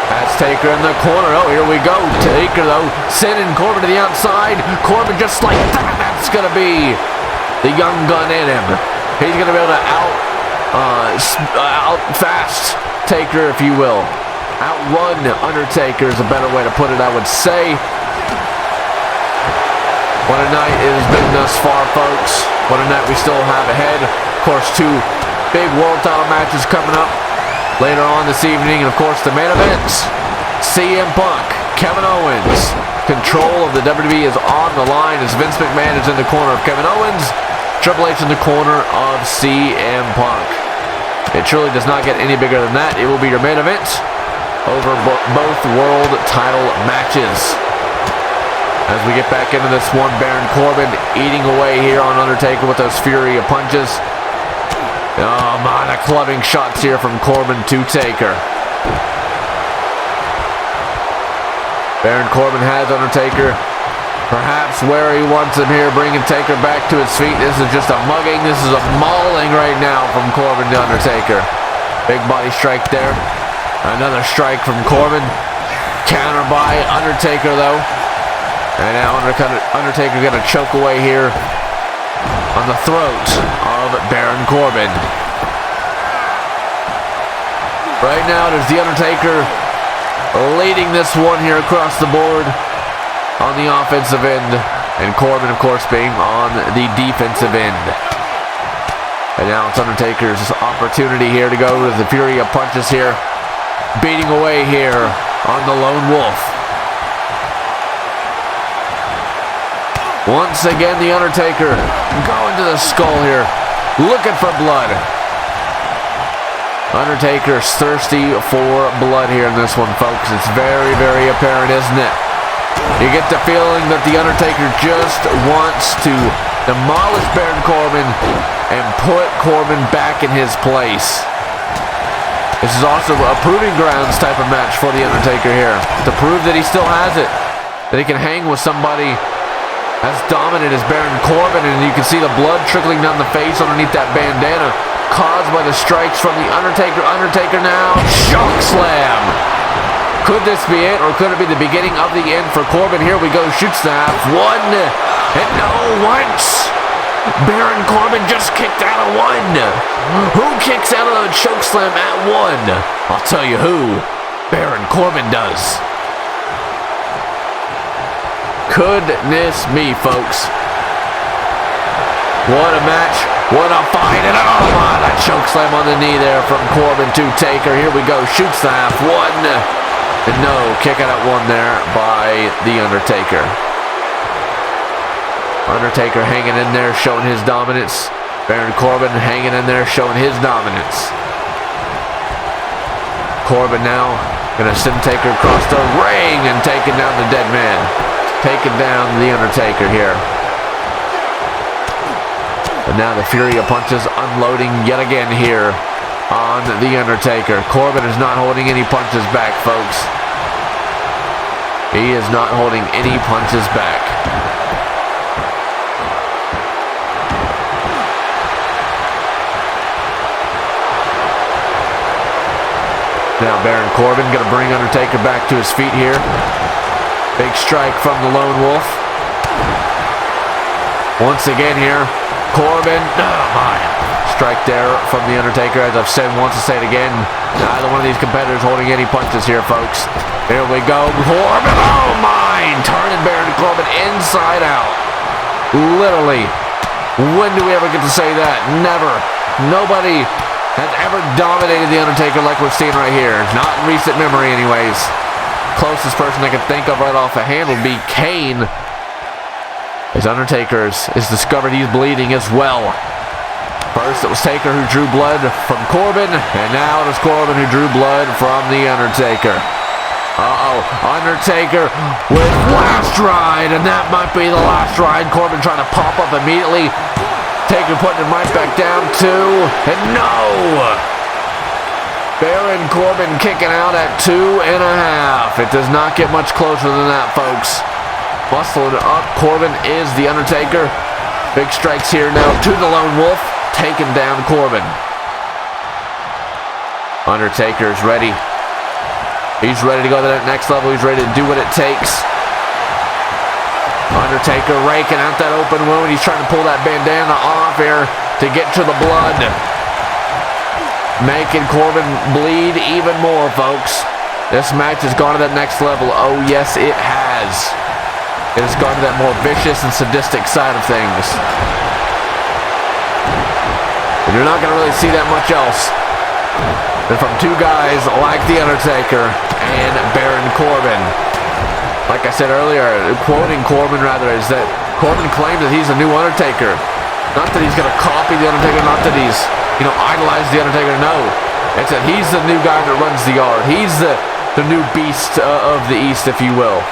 That's Taker in the corner. Oh, here we go. Taker, though, sending Corbin to the outside. Corbin just like that. That's going to be the young gun in him. He's going to be able to out fast Taker, if you will. Outrun Undertaker is a better way to put it, I would say. What a night it has been thus far, folks. What a night we still have ahead. Of course, 2 big world title matches coming up later on this evening. And, of course, the main events. CM Punk, Kevin Owens. Control of the WWE is on the line as Vince McMahon is in the corner of Kevin Owens. Triple H in the corner of CM Punk. It truly does not get any bigger than that. It will be your main event over both world title matches. As we get back into this one, Baron Corbin eating away here on Undertaker with those fury of punches. Oh man, a clubbing shots here from Corbin to Taker. Baron Corbin has Undertaker perhaps where he wants him here, bringing Taker back to his feet. This is just a mugging. This is a mauling right now from Corbin to Undertaker. Big body strike there. Another strike from Corbin. Counter by Undertaker, though. And now Undertaker going to choke away here on the throat of Baron Corbin. Right now, it is the Undertaker leading this one here across the board on the offensive end. And Corbin, of course, being on the defensive end. And now it's Undertaker's opportunity here to go with the fury of punches here. Beating away here on the Lone Wolf. Once again, the Undertaker going to the skull here, looking for blood. Undertaker's thirsty for blood here in this one, folks. It's very, very apparent, isn't it? You get the feeling that the Undertaker just wants to demolish Baron Corbin and put Corbin back in his place. This is also a proving grounds type of match for the Undertaker here, to prove that he still has it, that he can hang with somebody as dominant as Baron Corbin. And you can see the blood trickling down the face underneath that bandana, caused by the strikes from the Undertaker. Undertaker now, choke slam. Could this be it, or could it be the beginning of the end for Corbin? Here we go, shoot snap. 1, and no, once. Baron Corbin just kicked out of 1. Who kicks out of the choke slam at 1? I'll tell you who. Baron Corbin does. Goodness me, folks. What a match. What a fight. And oh my, that choke slam on the knee there from Corbin to Taker. Here we go. Shoot snap. 1. And no, kick out at 1 there by the Undertaker. Undertaker hanging in there, showing his dominance. Baron Corbin hanging in there, showing his dominance. Corbin now going to send Taker across the ring and taking down the dead man. Taking down the Undertaker here. And now the fury of punches unloading yet again here on the Undertaker. Corbin is not holding any punches back, folks. He is not holding any punches back. Now Baron Corbin going to bring Undertaker back to his feet here. Big strike from the Lone Wolf. Once again here, Corbin. Oh my. Strike there from the Undertaker. As I've said once, to say it again, neither one of these competitors holding any punches here, folks. Here we go. Corbin. Oh my. Turning Baron Corbin inside out. Literally. When do we ever get to say that? Never. Nobody has ever dominated the Undertaker like we're seeing right here. Not in recent memory anyways. Closest person I can think of right off the hand would be Kane. As Undertaker is discovered he's bleeding as well. First, it was Taker who drew blood from Corbin, and now it is Corbin who drew blood from The Undertaker. Undertaker with last ride, and that might be the last ride. Corbin trying to pop up immediately. Taker putting him right back down, too, and no! Baron Corbin kicking out at 2.5. It does not get much closer than that, folks. Muscling up, Corbin is The Undertaker. Big strikes here now to the Lone Wolf, taking down Corbin. Undertaker's ready. He's ready to go to that next level. He's ready to do what it takes. Undertaker raking out that open wound. He's trying to pull that bandana off here to get to the blood. Making Corbin bleed even more, folks. This match has gone to that next level. Oh, yes, it has. It has gone to that more vicious and sadistic side of things. And you're not going to really see that much else than from two guys like The Undertaker and Baron Corbin. Like I said earlier, quoting Corbin rather, is that Corbin claims that he's a new Undertaker. Not that he's going to copy The Undertaker, not that he's, idolize The Undertaker, no. It's that he's the new guy that runs the yard. He's the new beast of the East, if you will.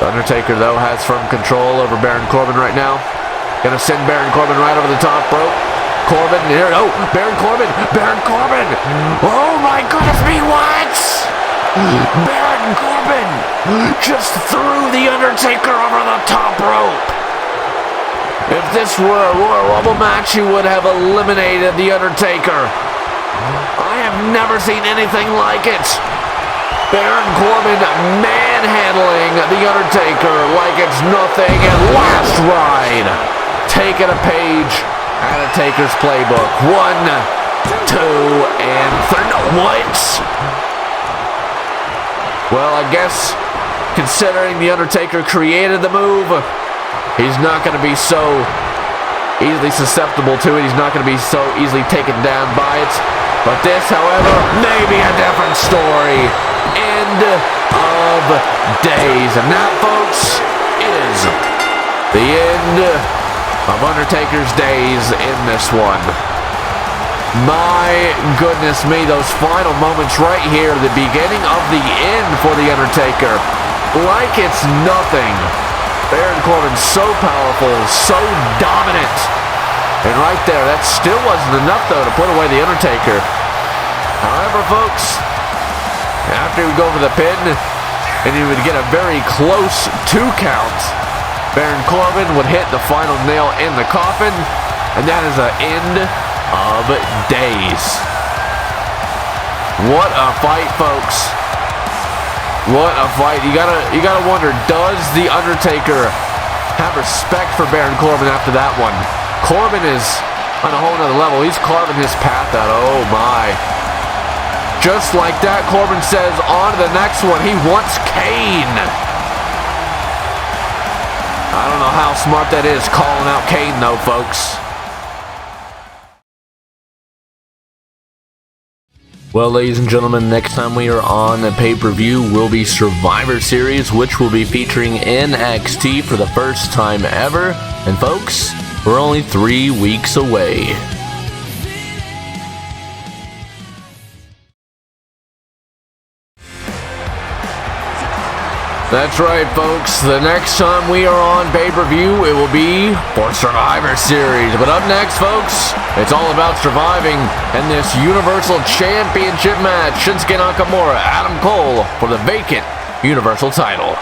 The Undertaker, though, has firm control over Baron Corbin right now. Gonna send Baron Corbin right over the top rope. Corbin here. Oh, Baron Corbin. Baron Corbin. Oh my goodness me, what? Baron Corbin just threw The Undertaker over the top rope. If this were a Royal Rumble match, he would have eliminated The Undertaker. I have never seen anything like it. Baron Corbin manhandling The Undertaker like it's nothing, and last ride, taking a page out of Taker's playbook. 1, 2, and 3. No, what? Well, I guess considering The Undertaker created the move, he's not going to be so easily susceptible to it. He's not going to be so easily taken down by it. But this, however, may be a different story. End of days. And that, folks, is the end of Undertaker's days in this one. My goodness me, those final moments right here, the beginning of the end for The Undertaker. Like it's nothing. Baron Corbin so powerful, so dominant. And right there, that still wasn't enough, though, to put away The Undertaker. However, folks, after he would go for the pin, and he would get a very close 2 count, Baron Corbin would hit the final nail in the coffin, and that is the end of days. What a fight, folks. What a fight. You gotta wonder, does The Undertaker have respect for Baron Corbin after that one? Corbin is on a whole nother level. He's carving his path out. Oh my. Just like that, Corbin says, on to the next one. He wants Kane. I don't know how smart that is, calling out Kane though, folks. Well, ladies and gentlemen, next time we are on a pay-per-view will be Survivor Series, which will be featuring NXT for the first time ever. And folks, we're only 3 weeks away. That's right, folks. The next time we are on pay-per-view, it will be for Survivor Series. But up next, folks, it's all about surviving in this Universal Championship match. Shinsuke Nakamura, Adam Cole for the vacant Universal title.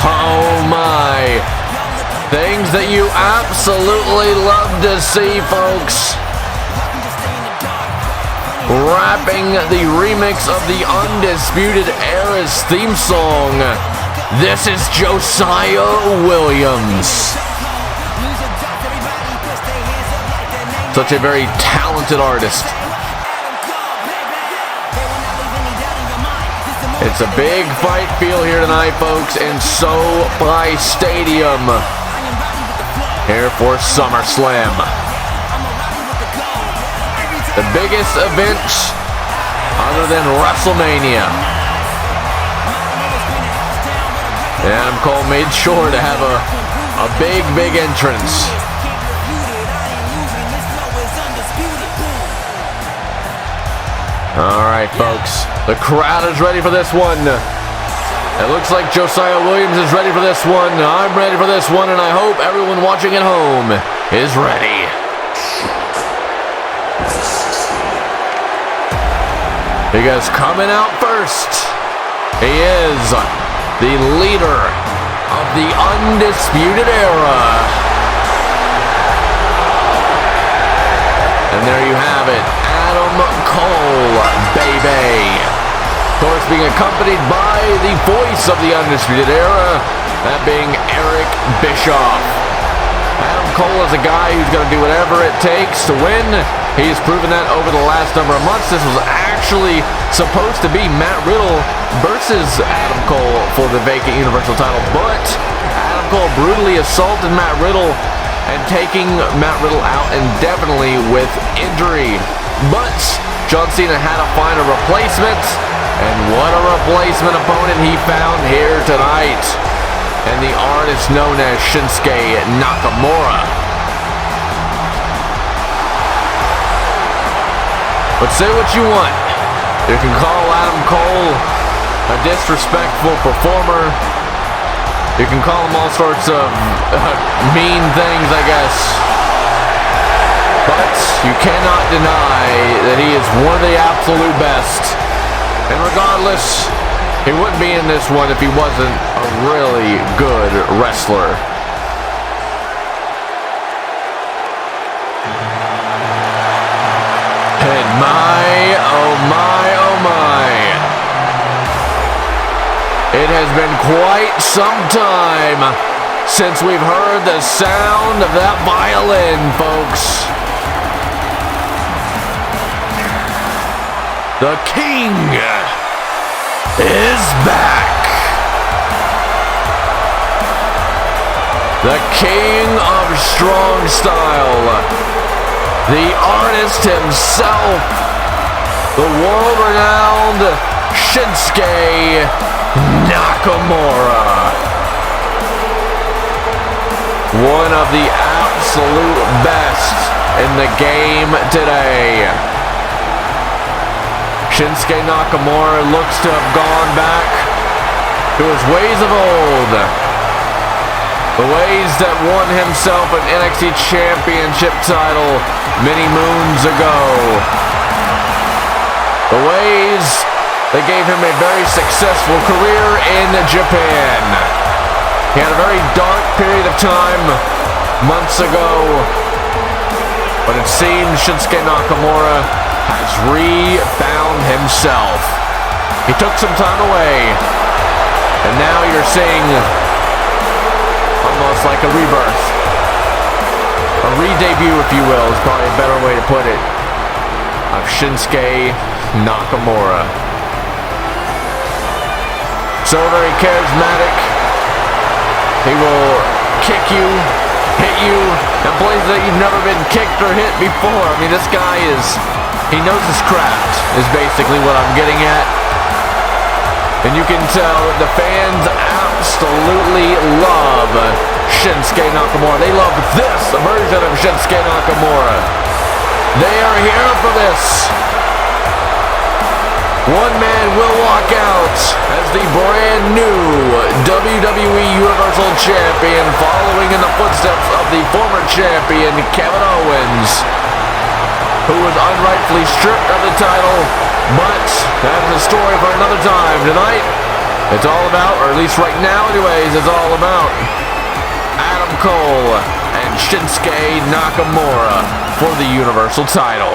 Oh my. Things that you absolutely love to see, folks. Rapping the remix of the Undisputed Era's theme song. This is Josiah Williams. Such a very talented artist. It's a big fight feel here tonight, folks, in SoFi Stadium. Here for SummerSlam. The biggest event other than WrestleMania. Adam Cole made sure to have a big entrance. All right, folks. The crowd is ready for this one. It looks like Josiah Williams is ready for this one. I'm ready for this one, and I hope everyone watching at home is ready. He goes coming out first. He is the leader of the Undisputed Era. And there you have it, Adam Cole, baby. Of course, being accompanied by the voice of the Undisputed Era, that being Eric Bischoff. Adam Cole is a guy who's going to do whatever it takes to win. He's proven that over the last number of months. This was actually supposed to be Matt Riddle versus Adam Cole for the vacant Universal title, but Adam Cole brutally assaulted Matt Riddle and taking Matt Riddle out indefinitely with injury. But John Cena had to find a replacement, and what a replacement opponent he found here tonight. And the artist known as Shinsuke Nakamura. But say what you want. You can call Adam Cole a disrespectful performer. You can call him all sorts of mean things, I guess. But you cannot deny that he is one of the absolute best. And regardless, he wouldn't be in this one if he wasn't a really good wrestler. And oh my. It has been quite some time since we've heard the sound of that violin, folks. The King is back. The King of Strong Style. The artist himself. The world-renowned Shinsuke Nakamura. One of the absolute best in the game today. Shinsuke Nakamura looks to have gone back to his ways of old. The ways that won himself an NXT Championship title many moons ago. The ways that gave him a very successful career in Japan. He had a very dark period of time months ago, but it seems Shinsuke Nakamura has rebound himself. He took some time away, and now you're seeing almost like a rebirth. A re-debut, if you will, is probably a better way to put it, of Shinsuke Nakamura. So very charismatic. He will kick you, hit you, in places that you've never been kicked or hit before. I mean, this guy he knows his craft, is basically what I'm getting at. And you can tell the fans absolutely love Shinsuke Nakamura. They love this version of Shinsuke Nakamura. They are here for this. One man will walk out as the brand new WWE Universal Champion, following in the footsteps of the former champion Kevin Owens, who was unrightfully stripped of the title. But that's a story for another time. Tonight, it's all about, or at least right now anyways, it's all about Adam Cole and Shinsuke Nakamura for the Universal title.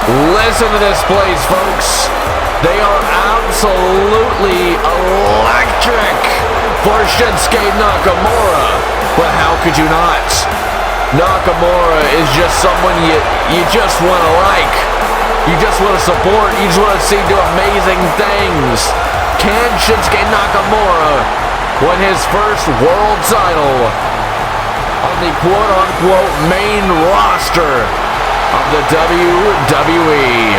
Listen to this place, folks. They are absolutely electric for Shinsuke Nakamura. But how could you not? Nakamura is just someone you just want to like. You just want to support. You just want to see do amazing things. Can Shinsuke Nakamura win his first world title on the quote-unquote main roster of the WWE?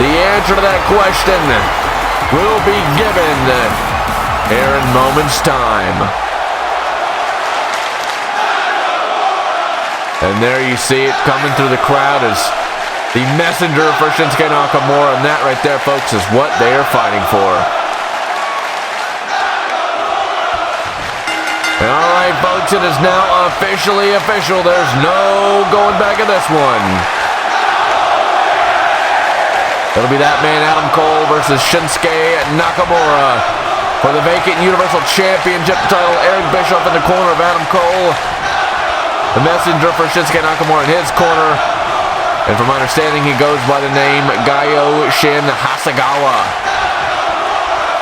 The answer to that question will be given here in moments time. And there you see it coming through the crowd as the messenger for Shinsuke Nakamura, and that right there, folks, is what they are fighting for. All right, folks, it is now officially official. There's no going back in this one. It'll be that man, Adam Cole, versus Shinsuke Nakamura for the vacant Universal Championship title. Eric Bischoff in the corner of Adam Cole. The messenger for Shinsuke Nakamura in his corner. And from my understanding, he goes by the name Gaio Shin Hasegawa.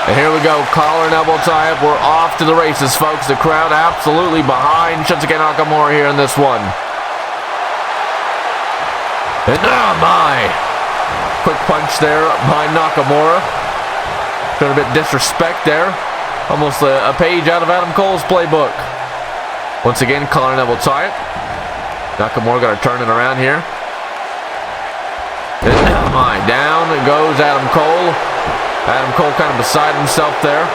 And here we go, collar and elbow tie up. We're off to the races, folks. The crowd absolutely behind Shinsuke Nakamura here in this one. And oh my! Quick punch there by Nakamura. Showed a bit of disrespect there. Almost a page out of Adam Cole's playbook. Once again, collar and elbow tie it. Nakamura got to turn it around here. And oh my, down goes Adam Cole. Adam Cole kind of beside himself there.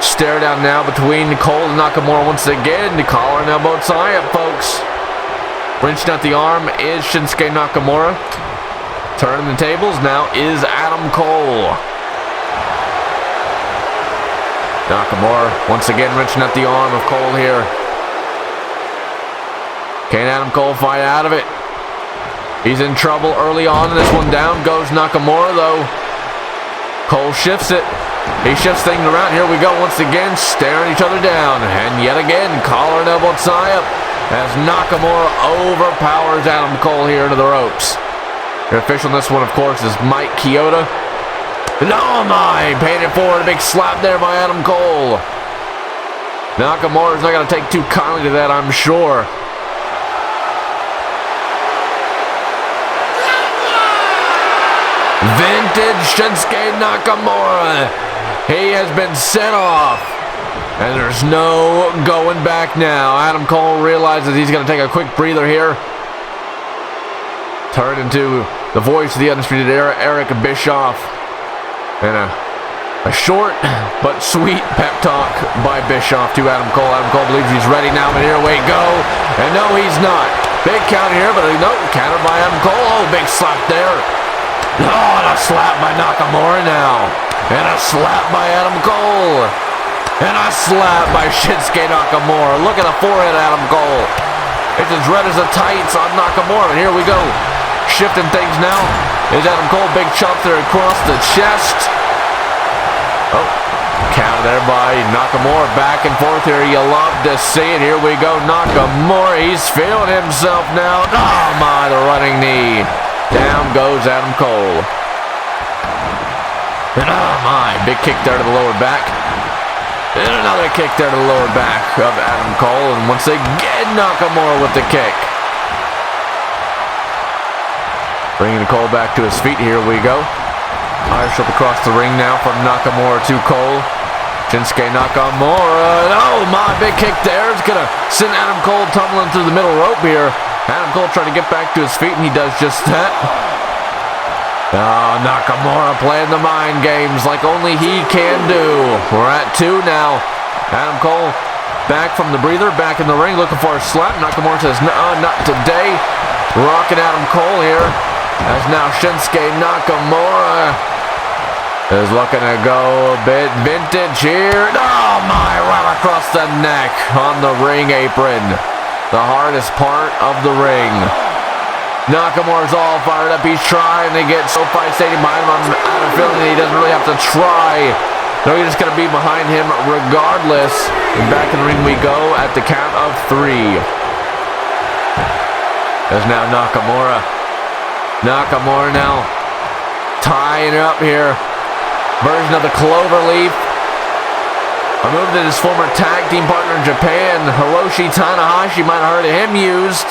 Stare down now between Cole and Nakamura once again. The collar and elbow tie up, folks. Wrenching out the arm is Shinsuke Nakamura. Turning the tables now is Adam Cole. Nakamura once again wrenching out the arm of Cole here. Can Adam Cole fight out of it? He's in trouble early on in this one. Down goes Nakamura though. Cole shifts it. He shifts things around. Here we go once again, staring each other down. And yet again, collar and elbow tie up as Nakamura overpowers Adam Cole here into the ropes. The official in this one, of course, is Mike Chioda. Oh my! Paying it forward. A big slap there by Adam Cole. Nakamura's not going to take too kindly to that, I'm sure. Vintage Shinsuke Nakamura. He has been sent off. And there's no going back now. Adam Cole realizes he's going to take a quick breather here. Turn into the voice of the Undisputed Era, Eric Bischoff. And a short but sweet pep talk by Bischoff to Adam Cole. Adam Cole believes he's ready now, but here we go. And no, he's not. Big counter here, but no, counter by Adam Cole. Oh, big slap there. Oh, and a slap by Nakamura now. And a slap by Adam Cole. And a slap by Shinsuke Nakamura. Look at the forehead of Adam Cole. It's as red as the tights on Nakamura. And here we go. Shifting things now is Adam Cole. Big chop there across the chest. Oh, counter there by Nakamura. Back and forth here. You love to see it. Here we go. Nakamura. He's feeling himself now. Oh my, the running knee. Down goes Adam Cole. And oh my, big kick there to the lower back. And another kick there to the lower back of Adam Cole. And once again, Nakamura with the kick. Bringing Cole back to his feet. Here we go. Irish up across the ring now from Nakamura to Cole. Shinsuke Nakamura. Oh my, big kick there. It's going to send Adam Cole tumbling through the middle rope here. Adam Cole trying to get back to his feet, and he does just that. Oh, Nakamura playing the mind games like only he can do. We're at 2 now. Adam Cole back from the breather, back in the ring, looking for a slap. Nakamura says, no, not today. Rocking Adam Cole here. As now Shinsuke Nakamura is looking to go a bit vintage here. Oh my, right across the neck on the ring apron. The hardest part of the ring. Nakamura's all fired up. He's trying to get SoFi Stadium behind him. I have a feeling that he doesn't really have to try. No, he's just going to be behind him regardless. And back in the ring we go at the count of 3. There's now Nakamura. Nakamura now tying it up here. Version of the Cloverleaf. A move that his former tag team partner in Japan, Hiroshi Tanahashi, might have heard of him used.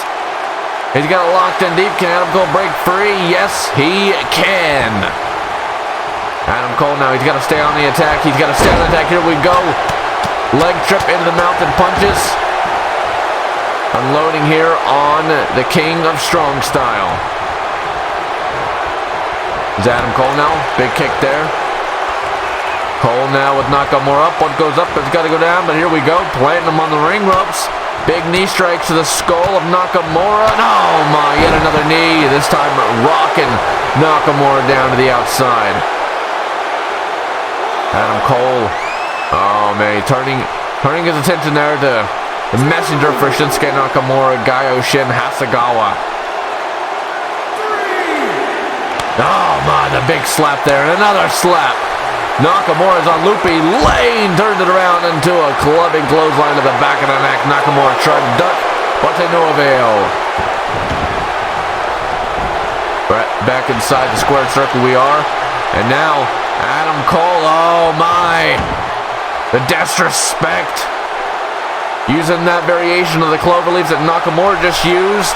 He's got it locked in deep. Can Adam Cole break free? Yes, he can. Adam Cole now, he's got to stay on the attack. He's got to stay on the attack. Here we go. Leg trip into the mouth and punches. Unloading here on the King of Strong Style. Is Adam Cole now. Big kick there. Cole now with Nakamura up. What goes up, it's got to go down, but here we go. Planting him on the ring ropes. Big knee strike to the skull of Nakamura. Oh my, yet another knee. This time rocking Nakamura down to the outside. Adam Cole. Oh man, turning his attention there to the messenger for Shinsuke Nakamura, Gyoshin Hasegawa. Oh my, the big slap there, and another slap. Nakamura's on loopy lane, turned it around into a clubbing clothesline to the back of the neck. Nakamura tried to duck, but to no avail. Back inside the squared circle we are. And now, Adam Cole, oh my. The disrespect. Using that variation of the cloverleaves that Nakamura just used.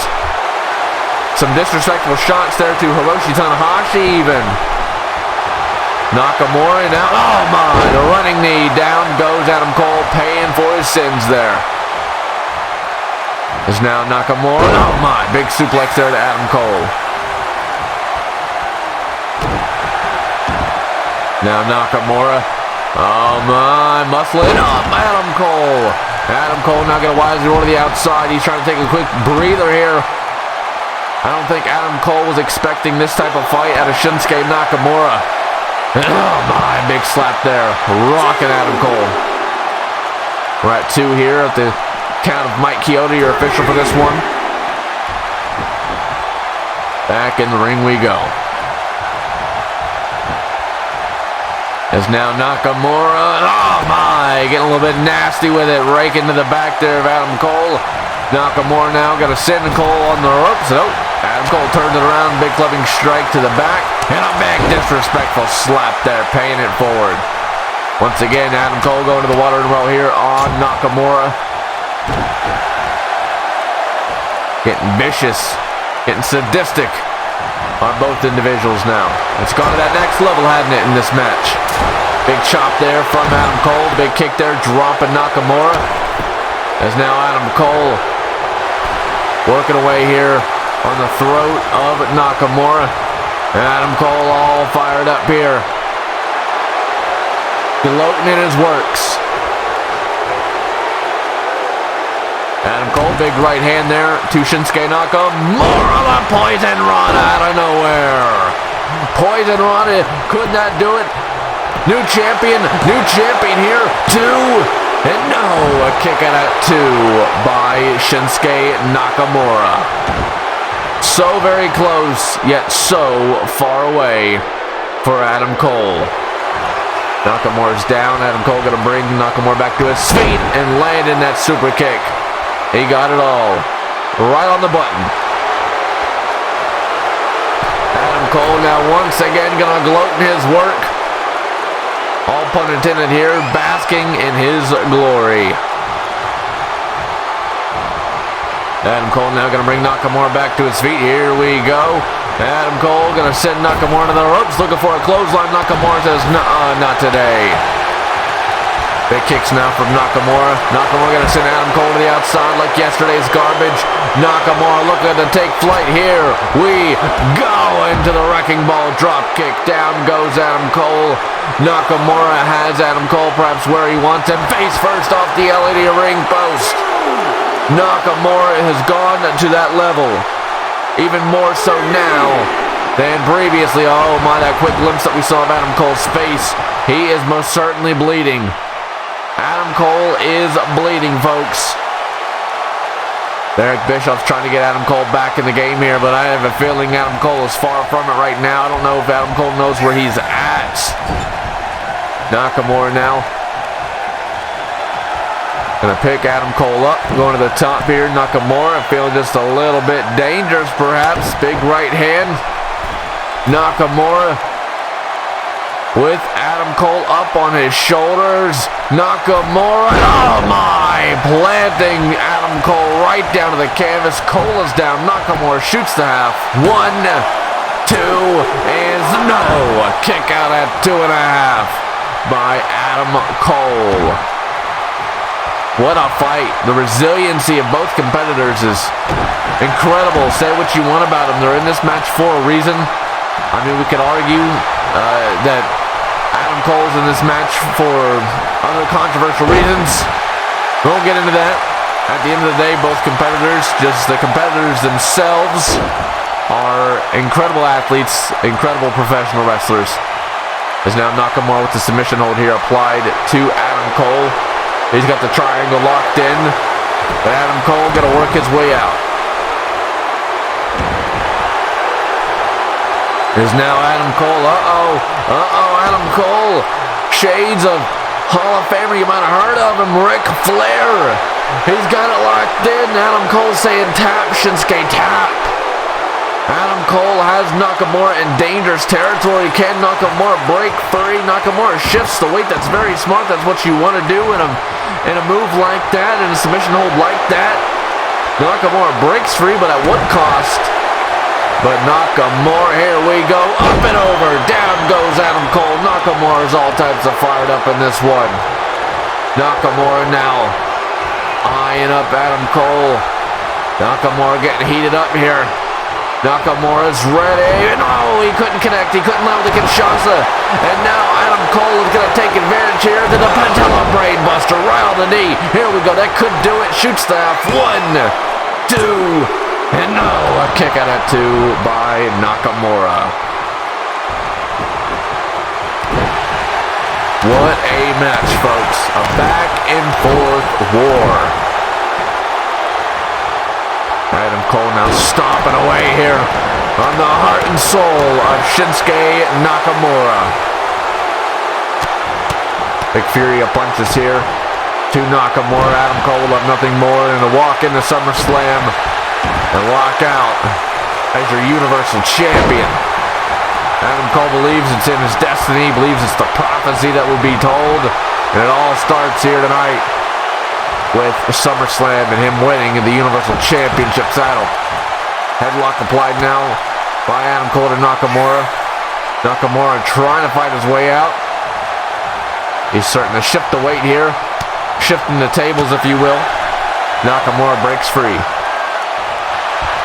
Some disrespectful shots there to Hiroshi Tanahashi even. Nakamura now, oh my, the running knee, down goes Adam Cole, paying for his sins there. Is now Nakamura, oh my, big suplex there to Adam Cole. Now Nakamura, oh my, muscling up Adam Cole. Adam Cole now going to wisely roll to the outside. He's trying to take a quick breather here. I don't think Adam Cole was expecting this type of fight out of Shinsuke Nakamura. Oh my, big slap there. Rocking Adam Cole. We're at 2 here at the count of Mike Chioda, your official for this one. Back in the ring we go. As now Nakamura, oh my, getting a little bit nasty with it, raking to the back there of Adam Cole. Nakamura now got to send Cole on the ropes. Oh, Adam Cole turns it around, big clubbing strike to the back, and a big disrespectful slap there, paying it forward. Once again, Adam Cole going to the water roll here on Nakamura. Getting vicious, getting sadistic on both individuals now. It's gone to that next level, hadn't it, in this match? Big chop there from Adam Cole, big kick there, dropping Nakamura. As now Adam Cole working away here on the throat of Nakamura. Adam Cole all fired up here. Gloating in his works. Adam Cole, big right hand there to Shinsuke Nakamura. A poison rana out of nowhere. Poison rana, could not do it. New champion here. 2. And no, a kick out at 2 by Shinsuke Nakamura. So very close, yet so far away for Adam Cole. Nakamura's down. Adam Cole going to bring Nakamura back to his feet and land in that super kick. He got it all right on the button. Adam Cole now once again going to gloat in his work. All pun intended here, basking in his glory. Adam Cole now going to bring Nakamura back to his feet. Here we go. Adam Cole going to send Nakamura to the ropes, looking for a clothesline. Nakamura says, "Nuh-uh, not today." Big kicks now from Nakamura. Nakamura going to send Adam Cole to the outside like yesterday's garbage. Nakamura looking to take flight. Here we go into the wrecking ball drop kick. Down goes Adam Cole. Nakamura has Adam Cole perhaps where he wants him. Face first off the LED ring post. Nakamura has gone to that level. Even more so now than previously. Oh my, that quick glimpse that we saw of Adam Cole's face. He is most certainly bleeding. Adam Cole is bleeding, folks. Eric Bischoff's trying to get Adam Cole back in the game here, but I have a feeling Adam Cole is far from it right now. I don't know if Adam Cole knows where he's at. Nakamura now gonna pick Adam Cole up, going to the top here. Nakamura feeling just a little bit dangerous, perhaps. Big right hand. Nakamura with Adam Cole up on his shoulders. Nakamura, oh my, planting Adam Cole right down to the canvas. Cole is down. Nakamura shoots the half. 1, 2, and no. A kick out at 2.5 by Adam Cole. What a fight. The resiliency of both competitors is incredible. Say what you want about them. They're in this match for a reason. I mean, we could argue that Adam Cole's in this match for other controversial reasons. We won't get into that. At the end of the day, both competitors, just the competitors themselves, are incredible athletes, incredible professional wrestlers. Is now Nakamura with the submission hold here applied to Adam Cole. He's got the triangle locked in, but Adam Cole got to work his way out. Is now Adam Cole. Adam Cole. Shades of Hall of Famer you might have heard of him, Ric Flair. He's got it locked in. Adam Cole saying tap, Shinsuke tap. Adam Cole has Nakamura in dangerous territory. Can Nakamura break free? Nakamura shifts the weight. That's very smart. That's what you want to do in a move like that, in a submission hold like that. Nakamura breaks free, but at what cost? But Nakamura, here we go, up and over, down goes Adam Cole. Nakamura's all types of fired up in this one. Nakamura now eyeing up Adam Cole. Nakamura getting heated up here. Nakamura's ready. No, he couldn't connect. He couldn't level the Kinshasa. And now Adam Cole is going to take advantage here to the patella brain buster right on the knee. Here we go. That could do it. Shoot staff. 1, 2, and no. A kick out at 2 by Nakamura. What a match, folks. A back and forth war. Adam Cole now stomping away here on the heart and soul of Shinsuke Nakamura. Big fury of punches here to Nakamura. Adam Cole will have nothing more than to walk into SummerSlam and walk out as your Universal Champion. Adam Cole believes it's in his destiny, believes it's the prophecy that will be told, and it all starts here tonight with SummerSlam and him winning the Universal Championship title. Headlock applied now by Adam Cole to Nakamura. Nakamura trying to fight his way out. He's starting to shift the weight here. Shifting the tables, if you will. Nakamura breaks free.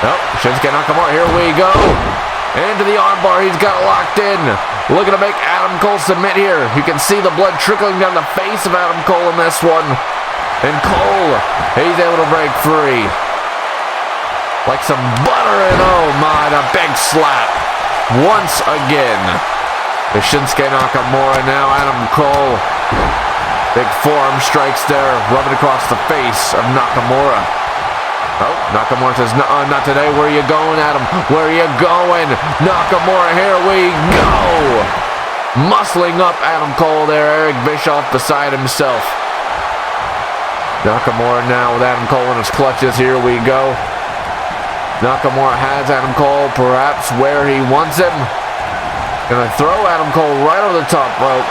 Oh, Shinsuke Nakamura, here we go. Into the armbar, he's got it locked in. Looking to make Adam Cole submit here. You can see the blood trickling down the face of Adam Cole in this one. And Cole, he's able to break free. Like some butter, and oh my, the big slap. Once again. The Shinsuke Nakamura, now Adam Cole. Big forearm strikes there, rubbing across the face of Nakamura. Oh, Nakamura says, not today. Where are you going, Adam? Where are you going? Nakamura, here we go. Muscling up Adam Cole there, Eric Bischoff beside himself. Nakamura now with Adam Cole in his clutches. Here we go. Nakamura has Adam Cole perhaps where he wants him. Gonna throw Adam Cole right over the top rope.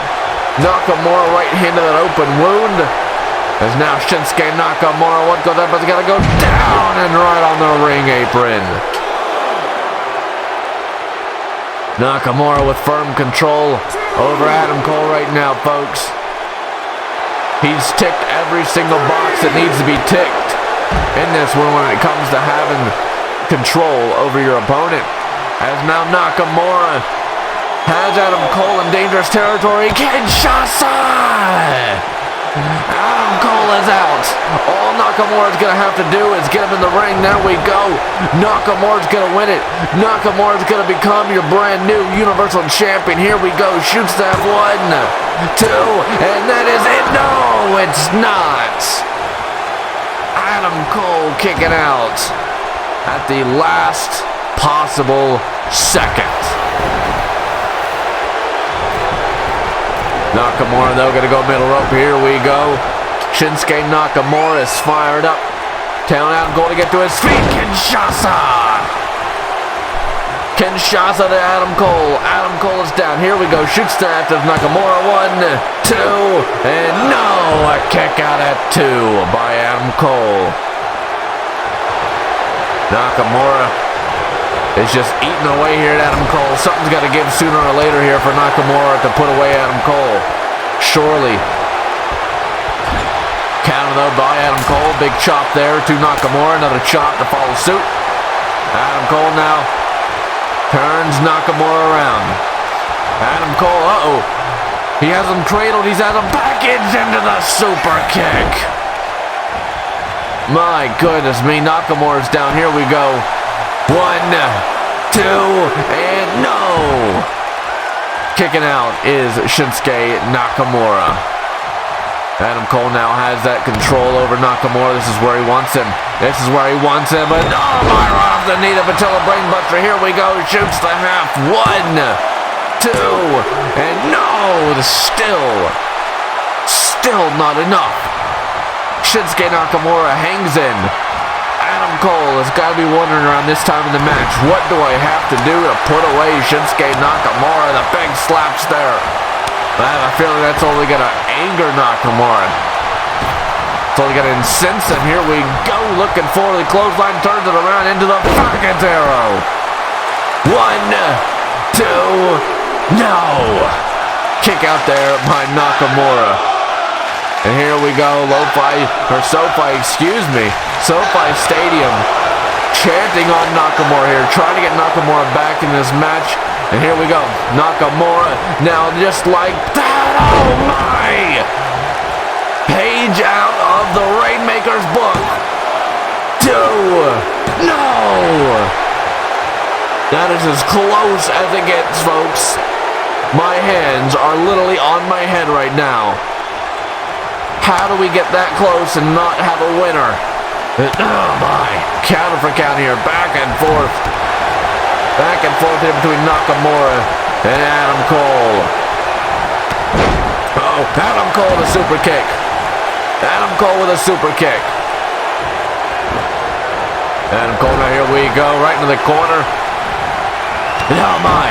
Nakamura right into that open wound. As now Shinsuke Nakamura, what goes up, but he's gotta go down and right on the ring apron. Nakamura with firm control over Adam Cole right now, folks. He's ticked every single box that needs to be ticked in this one when it comes to having control over your opponent. As now Nakamura has Adam Cole in dangerous territory. Kinshasa! Adam Cole is out. All Nakamura's going to have to do is get him in the ring. There we go. Nakamura's going to win it. Nakamura's going to become your brand new Universal Champion. Here we go. Shoot staff 1, 2, and that is it. No, it's not. Adam Cole kicking out at the last possible second. Nakamura, though, going to go middle rope. Here we go. Shinsuke Nakamura is fired up. Telling Adam Cole to get to his feet. Kinshasa! Kinshasa to Adam Cole. Adam Cole is down. Here we go. Shoot staff to Nakamura. 1, 2, and no! A kick out at 2 by Adam Cole. Nakamura is just eating away here at Adam Cole. Something's got to give sooner or later here for Nakamura to put away Adam Cole. Surely. Counter though by Adam Cole. Big chop there to Nakamura. Another chop to follow suit. Adam Cole now Turns Nakamura around. Adam Cole, uh-oh. He has him cradled. He's had him packaged into the super kick. My goodness me. Nakamura's down. Here we go. 1, 2, and no. Kicking out is Shinsuke Nakamura. Adam Cole now has that control over Nakamura. This is where he wants him. This is where he wants him. But oh my, right off the knee, the patella brainbuster. Here we go. Shoots the half. 1, 2, and no. Still not enough. Shinsuke Nakamura hangs in. Adam Cole has got to be wondering around this time in the match, what do I have to do to put away Shinsuke Nakamura? The big slaps there. I have a feeling that's only going to anger Nakamura. It's only going to incense him. Here we go, looking for the clothesline, turns it around into the pocket arrow. 1, 2, no. Kick out there by Nakamura. And here we go, SoFi Stadium, chanting on Nakamura here, trying to get Nakamura back in this match. And here we go, Nakamura now just like that, oh my! Page out of the Rainmaker's book. 2, no! That is as close as it gets, folks. My hands are literally on my head right now. How do we get that close and not have a winner? Oh my. Counter for count here. Back and forth. Back and forth here between Nakamura and Adam Cole. Oh, Adam Cole with a super kick. Adam Cole with a super kick. Adam Cole, now here we go. Right into the corner. Oh my.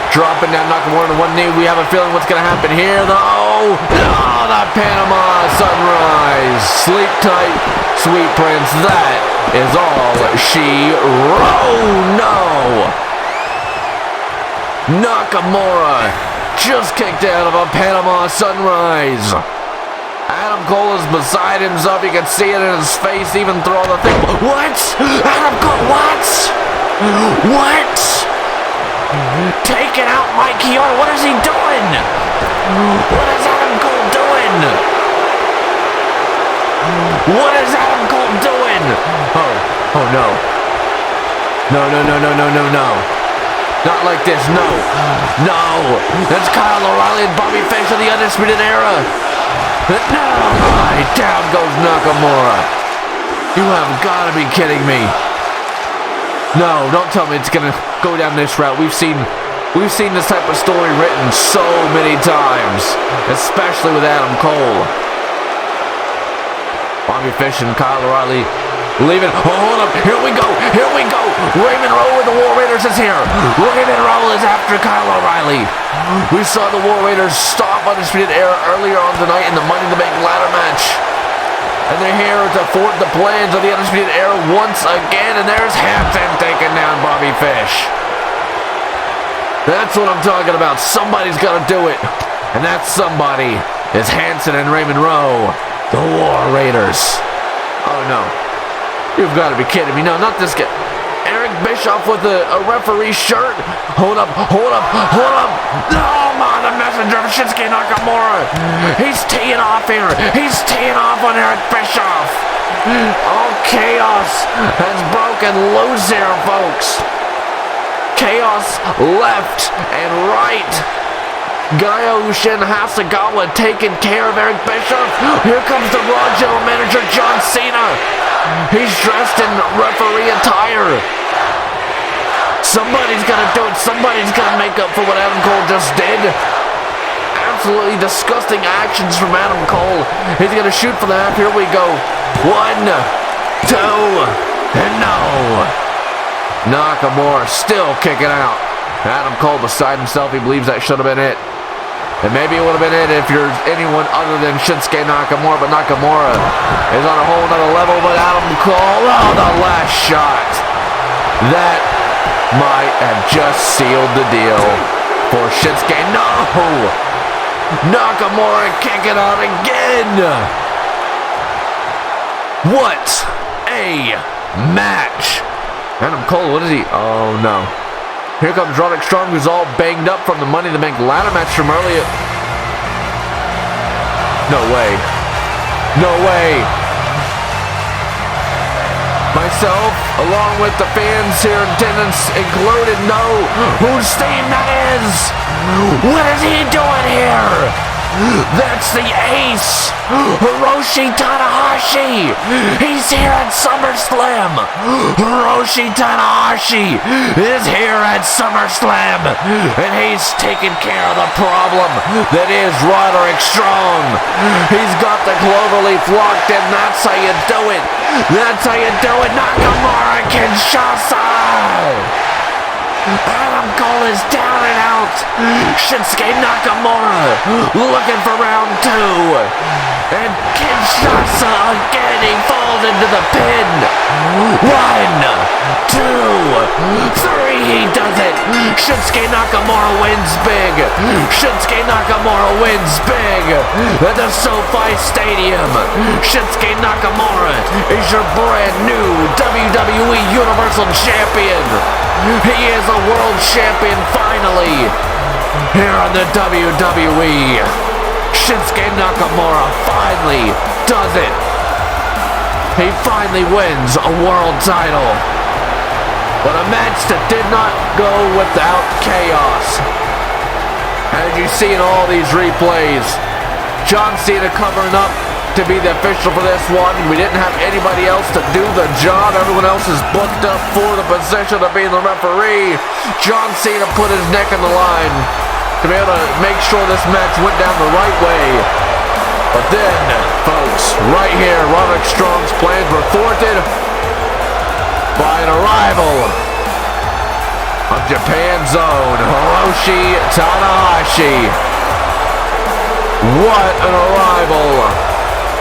Dropping down Nakamura to one knee. We have a feeling what's going to happen here, though. No, the Panama Sunrise. Sleep tight, sweet prince. That is all she wrote. No. Nakamura just kicked out of a Panama Sunrise. Adam Cole is beside himself. You can see it in his face. Even through all the thing. What? Adam Cole, what? What? Taking out Mike Chioda. What is he doing? What is Adam Cole doing? What is Adam Cole doing? Oh no. No. Not like this, no. No. That's Kyle O'Reilly and Bobby Fish of the Undisputed Era. No. Down goes Nakamura. You have got to be kidding me. No, don't tell me it's gonna go down this route. We've seen this type of story written so many times, especially with Adam Cole. Bobby Fish and Kyle O'Reilly leaving. Oh, hold up, here we go. Raymond Rowe with the War Raiders is here. Raymond Rowe is after Kyle O'Reilly. We saw the War Raiders stop Undisputed Era earlier on tonight in the Money in the Bank ladder match. And they're here to thwart the plans of the Undisputed Era once again. And there's Hampton taking down Bobby Fish. That's what I'm talking about. Somebody's got to do it. And that somebody is Hanson and Raymond Rowe, the War Raiders. Oh, no. You've got to be kidding me. No, not this guy. Eric Bischoff with a referee shirt. Hold up. No, man, the messenger of Shinsuke Nakamura. He's teeing off here. He's teeing off on Eric Bischoff. All chaos has broken loose here, folks. Chaos left and right. Gaio-Shin Hasegawa taking care of Eric Bischoff. Here comes the Raw General Manager, John Cena. He's dressed in referee attire. Somebody's got to do it. Somebody's got to make up for what Adam Cole just did. Absolutely disgusting actions from Adam Cole. He's going to shoot for the half. Here we go. 1, 2, and no. Nakamura still kicking out. Adam Cole beside himself. He believes that should have been it. And maybe it would have been it if you're anyone other than Shinsuke Nakamura. But Nakamura is on a whole nother level. But Adam Cole, oh, the last shot. That might have just sealed the deal for Shinsuke. No! Nakamura kicking out again. What a match. Adam Cole, what is he? Oh, no. Here comes Roderick Strong, who's all banged up from the Money in the Bank ladder match from earlier. No way. No way. Myself, along with the fans here in attendance, included, know whose team that is. What is he doing here? That's the ace, Hiroshi Tanahashi. He's here at SummerSlam. Hiroshi Tanahashi is here at SummerSlam, and he's taking care of the problem that is Roderick Strong. He's got the cloverleaf locked in. That's how you do it. That's how you do it. Nakamura Kinshasa. Adam Cole is down and out. Shinsuke Nakamura looking for round 2. And Kinshasa again, he falls into the pin. 1, 2, 3, he does it. Shinsuke Nakamura wins big. Shinsuke Nakamura wins big at the SoFi Stadium. Shinsuke Nakamura is your brand new WWE Universal Champion. He is a world champion finally here on the WWE. Shinsuke Nakamura finally does it. He finally wins a world title. But a match that did not go without chaos. As you see in all these replays, John Cena covering up to be the official for this one. We didn't have anybody else to do the job. Everyone else is booked up for the position of being the referee. John Cena put his neck on the line to be able to make sure this match went down the right way. But then, folks, right here, Roderick Strong's plans were thwarted by an arrival of Japan's own Hiroshi Tanahashi. What an arrival!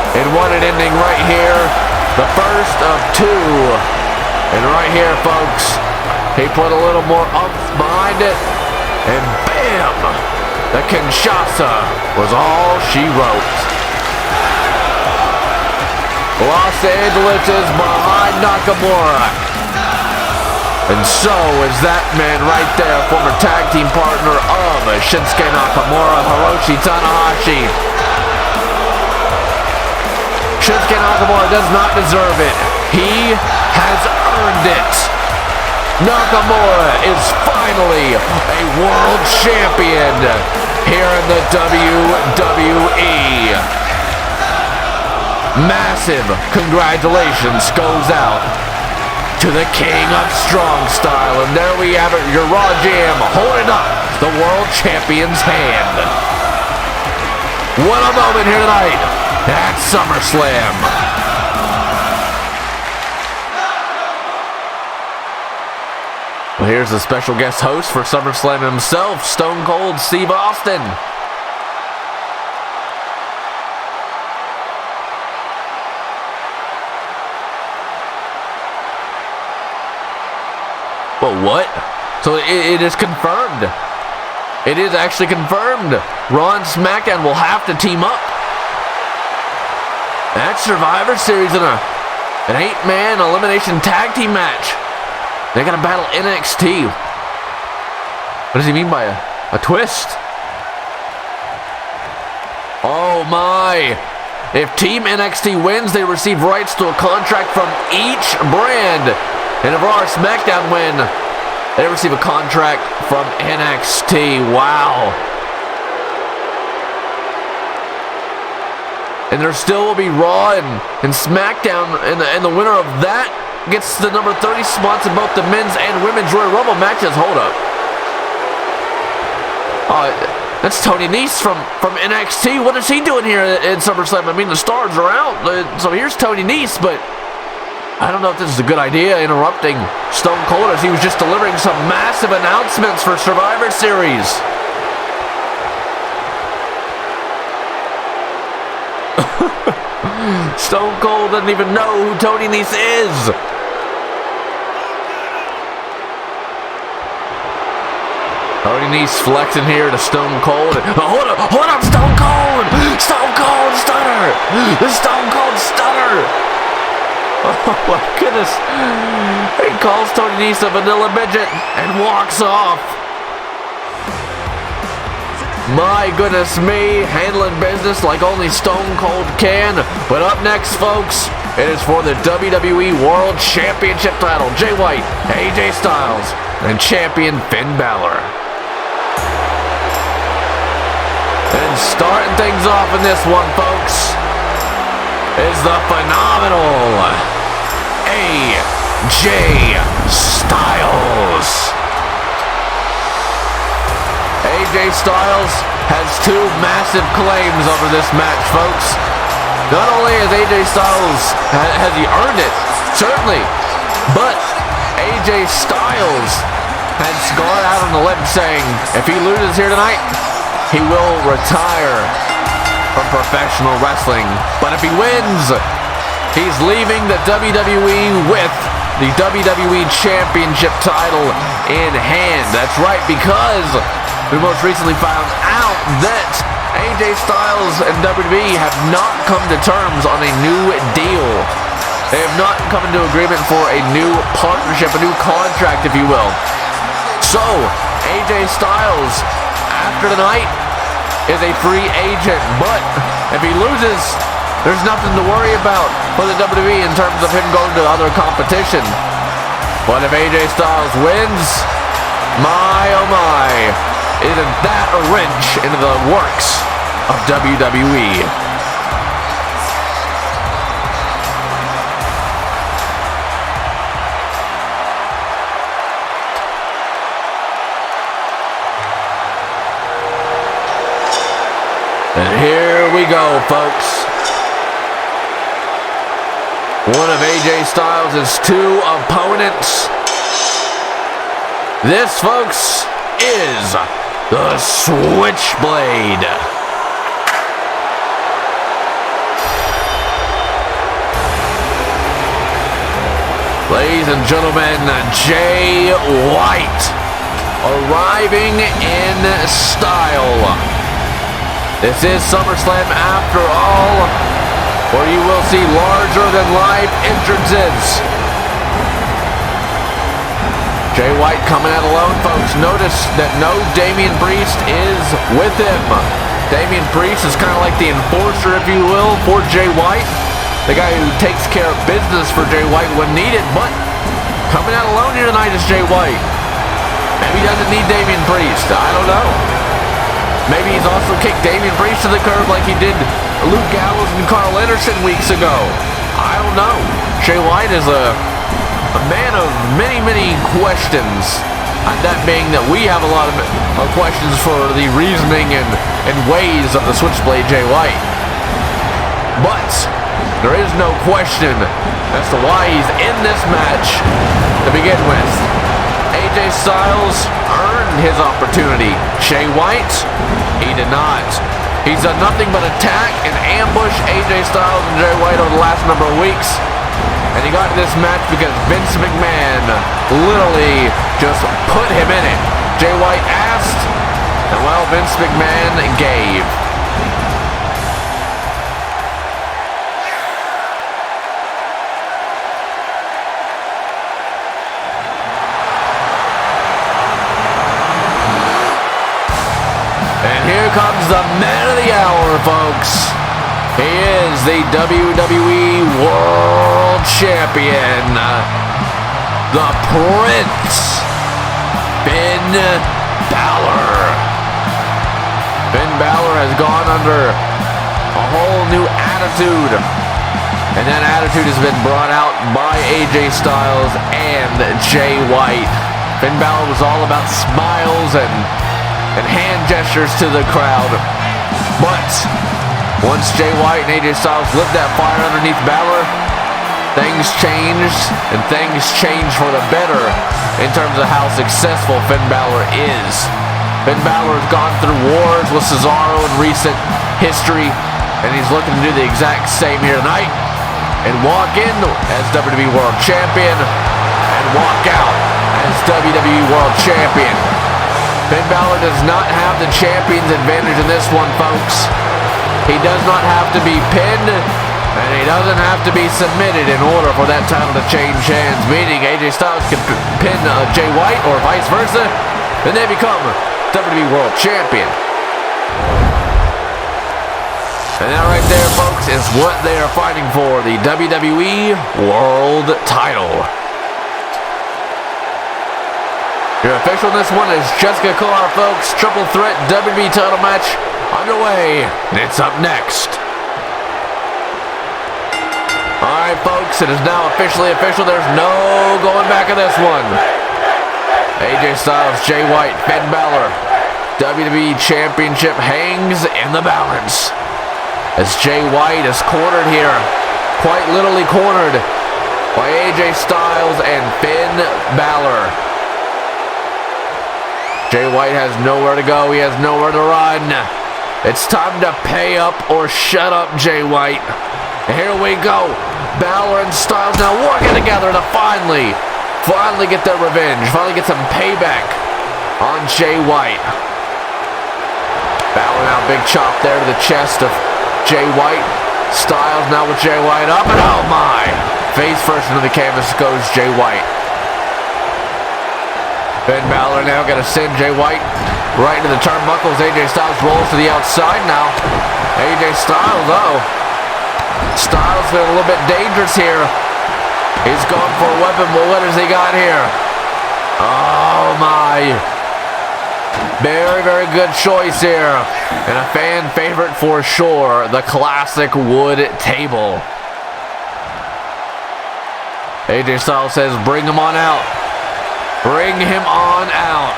And what an ending right here. The first of 2. And right here, folks, he put a little more oomph behind it. And bam! The Kinshasa was all she wrote. Los Angeles is behind Nakamura. And so is that man right there, former tag team partner of Shinsuke Nakamura, Hiroshi Tanahashi. Shinsuke Nakamura does not deserve it. He has earned it. Nakamura is finally a world champion here in the WWE. Massive congratulations goes out to the King of Strong Style. And there we have it, your Raw Jam holding up the world champion's hand. What a moment here tonight at SummerSlam. Well, here's the special guest host for SummerSlam himself, Stone Cold Steve Austin. Well, what? So it is confirmed. It is actually confirmed. Raw and SmackDown will have to team up. That Survivor Series in an 8-man elimination tag team match. They're going to battle NXT. What does he mean by a twist? Oh my. If Team NXT wins, they receive rights to a contract from each brand. And if Raw or SmackDown win, they receive a contract from NXT. Wow. And there still will be Raw and SmackDown, and the winner of that gets the number 30 spots in both the men's and women's Royal Rumble matches. Hold up. That's Tony Nese from NXT. What is he doing here in SummerSlam? I mean, the stars are out. So here's Tony Nese, but I don't know if this is a good idea, interrupting Stone Cold as he was just delivering some massive announcements for Survivor Series. Stone Cold doesn't even know who Tony Nese is. Tony Nese flexing here to Stone Cold. Hold up, Stone Cold! Stone Cold Stunner! The Stone Cold Stunner! Oh my goodness. He calls Tony Nese a vanilla midget and walks off. My goodness me, handling business like only Stone Cold can. But up next, folks, it is for the WWE World Championship title. Jay White, AJ Styles, and champion Finn Balor. And starting things off in this one, folks, is the phenomenal AJ Styles. AJ Styles has two massive claims over this match, folks. Not only has AJ Styles, has he earned it, certainly, but AJ Styles has gone out on the limb saying if he loses here tonight, he will retire from professional wrestling. But if he wins, he's leaving the WWE with the WWE Championship title in hand. That's right, because we most recently found out that AJ Styles and WWE have not come to terms on a new deal. They have not come into agreement for a new partnership, a new contract, if you will. So, AJ Styles, after tonight, is a free agent. But if he loses, there's nothing to worry about for the WWE in terms of him going to other competition. But if AJ Styles wins, my oh my, isn't that a wrench into the works of WWE? And here we go, folks. One of AJ Styles' two opponents. This, folks, is the Switchblade. Ladies and gentlemen, Jay White arriving in style. This is SummerSlam after all, where you will see larger-than-life entrances. Jay White coming out alone, folks. Notice that no Damian Priest is with him. Damian Priest is kind of like the enforcer, if you will, for Jay White. The guy who takes care of business for Jay White when needed, but coming out alone here tonight is Jay White. Maybe he doesn't need Damian Priest. I don't know. Maybe he's also kicked Damian Priest to the curb like he did Luke Gallows and Carl Anderson weeks ago. I don't know. Jay White is a man of many, many questions. And that being that we have a lot of questions for the reasoning and ways of the Switchblade Jay White. But there is no question as to why he's in this match to begin with. AJ Styles earned his opportunity. Jay White, he did not. He's done nothing but attack and ambush AJ Styles and Jay White over the last number of weeks. And he got this match because Vince McMahon literally just put him in it. Jay White asked, and well, Vince McMahon gave. And here comes the man of the hour, folks. He is the WWE World Champion, the Prince, Finn Balor. Finn Balor has gone under a whole new attitude, and that attitude has been brought out by AJ Styles and Jay White. Finn Balor was all about smiles and hand gestures to the crowd, but once Jay White and AJ Styles lit that fire underneath Balor, things changed, and things changed for the better in terms of how successful Finn Balor is. Finn Balor has gone through wars with Cesaro in recent history, and he's looking to do the exact same here tonight and walk in as WWE World Champion and walk out as WWE World Champion. Finn Balor does not have the champion's advantage in this one, folks. He does not have to be pinned, and he doesn't have to be submitted in order for that title to change hands, meaning AJ Styles can pin Jay White or vice versa, and they become WWE World Champion. And that right there, folks, is what they are fighting for, the WWE World Title. Your official in this one is Jessica Carr, folks. Triple threat WWE title match underway, and it's up next. Alright, folks, it is now officially official. There's no going back on this one. AJ Styles, Jay White, Finn Balor. WWE Championship hangs in the balance, as Jay White is cornered here, quite literally cornered, by AJ Styles and Finn Balor. Jay White has nowhere to go. He has nowhere to run. It's time to pay up or shut up, Jay White. Here we go. Balor and Styles now working together to finally get their revenge. Finally get some payback on Jay White. Balor now big chop there to the chest of Jay White. Styles now with Jay White up, and oh my! Face first into the canvas goes Jay White. Finn Balor now gonna send Jay White right into the turnbuckles. AJ Styles rolls to the outside now. AJ Styles, Styles feeling a little bit dangerous here. He's going for a weapon, but what has he got here? Oh my! Very, very good choice here. And a fan favorite for sure, the classic wood table. AJ Styles says, bring him on out. Bring him on out.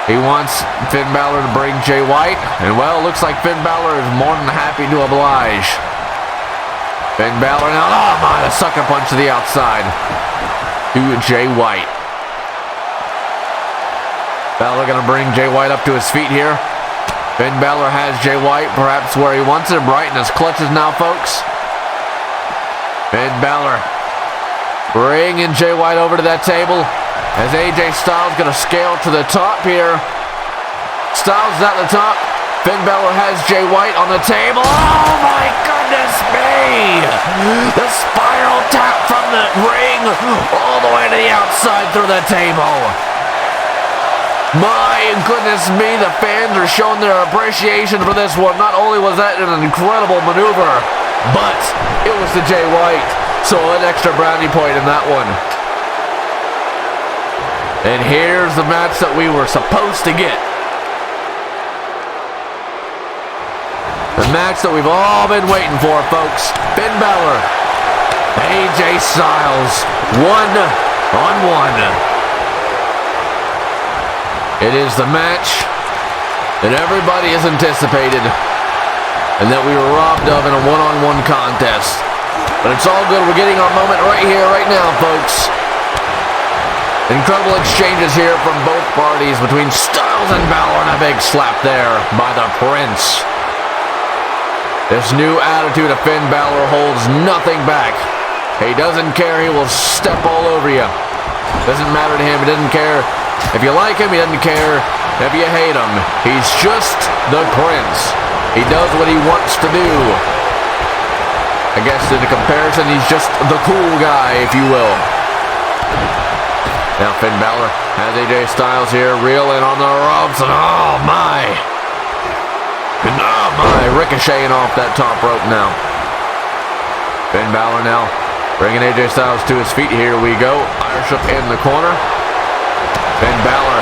He wants Finn Balor to bring Jay White. And well, it looks like Finn Balor is more than happy to oblige. Finn Balor now, oh my, a sucker punch to the outside to Jay White. Balor gonna bring Jay White up to his feet here. Finn Balor has Jay White perhaps where he wants him, right in his clutches now, folks. Finn Balor bringing Jay White over to that table as AJ Styles gonna scale to the top here. Styles is at the top. Finn Balor has Jay White on the table. Oh my goodness me! The spiral tap from the ring all the way to the outside through the table. My goodness me, the fans are showing their appreciation for this one. Not only was that an incredible maneuver, but it was to Jay White. So an extra brownie point in that one. And here's the match that we were supposed to get. The match that we've all been waiting for, folks. Finn Balor, AJ Styles, 1-on-1. It is the match that everybody has anticipated and that we were robbed of in a one-on-one contest. But it's all good. We're getting our moment right here, right now, folks. Incredible exchanges here from both parties between Styles and Balor, and a big slap there by the Prince. This new attitude of Finn Balor holds nothing back. He doesn't care. He will step all over you. Doesn't matter to him. He doesn't care if you like him. He doesn't care if you hate him. He's just the Prince. He does what he wants to do. I guess in a comparison, he's just the cool guy, if you will. Now Finn Balor has AJ Styles here reeling on the ropes, and oh my! And oh my, ricocheting off that top rope now. Finn Balor now bringing AJ Styles to his feet. Here we go. Irish whip in the corner. Finn Balor,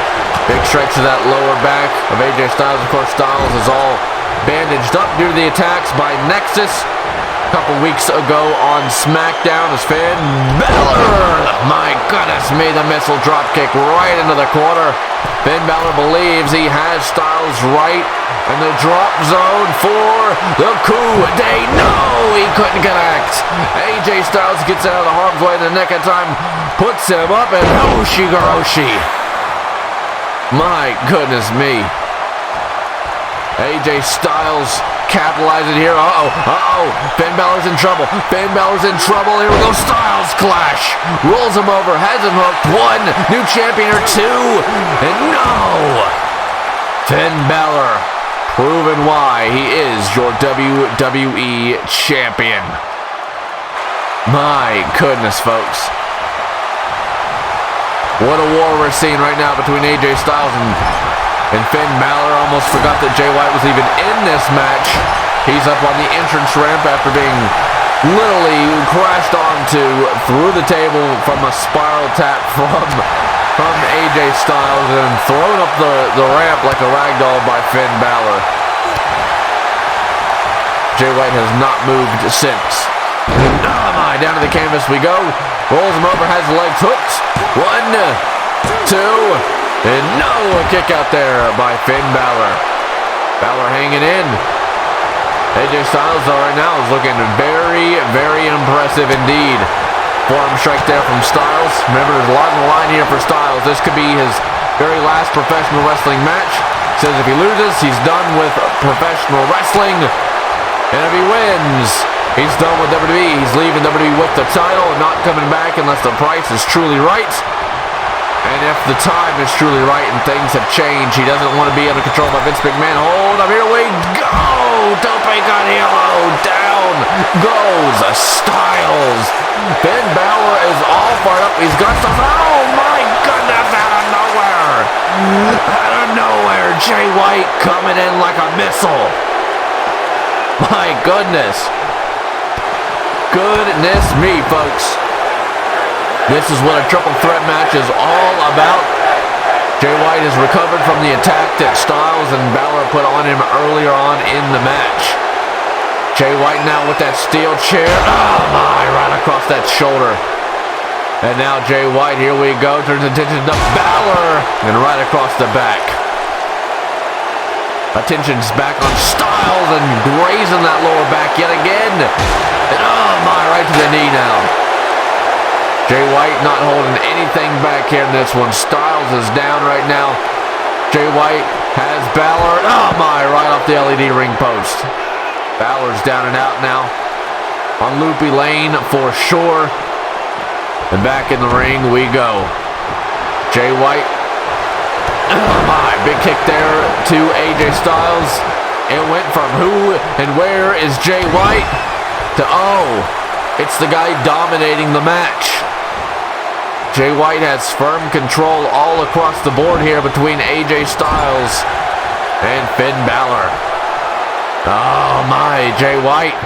big stretch to that lower back of AJ Styles. Of course, Styles is all bandaged up due to the attacks by Nexus a couple weeks ago on SmackDown. As Finn Balor, my goodness me, the missile drop kick right into the corner. Finn Balor believes he has Styles right, and the drop zone for the coup de no, he couldn't connect. AJ Styles gets out of the harm's way in the nick of time, puts him up, and Oshigoroshi. My goodness me. AJ Styles capitalizing here. Finn Balor's in trouble. Finn Balor's in trouble. Here we go. Styles clash. Rolls him over. Has him hooked. One. New champion or two. And no. Finn Balor proving why he is your WWE champion. My goodness, folks. What a war we're seeing right now between AJ Styles and Finn Balor. Almost forgot that Jay White was even in this match. He's up on the entrance ramp after being literally crashed onto through the table from a spiral tap from AJ Styles and thrown up the ramp like a ragdoll by Finn Balor. Jay White has not moved since. Oh my, down to the canvas we go. Rolls him over, has the legs hooked. 1, 2, and no, a kick out there by Finn Balor. Balor hanging in. AJ Styles though right now is looking very, very impressive indeed. Forearm strike there from Styles. Remember, there's a lot on the line here for Styles. This could be his very last professional wrestling match. Says if he loses, he's done with professional wrestling. And if he wins, he's done with WWE. He's leaving WWE with the title and not coming back unless the price is truly right. And if the time is truly right and things have changed, he doesn't want to be under control by Vince McMahon. Hold up, here we go! Tope con hilo, down goes Styles. Finn Balor is all fired up. He's got some, oh my goodness, out of nowhere! Out of nowhere, Jay White coming in like a missile. My goodness. Goodness me, folks. This is what a triple threat match is all about. Jay White has recovered from the attack that Styles and Balor put on him earlier on in the match. Jay White now with that steel chair. Oh my, right across that shoulder. And now Jay White, here we go, turns attention to Balor and right across the back. Attention's back on Styles and grazing that lower back yet again. And oh my, right to the knee now. Jay White not holding anything back here in this one. Styles is down right now. Jay White has Balor. Oh my, right off the LED ring post. Balor's down and out now. On loopy lane for sure. And back in the ring we go. Jay White. Oh my, big kick there to AJ Styles. It went from who and where is Jay White to oh, it's the guy dominating the match. Jay White has firm control all across the board here between AJ Styles and Finn Balor. Oh my, Jay White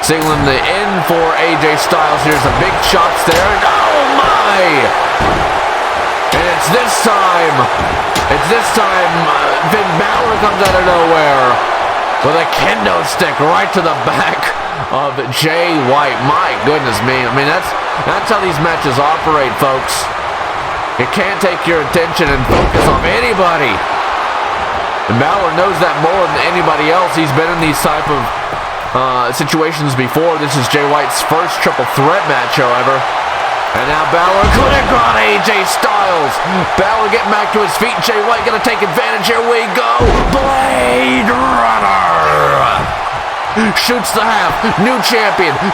signaling the in for AJ Styles. Here's the big chops there. Oh my! And it's this time Finn Balor comes out of nowhere with a kendo stick right to the back of Jay White. My goodness me. I mean, that's how these matches operate, folks. You can't take your attention and focus on anybody. And Balor knows that more than anybody else. He's been in these type of situations before. This is Jay White's first triple threat match, however. And now Balor could have got AJ Styles. Balor getting back to his feet. Jay White gonna take advantage. Here we go. Blade Runner. Shoots the half. New champion. 2.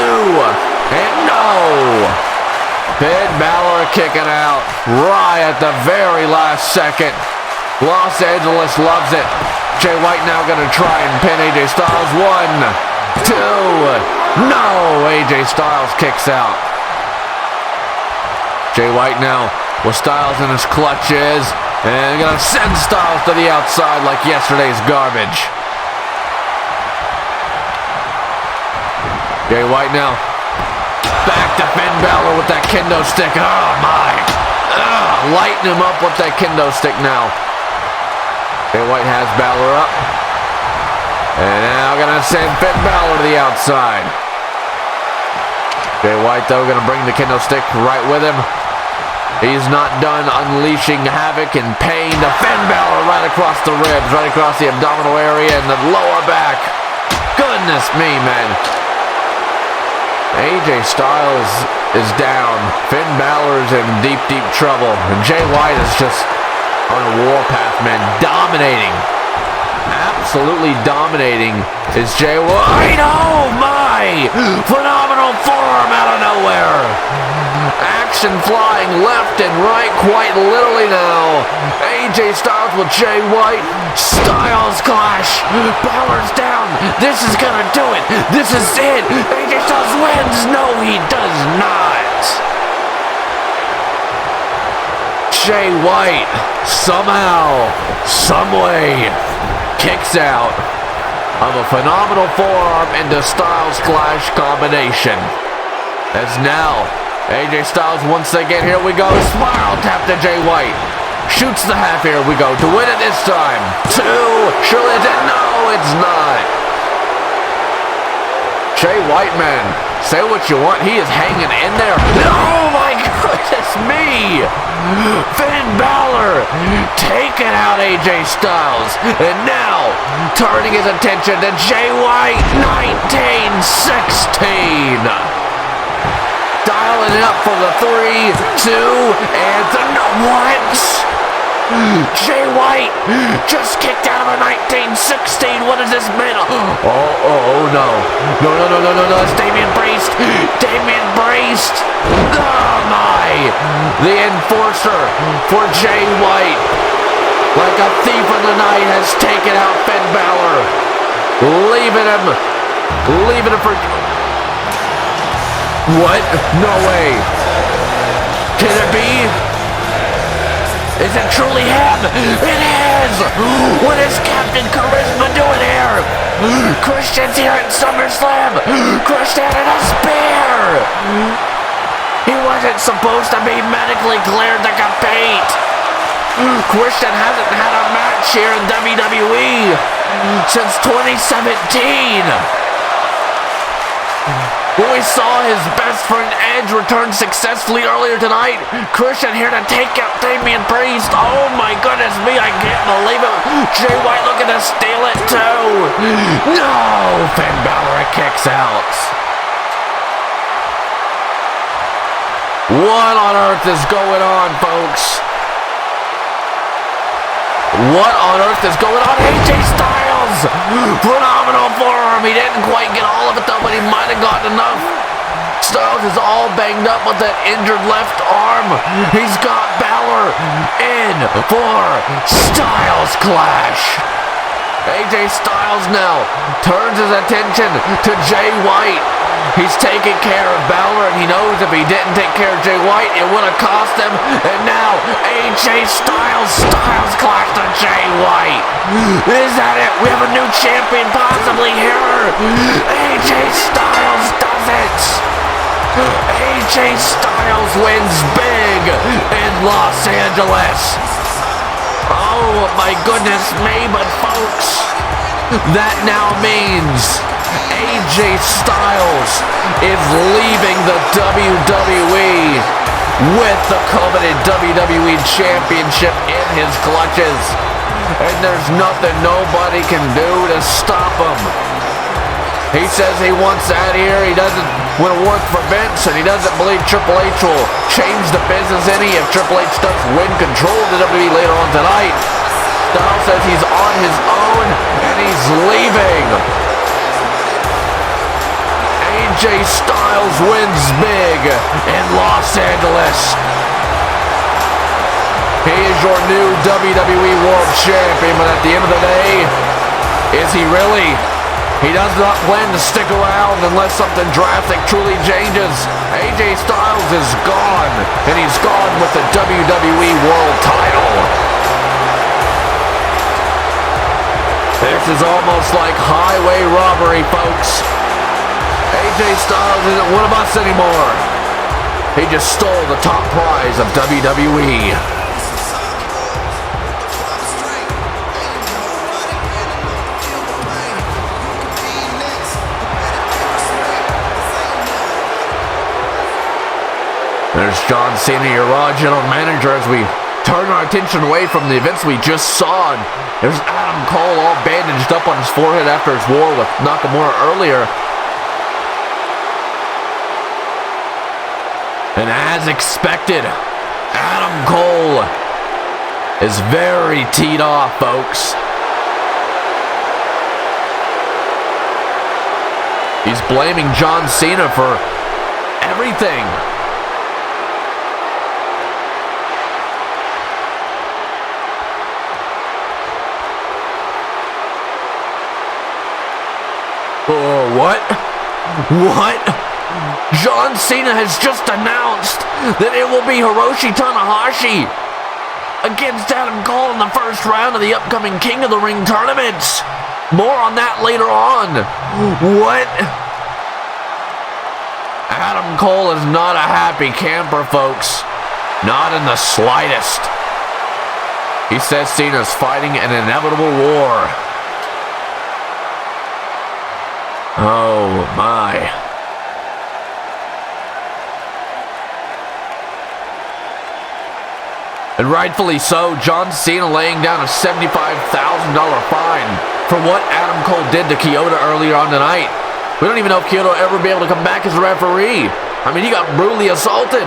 And no. Finn Balor kicking out right at the very last second. Los Angeles loves it. Jay White now going to try and pin AJ Styles. 1, 2. No. AJ Styles kicks out. Jay White now with Styles in his clutches. And going to send Styles to the outside like yesterday's garbage. Jay White now back to Finn Balor with that kendo stick. Oh my. Lighting him up with that kendo stick now. Jay White has Balor up. And now gonna send Finn Balor to the outside. Jay White though gonna bring the kendo stick right with him. He's not done unleashing havoc and pain to Finn Balor right across the ribs, right across the abdominal area and the lower back. Goodness me, man. AJ Styles is down. Finn Balor's in deep, deep trouble. And Jay White is just on a warpath, man. Dominating. Absolutely dominating is Jay White. Oh my! Phenomenal forearm out of nowhere. Action flying left and right quite literally now. AJ AJ Styles with Jay White. Styles clash. Balor's down. This is gonna do it. This is it. AJ Styles wins. No, he does not. Jay White somehow, someway kicks out of a phenomenal forearm into Styles clash combination. As now, AJ Styles once again, here we go, spiral tap to Jay White. Shoots the half, here we go, to win it this time. 2, surely it's it, no, it's not. Jay White, man, say what you want, he is hanging in there. Oh my goodness me! Finn Balor taking out AJ Styles, and now turning his attention to Jay White, 1916. Dialing it up for the 3, 2, and what? Jay White just kicked out of a 1916. What does this mean? Oh no. No. It's Damian Priest. Oh my. The enforcer for Jay White, like a thief in the night, has taken out Finn Balor. Leaving him for... What? No way. Can it be? Is it truly him? It is! What is Captain Charisma doing here? Christian's here at SummerSlam! Christian in a spear! He wasn't supposed to be medically cleared to compete! Christian hasn't had a match here in WWE since 2017! When we saw his best friend Edge return successfully earlier tonight, Christian here to take out Damian Priest. Oh my goodness me, I can't believe it. Jay White looking to steal it too. No, Finn Balor kicks out. What on earth is going on, folks? What on earth is going on? AJ Styles! Phenomenal forearm. He didn't quite get all of it though, but he might have gotten enough. Styles is all banged up with that injured left arm. He's got Balor in for Styles clash. AJ Styles now turns his attention to Jay White. He's taking care of Balor, and he knows if he didn't take care of Jay White, it would have cost him. And now AJ Styles clash to Jay White. Is that it? We have a new champion possibly here. AJ Styles does it. AJ Styles wins big in Los Angeles. Oh my goodness me, but folks, that now means AJ Styles is leaving the WWE with the coveted WWE Championship in his clutches. And there's nothing nobody can do to stop him. He says he wants out of here. He doesn't want to work for Vince, and he doesn't believe Triple H will change the business any if Triple H does win control of the WWE later on tonight. Styles says he's on his own, and he's leaving. AJ Styles wins big in Los Angeles. He is your new WWE World Champion, but at the end of the day, is he really? He does not plan to stick around unless something drastic truly changes. AJ Styles is gone, and he's gone with the WWE World title. This is almost like highway robbery, folks. AJ Styles isn't one of us anymore. He just stole the top prize of WWE. There's John Cena, your Raw General Manager, as we turn our attention away from the events we just saw. And there's Adam Cole all bandaged up on his forehead after his war with Nakamura earlier. And as expected, Adam Cole is very teed off, folks. He's blaming John Cena for everything. What? What? John Cena has just announced that it will be Hiroshi Tanahashi against Adam Cole in the first round of the upcoming King of the Ring tournament. More on that later on. What? Adam Cole is not a happy camper, folks. Not in the slightest. He says Cena's fighting an inevitable war. Oh my. And rightfully so, John Cena laying down a $75,000 fine for what Adam Cole did to Kyoto earlier on tonight. We don't even know if Kyoto will ever be able to come back as a referee. I mean, he got brutally assaulted.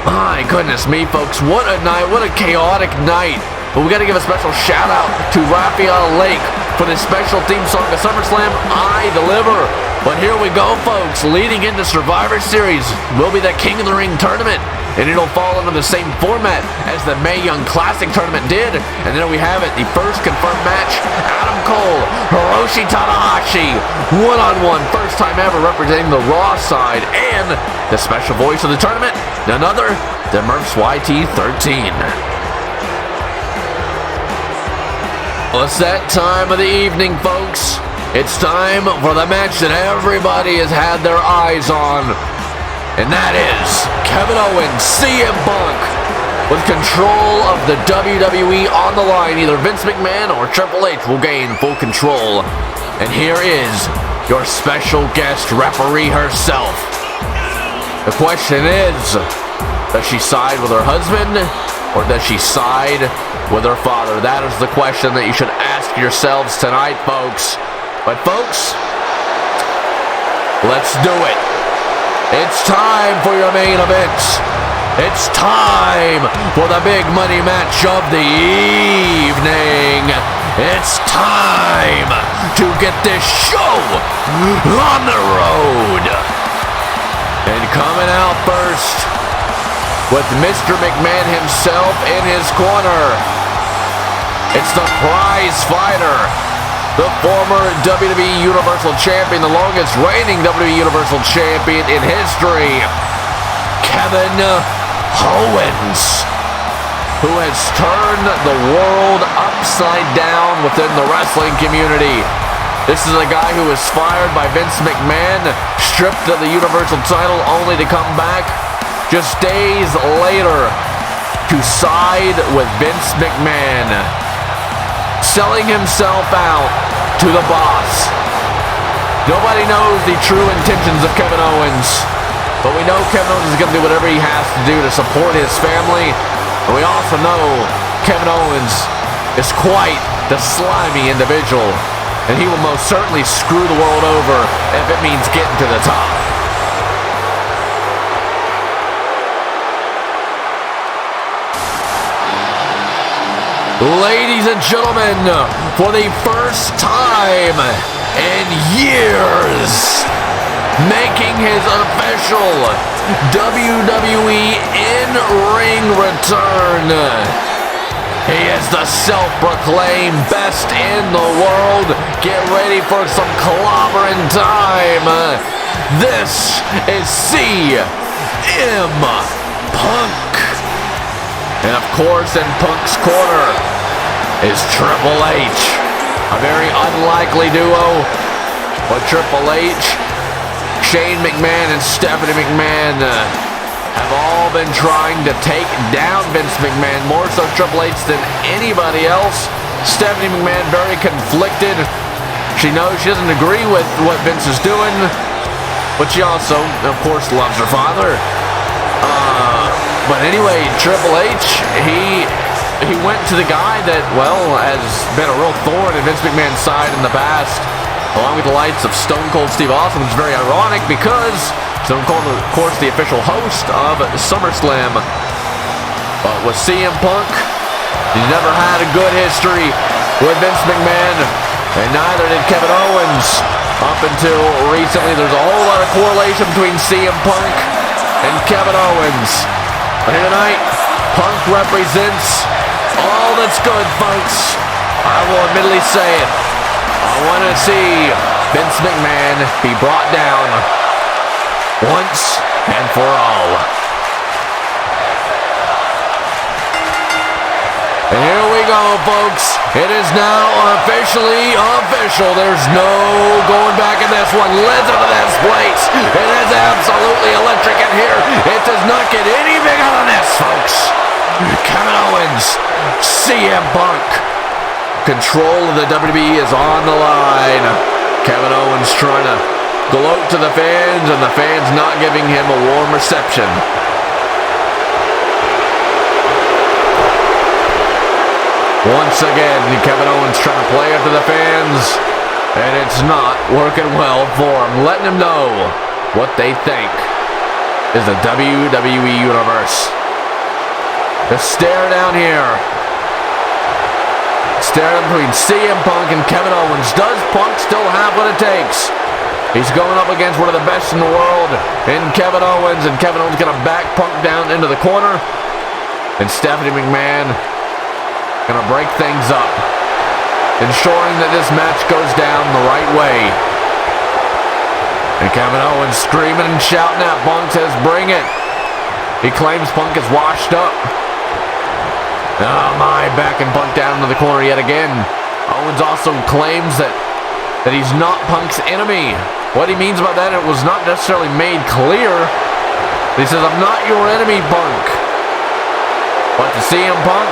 My goodness me, folks. What a night. What a chaotic night. But we got to give a special shout out to Raphael Lake for this special theme song of SummerSlam, I Deliver. But here we go, folks. Leading into Survivor Series will be the King of the Ring tournament. And it'll fall under the same format as the Mae Young Classic tournament did. And there we have it, the first confirmed match. Adam Cole, Hiroshi Tanahashi, one-on-one, first time ever representing the Raw side. And the special voice of the tournament, none other than Murph's YT13. Well, it's that time of the evening, folks. It's time for the match that everybody has had their eyes on. And that is Kevin Owens, CM Punk, with control of the WWE on the line. Either Vince McMahon or Triple H will gain full control. And here is your special guest referee herself. The question is, does she side with her husband or does she side with her father? That is the question that you should ask yourselves tonight, folks. But folks, let's do it. It's time for your main event. It's time for the big money match of the evening. It's time to get this show on the road. And coming out first with Mr. McMahon himself in his corner, it's the prize fighter, the former WWE Universal Champion, the longest reigning WWE Universal Champion in history, Kevin Owens, who has turned the world upside down within the wrestling community. This is a guy who was fired by Vince McMahon, stripped of the Universal title, only to come back just days later to side with Vince McMahon, selling himself out to the boss. Nobody knows the true intentions of Kevin Owens, but we know Kevin Owens is going to do whatever he has to do to support his family. And we also know Kevin Owens is quite the slimy individual, and he will most certainly screw the world over if it means getting to the top. Ladies and gentlemen, for the first time in years, making his official WWE in-ring return, he is the self-proclaimed best in the world. Get ready for some clobbering time. This is CM Punk. And of course, in Punk's corner is Triple H. A very unlikely duo, but Triple H, Shane McMahon, and Stephanie McMahon have all been trying to take down Vince McMahon, more so Triple H than anybody else. Stephanie McMahon very conflicted. She knows she doesn't agree with what Vince is doing, but she also, of course, loves her father. But anyway, Triple H, he went to the guy that, well, has been a real thorn in Vince McMahon's side in the past, along with the likes of Stone Cold Steve Austin, which is very ironic because Stone Cold, of course, the official host of SummerSlam. But with CM Punk, he never had a good history with Vince McMahon, and neither did Kevin Owens. Up until recently, there's a whole lot of correlation between CM Punk and Kevin Owens. But here tonight, Punk represents all that's good, folks. I will admittedly say it. I want to see Vince McMahon be brought down once and for all. And here we go, folks. It is now officially official. There's no going back in this one. Listen to this place. It is absolutely electric in here. It does not get any bigger than this, folks. Kevin Owens, CM Punk. Control of the WWE is on the line. Kevin Owens trying to gloat to the fans, and the fans not giving him a warm reception. Once again, Kevin Owens trying to play up to the fans, and it's not working well for him, letting them know what they think is the WWE Universe. The stare down here. Stare between CM Punk and Kevin Owens. Does Punk still have what it takes? He's going up against one of the best in the world in Kevin Owens, and Kevin Owens going to back Punk down into the corner. And Stephanie McMahon going to break things up, ensuring that this match goes down the right way. And Kevin Owens screaming and shouting at Punk, says, "Bring it." He claims Punk is washed up. Oh my, backing Punk down to the corner yet again. Owens also claims that he's not Punk's enemy. What he means by that, it was not necessarily made clear. He says, "I'm not your enemy, Punk." But to CM Punk,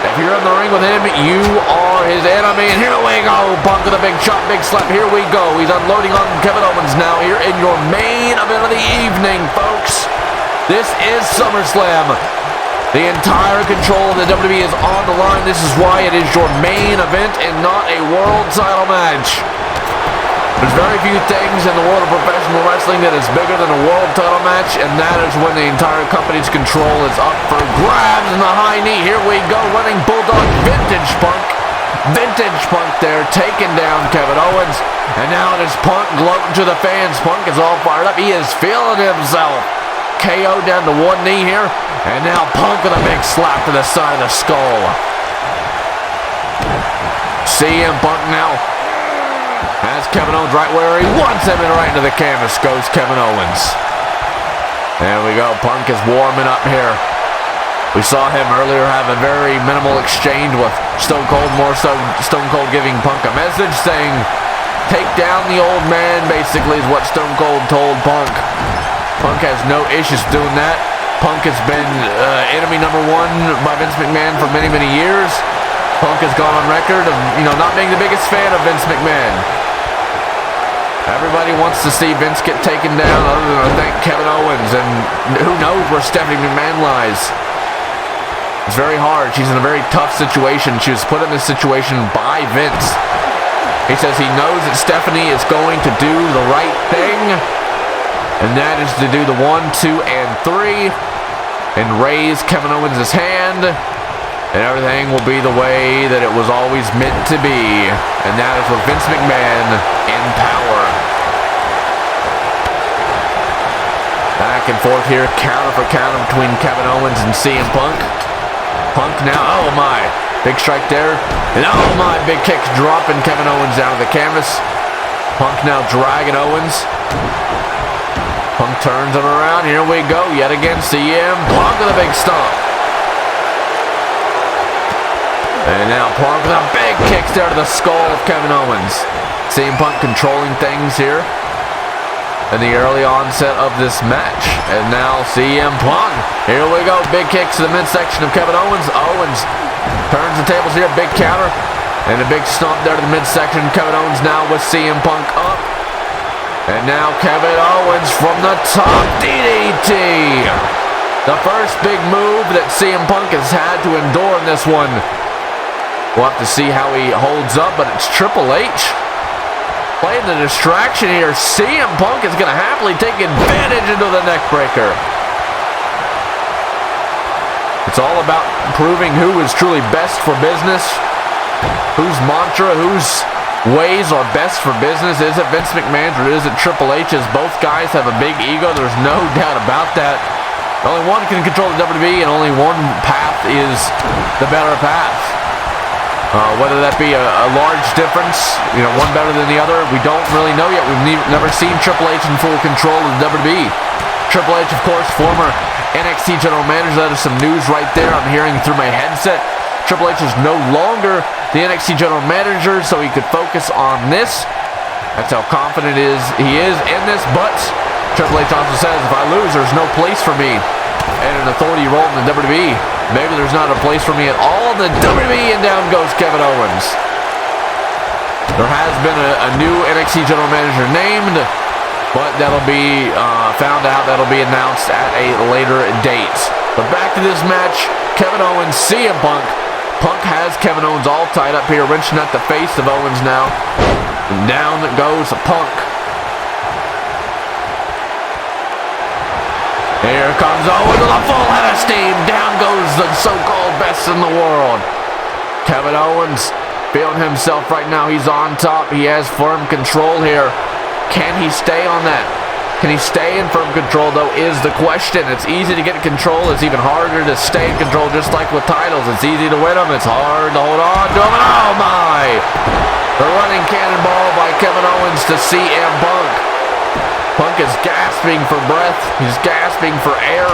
if you're in the ring with him, you are his enemy. And here we go. Punk with a big shot, big slap. Here we go. He's unloading on Kevin Owens now here in your main event of the evening, folks. This is SummerSlam. The entire control of the WWE is on the line. This is why it is your main event and not a world title match. There's very few things in the world of professional wrestling that is bigger than a world title match, and that is when the entire company's control is up for grabs in the high knee. Here we go, running Bulldog, Vintage Punk. Vintage Punk there, taking down Kevin Owens. And now it is Punk gloating to the fans. Punk is all fired up. He is feeling himself. KO down to one knee here. And now Punk with a big slap to the side of the skull. CM Punk now has Kevin Owens right where he wants him, and right into the canvas goes Kevin Owens. There we go. Punk is warming up here. We saw him earlier have a very minimal exchange with Stone Cold, more so Stone Cold giving Punk a message saying, "Take down the old man," basically is what Stone Cold told Punk. Punk has no issues doing that. Punk has been enemy number one by Vince McMahon for many, many years. Punk has gone on record of, not being the biggest fan of Vince McMahon. Everybody wants to see Vince get taken down other than, I think, Kevin Owens, and who knows where Stephanie McMahon lies. It's very hard. She's in a very tough situation. She was put in this situation by Vince. He says he knows that Stephanie is going to do the right thing, and that is to do the 1, 2, and 3, and raise Kevin Owens' hand, and everything will be the way that it was always meant to be, and that is with Vince McMahon in power. Back and forth here, counter for counter between Kevin Owens and CM Punk. Punk now, oh my, big strike there, and oh my, big kicks dropping Kevin Owens down to the canvas. Punk now dragging Owens. Punk turns him around, here we go, yet again, CM Punk with a big stomp. And now Punk with a big kick there to the skull of Kevin Owens. CM Punk controlling things here in the early onset of this match. And now CM Punk. Here we go. Big kicks to the midsection of Kevin Owens. Owens turns the tables here. Big counter. And a big stomp there to the midsection. Kevin Owens now with CM Punk up. And now Kevin Owens from the top. DDT. The first big move that CM Punk has had to endure in this one. We'll have to see how he holds up, but it's Triple H playing the distraction here. CM Punk is going to happily take advantage into the neck breaker. It's all about proving who is truly best for business, whose mantra, whose ways are best for business. Is it Vince McMahon or is it Triple H's? Both guys have a big ego. There's no doubt about that. Only one can control the WWE, and only one path is the better path. Whether that be a large difference, one better than the other, we don't really know yet. We've never seen Triple H in full control of the WWE. Triple H, of course, former NXT general manager. That is some news right there. I'm hearing through my headset. Triple H is no longer the NXT general manager, so he could focus on this. That's how confident he is in this. But Triple H also says, if I lose, there's no place for me in an authority role in the WWE. Maybe there's not a place for me at all in the WWE, and down goes Kevin Owens. There has been a new NXT general manager named, but that'll be found out. That'll be announced at a later date. But back to this match, Kevin Owens, CM Punk. Punk has Kevin Owens all tied up here, wrenching at the face of Owens now. And down goes Punk. Here comes Owens with a full head of steam. Down goes the so-called best in the world. Kevin Owens feeling himself right now. He's on top. He has firm control here. Can he stay on that? Can he stay in firm control, though, is the question. It's easy to get control. It's even harder to stay in control, just like with titles. It's easy to win them. It's hard to hold on to them. Oh, my! The running cannonball by Kevin Owens to CM Punk. Punk is gasping for breath. He's gasping for air.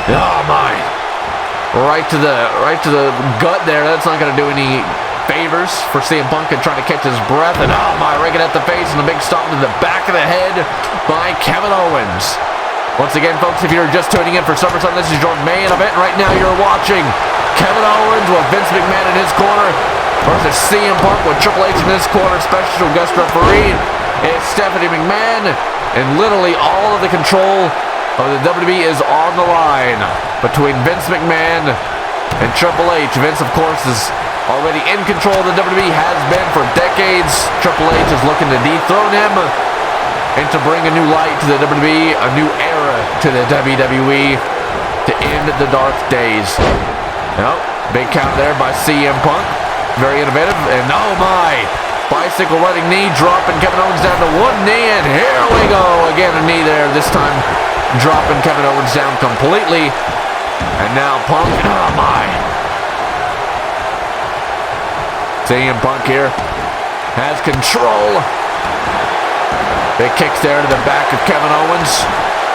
Oh, my. Right to the gut there. That's not going to do any favors for CM Punk and trying to catch his breath. And oh my, right at the face and a big stomp to the back of the head by Kevin Owens. Once again, folks, if you're just tuning in for SummerSlam, this is your main event. Right now you're watching Kevin Owens with Vince McMahon in his corner versus CM Punk with Triple H in his corner. Special guest referee is Stephanie McMahon. And literally all of the control of the WWE is on the line between Vince McMahon and Triple H. Vince, of course, is already in control of the WWE, has been for decades. Triple H is looking to dethrone him and to bring a new light to the WWE, a new era to the WWE to end the dark days. Oh, big count there by CM Punk. Very innovative. And oh my, bicycle running knee, dropping Kevin Owens down to one knee. And here we go. Again, a knee there. This time dropping Kevin Owens down completely. And now Punk. Oh my. CM Punk here has control. Big kicks there to the back of Kevin Owens.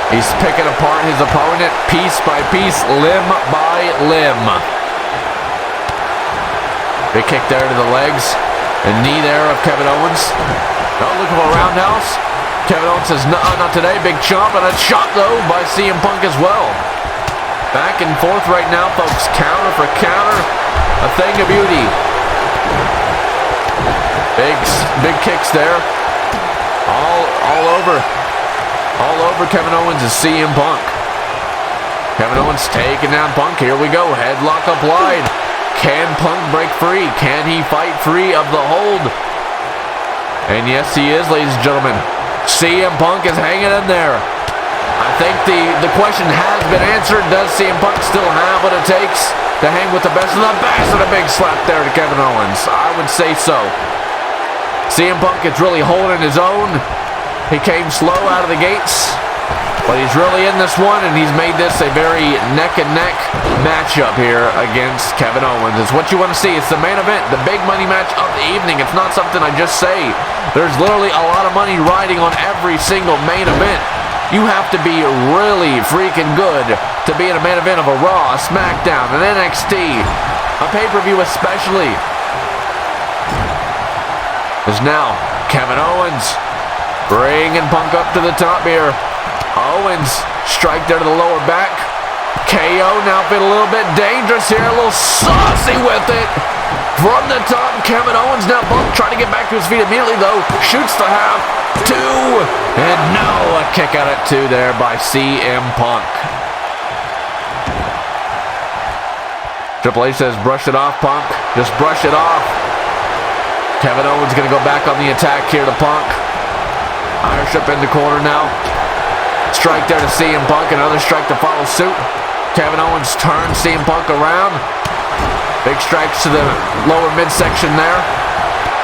He's picking apart his opponent piece by piece, limb by limb. Big kick there to the legs. A knee there of Kevin Owens. Oh, look for a roundhouse. Kevin Owens says, no, not today. Big chomp, and a shot, though, by CM Punk as well. Back and forth right now, folks. Counter for counter. A thing of beauty. Big kicks there. All over Kevin Owens is CM Punk. Kevin Owens taking down Punk. Here we go. Headlock applied. Can Punk break free? Can he fight free of the hold? And yes, he is, ladies and gentlemen. CM Punk is hanging in there. I think the question has been answered. Does CM Punk still have what it takes to hang with the best of the best? And a big slap there to Kevin Owens. I would say so. CM Punk is really holding his own. He came slow out of the gates, but he's really in this one, and he's made this a very neck-and-neck matchup here against Kevin Owens. It's what you want to see. It's the main event, the big money match of the evening. It's not something I just say. There's literally a lot of money riding on every single main event. You have to be really freaking good to be in a main event of a Raw, a SmackDown, an NXT, a pay-per-view especially. Is now Kevin Owens bringing Punk up to the top here. Owens strike there to the lower back. KO now feeling a little bit dangerous here, a little saucy with it. From the top, Kevin Owens now Punk trying to get back to his feet immediately though. Shoots the half, two, and no, a kick out at two there by CM Punk. Triple H says brush it off, Punk. Just brush it off. Kevin Owens going to go back on the attack here to Punk. Irish up in the corner now. Strike there to CM Punk. Another strike to follow suit. Kevin Owens turns CM Punk around. Big strikes to the lower midsection there.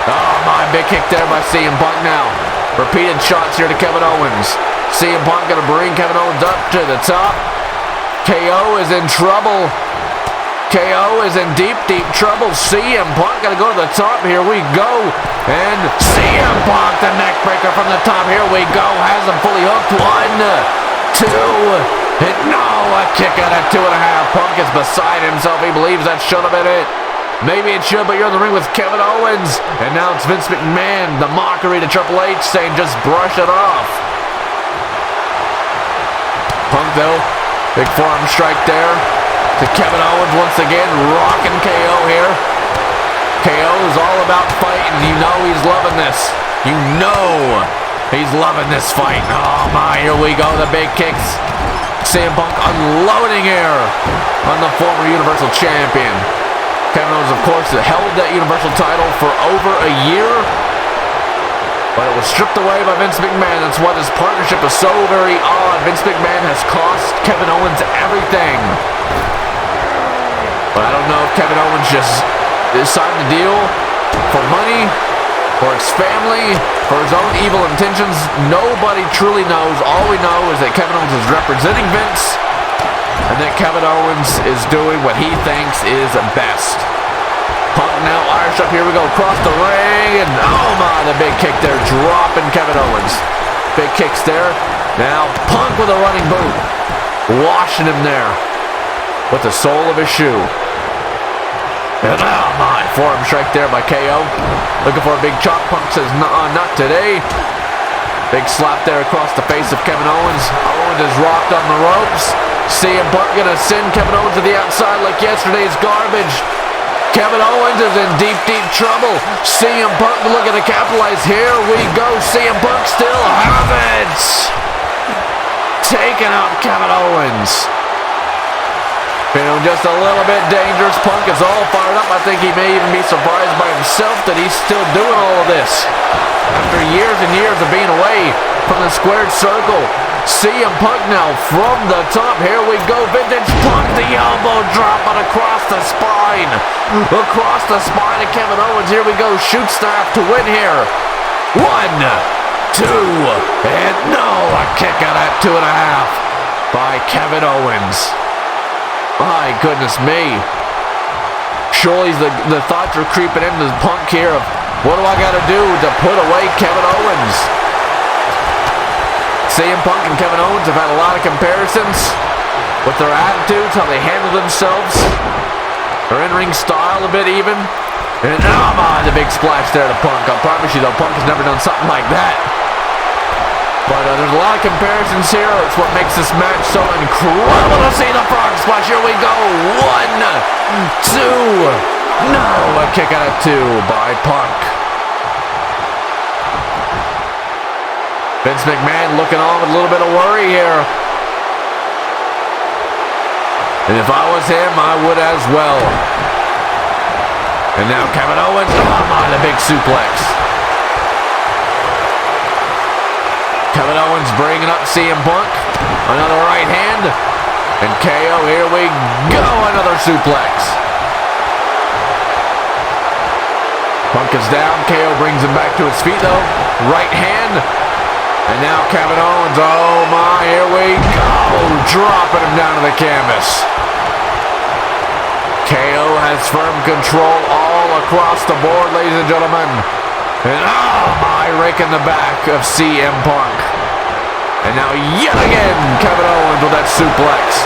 Oh my, big kick there by CM Punk now. Repeated shots here to Kevin Owens. CM Punk going to bring Kevin Owens up to the top. KO is in trouble. KO is in deep, deep trouble. CM Punk gotta go to the top. Here we go. And CM Punk, the neck breaker from the top. Here we go. Has him fully hooked. 1, 2, and no, a kick out at 2.5. Punk is beside himself. He believes that should have been it. Maybe it should, but you're in the ring with Kevin Owens. And now it's Vince McMahon, the mockery to Triple H, saying just brush it off. Punk, though, big forearm strike there to Kevin Owens once again, rocking KO here. KO is all about fighting. You know he's loving this. You know he's loving this fight. Oh my, here we go, the big kicks. CM Punk unloading here on the former Universal Champion. Kevin Owens, of course, held that Universal title for over a year, but it was stripped away by Vince McMahon. That's why this partnership is so very odd. Vince McMahon has cost Kevin Owens everything. But I don't know if Kevin Owens just signed the deal for money, for his family, for his own evil intentions. Nobody truly knows. All we know is that Kevin Owens is representing Vince, and that Kevin Owens is doing what he thinks is best. Punk now Irish up. Here we go. Across the ring. And oh my, the big kick there. Dropping Kevin Owens. Big kicks there. Now Punk with a running boot. Washing him there with the sole of his shoe. And oh my, forearm strike there by KO. Looking for a big chop. Punk says, nah, not today. Big slap there across the face of Kevin Owens. Owens is rocked on the ropes. CM Punk gonna send Kevin Owens to the outside like yesterday's garbage. Kevin Owens is in deep, deep trouble. CM Punk looking to capitalize. Here we go. CM Punk still have it. Taking out Kevin Owens. Feeling just a little bit dangerous. Punk is all fired up. I think he may even be surprised by himself that he's still doing all of this. After years and years of being away from the squared circle. CM Punk now from the top. Here we go. Vintage Punk, the elbow drop and across the spine. Across the spine of Kevin Owens. Here we go. Shoot staff to win here. 1, 2, and no, a kick out at 2.5 by Kevin Owens. My goodness me. Surely the thoughts are creeping into Punk here of what do I got to do to put away Kevin Owens? CM Punk and Kevin Owens have had a lot of comparisons with their attitudes, how they handle themselves, their in-ring style a bit even. And oh my, the big splash there to Punk. I promise you though, Punk has never done something like that. But there's a lot of comparisons here. It's what makes this match so incredible to see. The frog splash. Here we go. 1, 2. No, a kick out at 2 by Punk. Vince McMahon looking on with a little bit of worry here. And if I was him, I would as well. And now Kevin Owens. Oh my, the big suplex. Kevin Owens bringing up CM Punk. Another right hand. And KO, here we go. Another suplex. Punk is down. KO brings him back to his feet, though. Right hand. And now Kevin Owens. Oh, my. Here we go. Dropping him down to the canvas. KO has firm control all across the board, ladies and gentlemen. And oh my, raking the back of CM Punk. And now yet again, Kevin Owens with that suplex.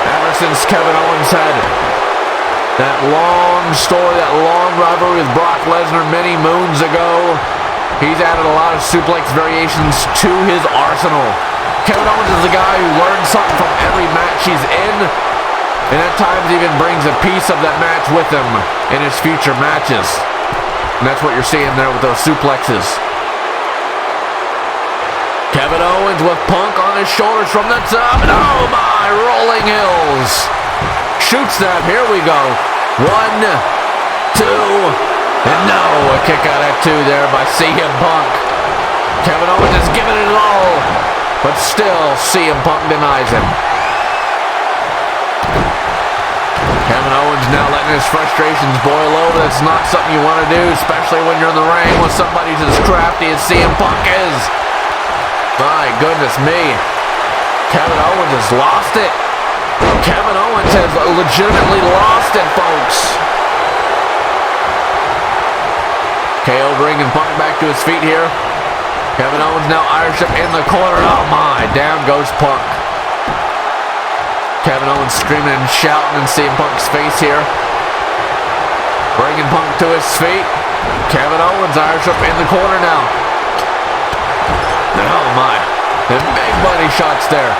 Ever since Kevin Owens had that long story, that long rivalry with Brock Lesnar many moons ago, he's added a lot of suplex variations to his arsenal. Kevin Owens is a guy who learns something from every match he's in, and at times even brings a piece of that match with him in his future matches. And that's what you're seeing there with those suplexes. Kevin Owens with Punk on his shoulders from the top. And oh my, rolling hills. Shoot snap, here we go. 1, 2, and no, a kick out at 2 there by CM Punk. Kevin Owens is giving it all, but still CM Punk denies him. Kevin Owens now letting his frustrations boil over. That's not something you want to do, especially when you're in the ring with somebody as crafty as CM Punk is. My goodness me. Kevin Owens has lost it. Kevin Owens has legitimately lost it, folks. KO bringing Punk back to his feet here. Kevin Owens now Irish Whip in the corner. Oh my, down goes Punk. Kevin Owens screaming and shouting and seeing Punk's face here. Bringing Punk to his feet. Kevin Owens Irish Whip in the corner now. Oh my, the big body shots there.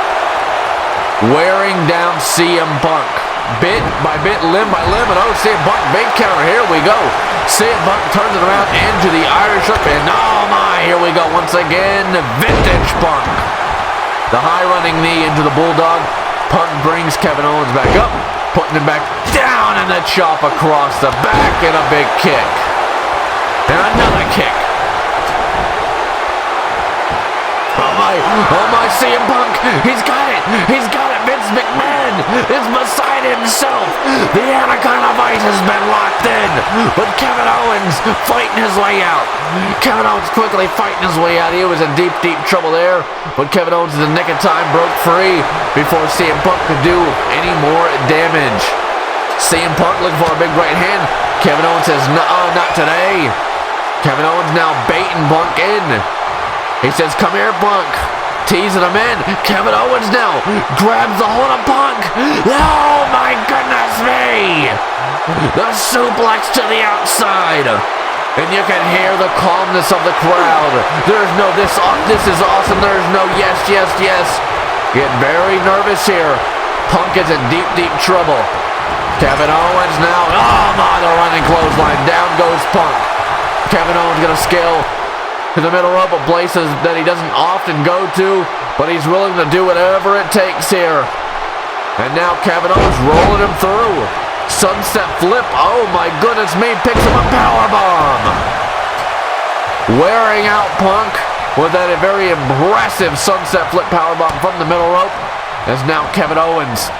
Wearing down CM Punk. Bit by bit, limb by limb, and CM Punk, big counter, here we go. CM Punk turns it around into the Irish Whip, and oh my, here we go once again, vintage Punk. The high running knee into the Bulldog. Punk brings Kevin Owens back up, putting him back down, and the chop across the back, and a big kick. And another kick. Oh my, CM Punk, he's got it, Vince McMahon is beside himself. The Anaconda Vice has been locked in, but Kevin Owens fighting his way out. Kevin Owens quickly fighting his way out. He was in deep trouble there, but Kevin Owens in the nick of time broke free before CM Punk could do any more damage. CM Punk looking for a big right hand. Kevin Owens says, no, not today. Kevin Owens now baiting Punk in. He says, come here, Punk. Teasing him in. Kevin Owens now grabs the hold of Punk. Oh, my goodness me. The suplex to the outside. And you can hear the calmness of the crowd. There's no, this is awesome. There's no yes. Getting very nervous here. Punk is in deep trouble. Kevin Owens now. Oh, my, the running clothesline. Down goes Punk. Kevin Owens going to scale to the middle rope of places that he doesn't often go to, but he's willing to do whatever it takes here. And now Kevin Owens rolling him through. Sunset flip, oh my goodness me, picks him a powerbomb. Wearing out Punk with that very impressive sunset flip powerbomb from the middle rope, as now Kevin Owens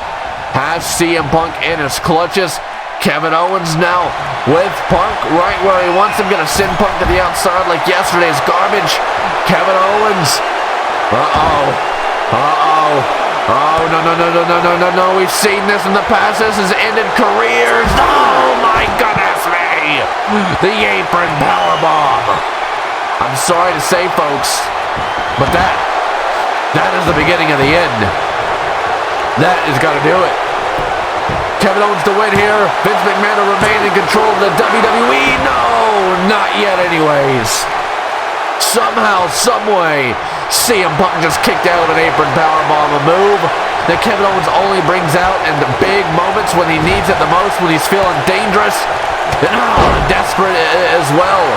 has CM Punk in his clutches. Kevin Owens now with Punk right where he wants him. Gonna send Punk to the outside like yesterday's garbage. Kevin Owens. Oh, no. We've seen this in the past. This has ended careers. Oh, my goodness me. The apron powerbomb. I'm sorry to say, folks, but that is the beginning of the end. That is gonna do it. Kevin Owens to win here. Vince McMahon to remain in control of the WWE. No, not yet anyways. Somehow, someway, CM Punk just kicked out an apron powerbomb, a move that Kevin Owens only brings out in the big moments when he needs it the most, when he's feeling dangerous and desperate as well.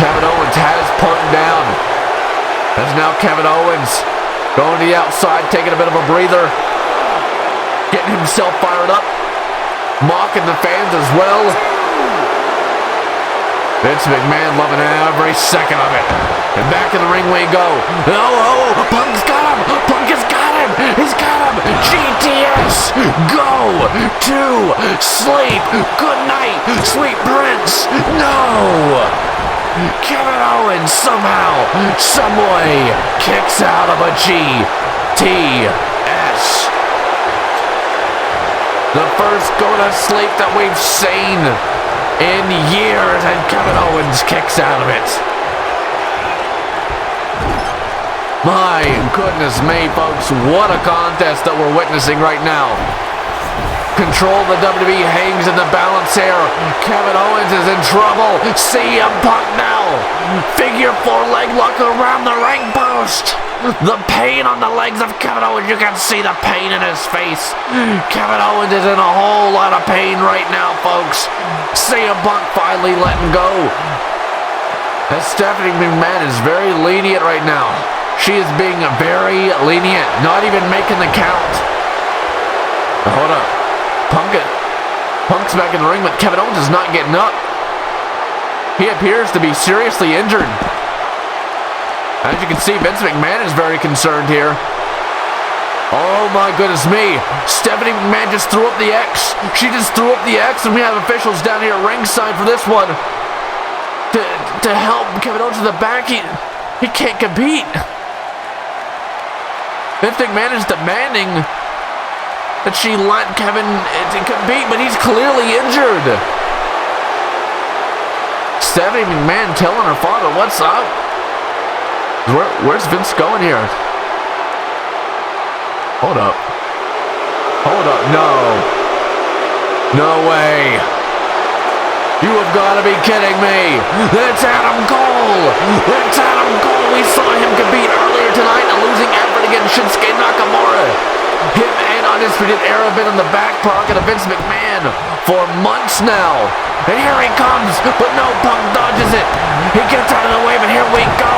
Kevin Owens has Punk down. As now Kevin Owens going to the outside, taking a bit of a breather. Getting himself fired up, mocking the fans as well. Vince McMahon loving every second of it. And back in the ring we go. Oh, Punk's got him. Punk has got him. He's got him. GTS. Go to sleep. Good night, sweet prince. No. Kevin Owens somehow, someway kicks out of a GTS. The first go to sleep that we've seen in years, and Kevin Owens kicks out of it. My goodness me, folks, what a contest that we're witnessing right now. Control of the WWE hangs in the balance here. Kevin Owens is in trouble. CM Punk now. Figure 4 leg lock around the ring post. The pain on the legs of Kevin Owens. You can see the pain in his face. Kevin Owens is in a whole lot of pain right now, folks. CM Punk finally letting go. As Stephanie McMahon is very lenient right now. She is being very lenient. Not even making the count. Hold up. Punk's back in the ring, but Kevin Owens is not getting up. He appears to be seriously injured. As you can see, Vince McMahon is very concerned here. Oh my goodness me. Stephanie McMahon just threw up the X. She just threw up the X, and we have officials down here ringside for this one. To help Kevin Owens to the back. He can't compete. Vince McMahon is demanding that she let Kevin compete, but he's clearly injured. Stephanie McMahon telling her father, what's up? Where's Vince going here? Hold up. Hold up. No. No way. You have got to be kidding me. That's Adam Cole. That's Adam Cole. We saw him compete earlier tonight in a losing effort against Shinsuke Nakamura. Him and Undisputed Era have been in the back pocket of Vince McMahon for months now. And here he comes, but no, Punk dodges it. He gets out of the way, but here we go.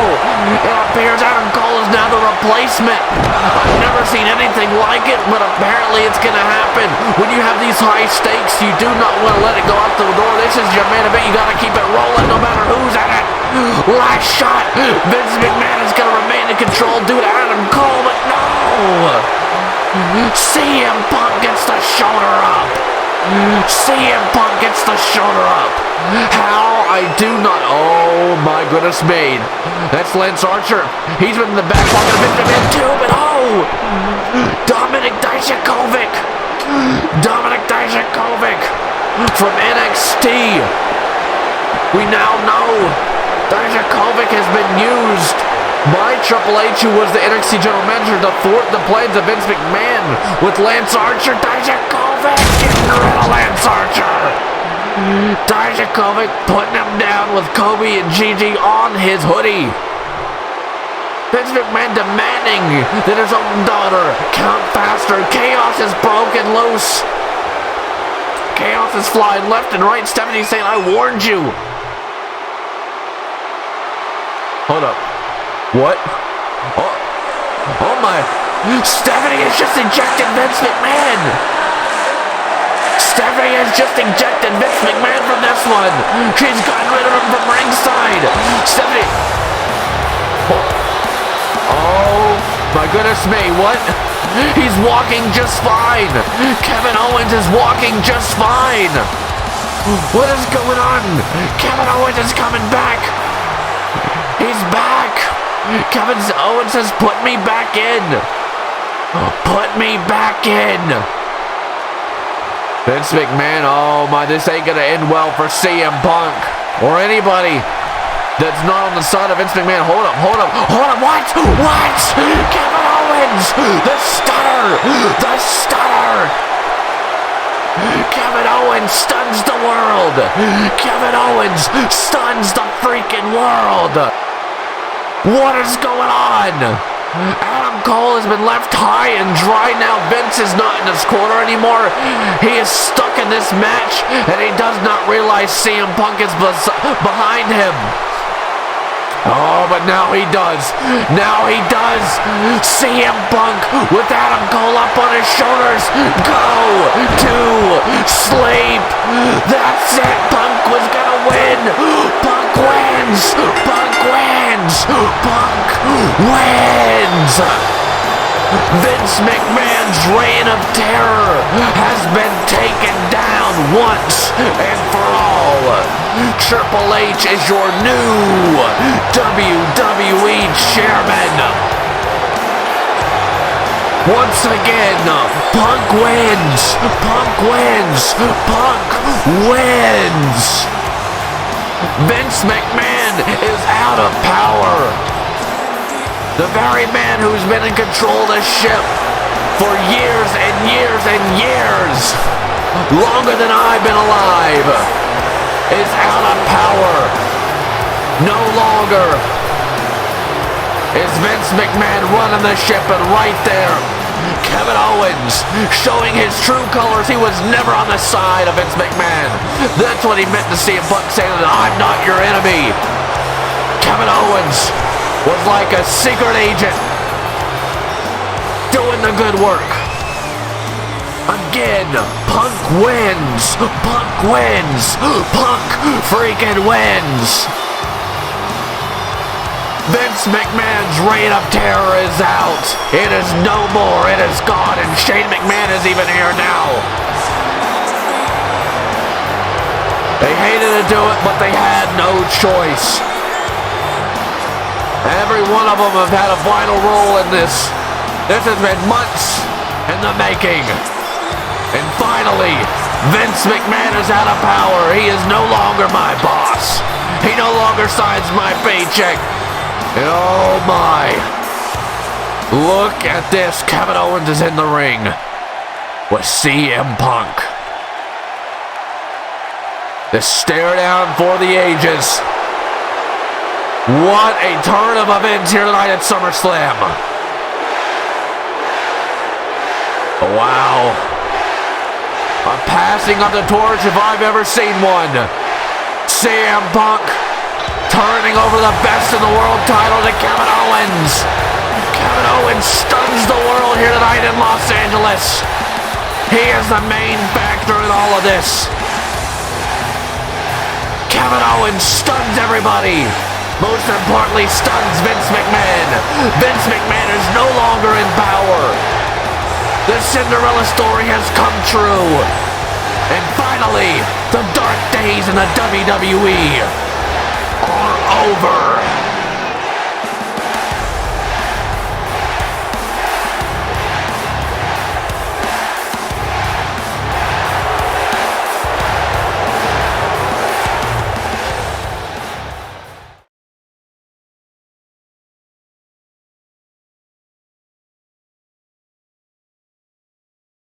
It appears Adam Cole is now the replacement. I've never seen anything like it, but apparently it's going to happen. When you have these high stakes, you do not want to let it go out the door. This is your main event. You got to keep it rolling no matter who's in it. Last shot. Vince McMahon is going to remain in control due to Adam Cole, but no. CM Punk gets the shoulder up. CM Punk gets the shoulder up. How? I do not. Oh my goodness me. That's Lance Archer. He's been in the back pocket of Vince McMahon too, but oh! Dominik Dijakovic. Dominik Dijakovic from NXT. We now know Dijakovic has been used by Triple H, who was the NXT General Manager, to thwart the plans of Vince McMahon with Lance Archer. Dijakovic getting rid of Lance Archer. Dijakovic putting him down with Kobe and Gigi on his hoodie. Vince McMahon demanding that his own daughter count faster. Chaos is broken loose. Chaos is flying left and right. Stephanie saying, I warned you. Hold up. What? Oh my. Stephanie has just ejected Vince McMahon. Stephanie has just ejected Vince McMahon from this one. She's gotten rid of him from ringside. Stephanie. Oh my goodness me. What? He's walking just fine. Kevin Owens is walking just fine. What is going on? Kevin Owens is coming back. He's back. Kevin Owens says, put me back in. Put me back in. Vince McMahon, oh my, this ain't gonna end well for CM Punk or anybody that's not on the side of Vince McMahon. Hold up. What? Kevin Owens, the stunner. Kevin Owens stuns the world. Kevin Owens stuns the freaking world. What is going on? Adam Cole has been left high and dry now. Vince is not in his corner anymore. He is stuck in this match, and he does not realize CM Punk is behind him. Oh, but now he does. CM Punk with Adam Cole up on his shoulders. Go to sleep. That's it. Punk was gonna win. Punk wins. Vince McMahon's reign of terror has been taken down once and for all. Triple H is your new WWE chairman. Once again, Punk wins. Vince McMahon is out of power. The very man who's been in control of the ship for years and years, longer than I've been alive, is out of power. No longer is Vince McMahon running the ship, and right there, Kevin Owens showing his true colors. He was never on the side of Vince McMahon. That's what he meant to see him saying that I'm not your enemy. Kevin Owens was like a secret agent doing the good work. Again, Punk wins. Punk freaking wins. Vince McMahon's reign of terror is out. It is no more. It is gone. And Shane McMahon is even here now. They hated to do it, but they had no choice. Every one of them have had a vital role in this. This has been months in the making. finally, Vince McMahon is out of power. He is no longer my boss. He no longer signs my paycheck. And oh my. Look at this. Kevin Owens is in the ring with CM Punk. The stare down for the ages. What a turn of events here tonight at SummerSlam. Wow. A passing of the torch if I've ever seen one. CM Punk turning over the best in the world title to Kevin Owens. Kevin Owens stuns the world here tonight in Los Angeles. He is the main factor in all of this. Kevin Owens stuns everybody. Most importantly, stuns Vince McMahon. Vince McMahon is no longer in power. The Cinderella story has come true. And finally, the dark days in the WWE are over.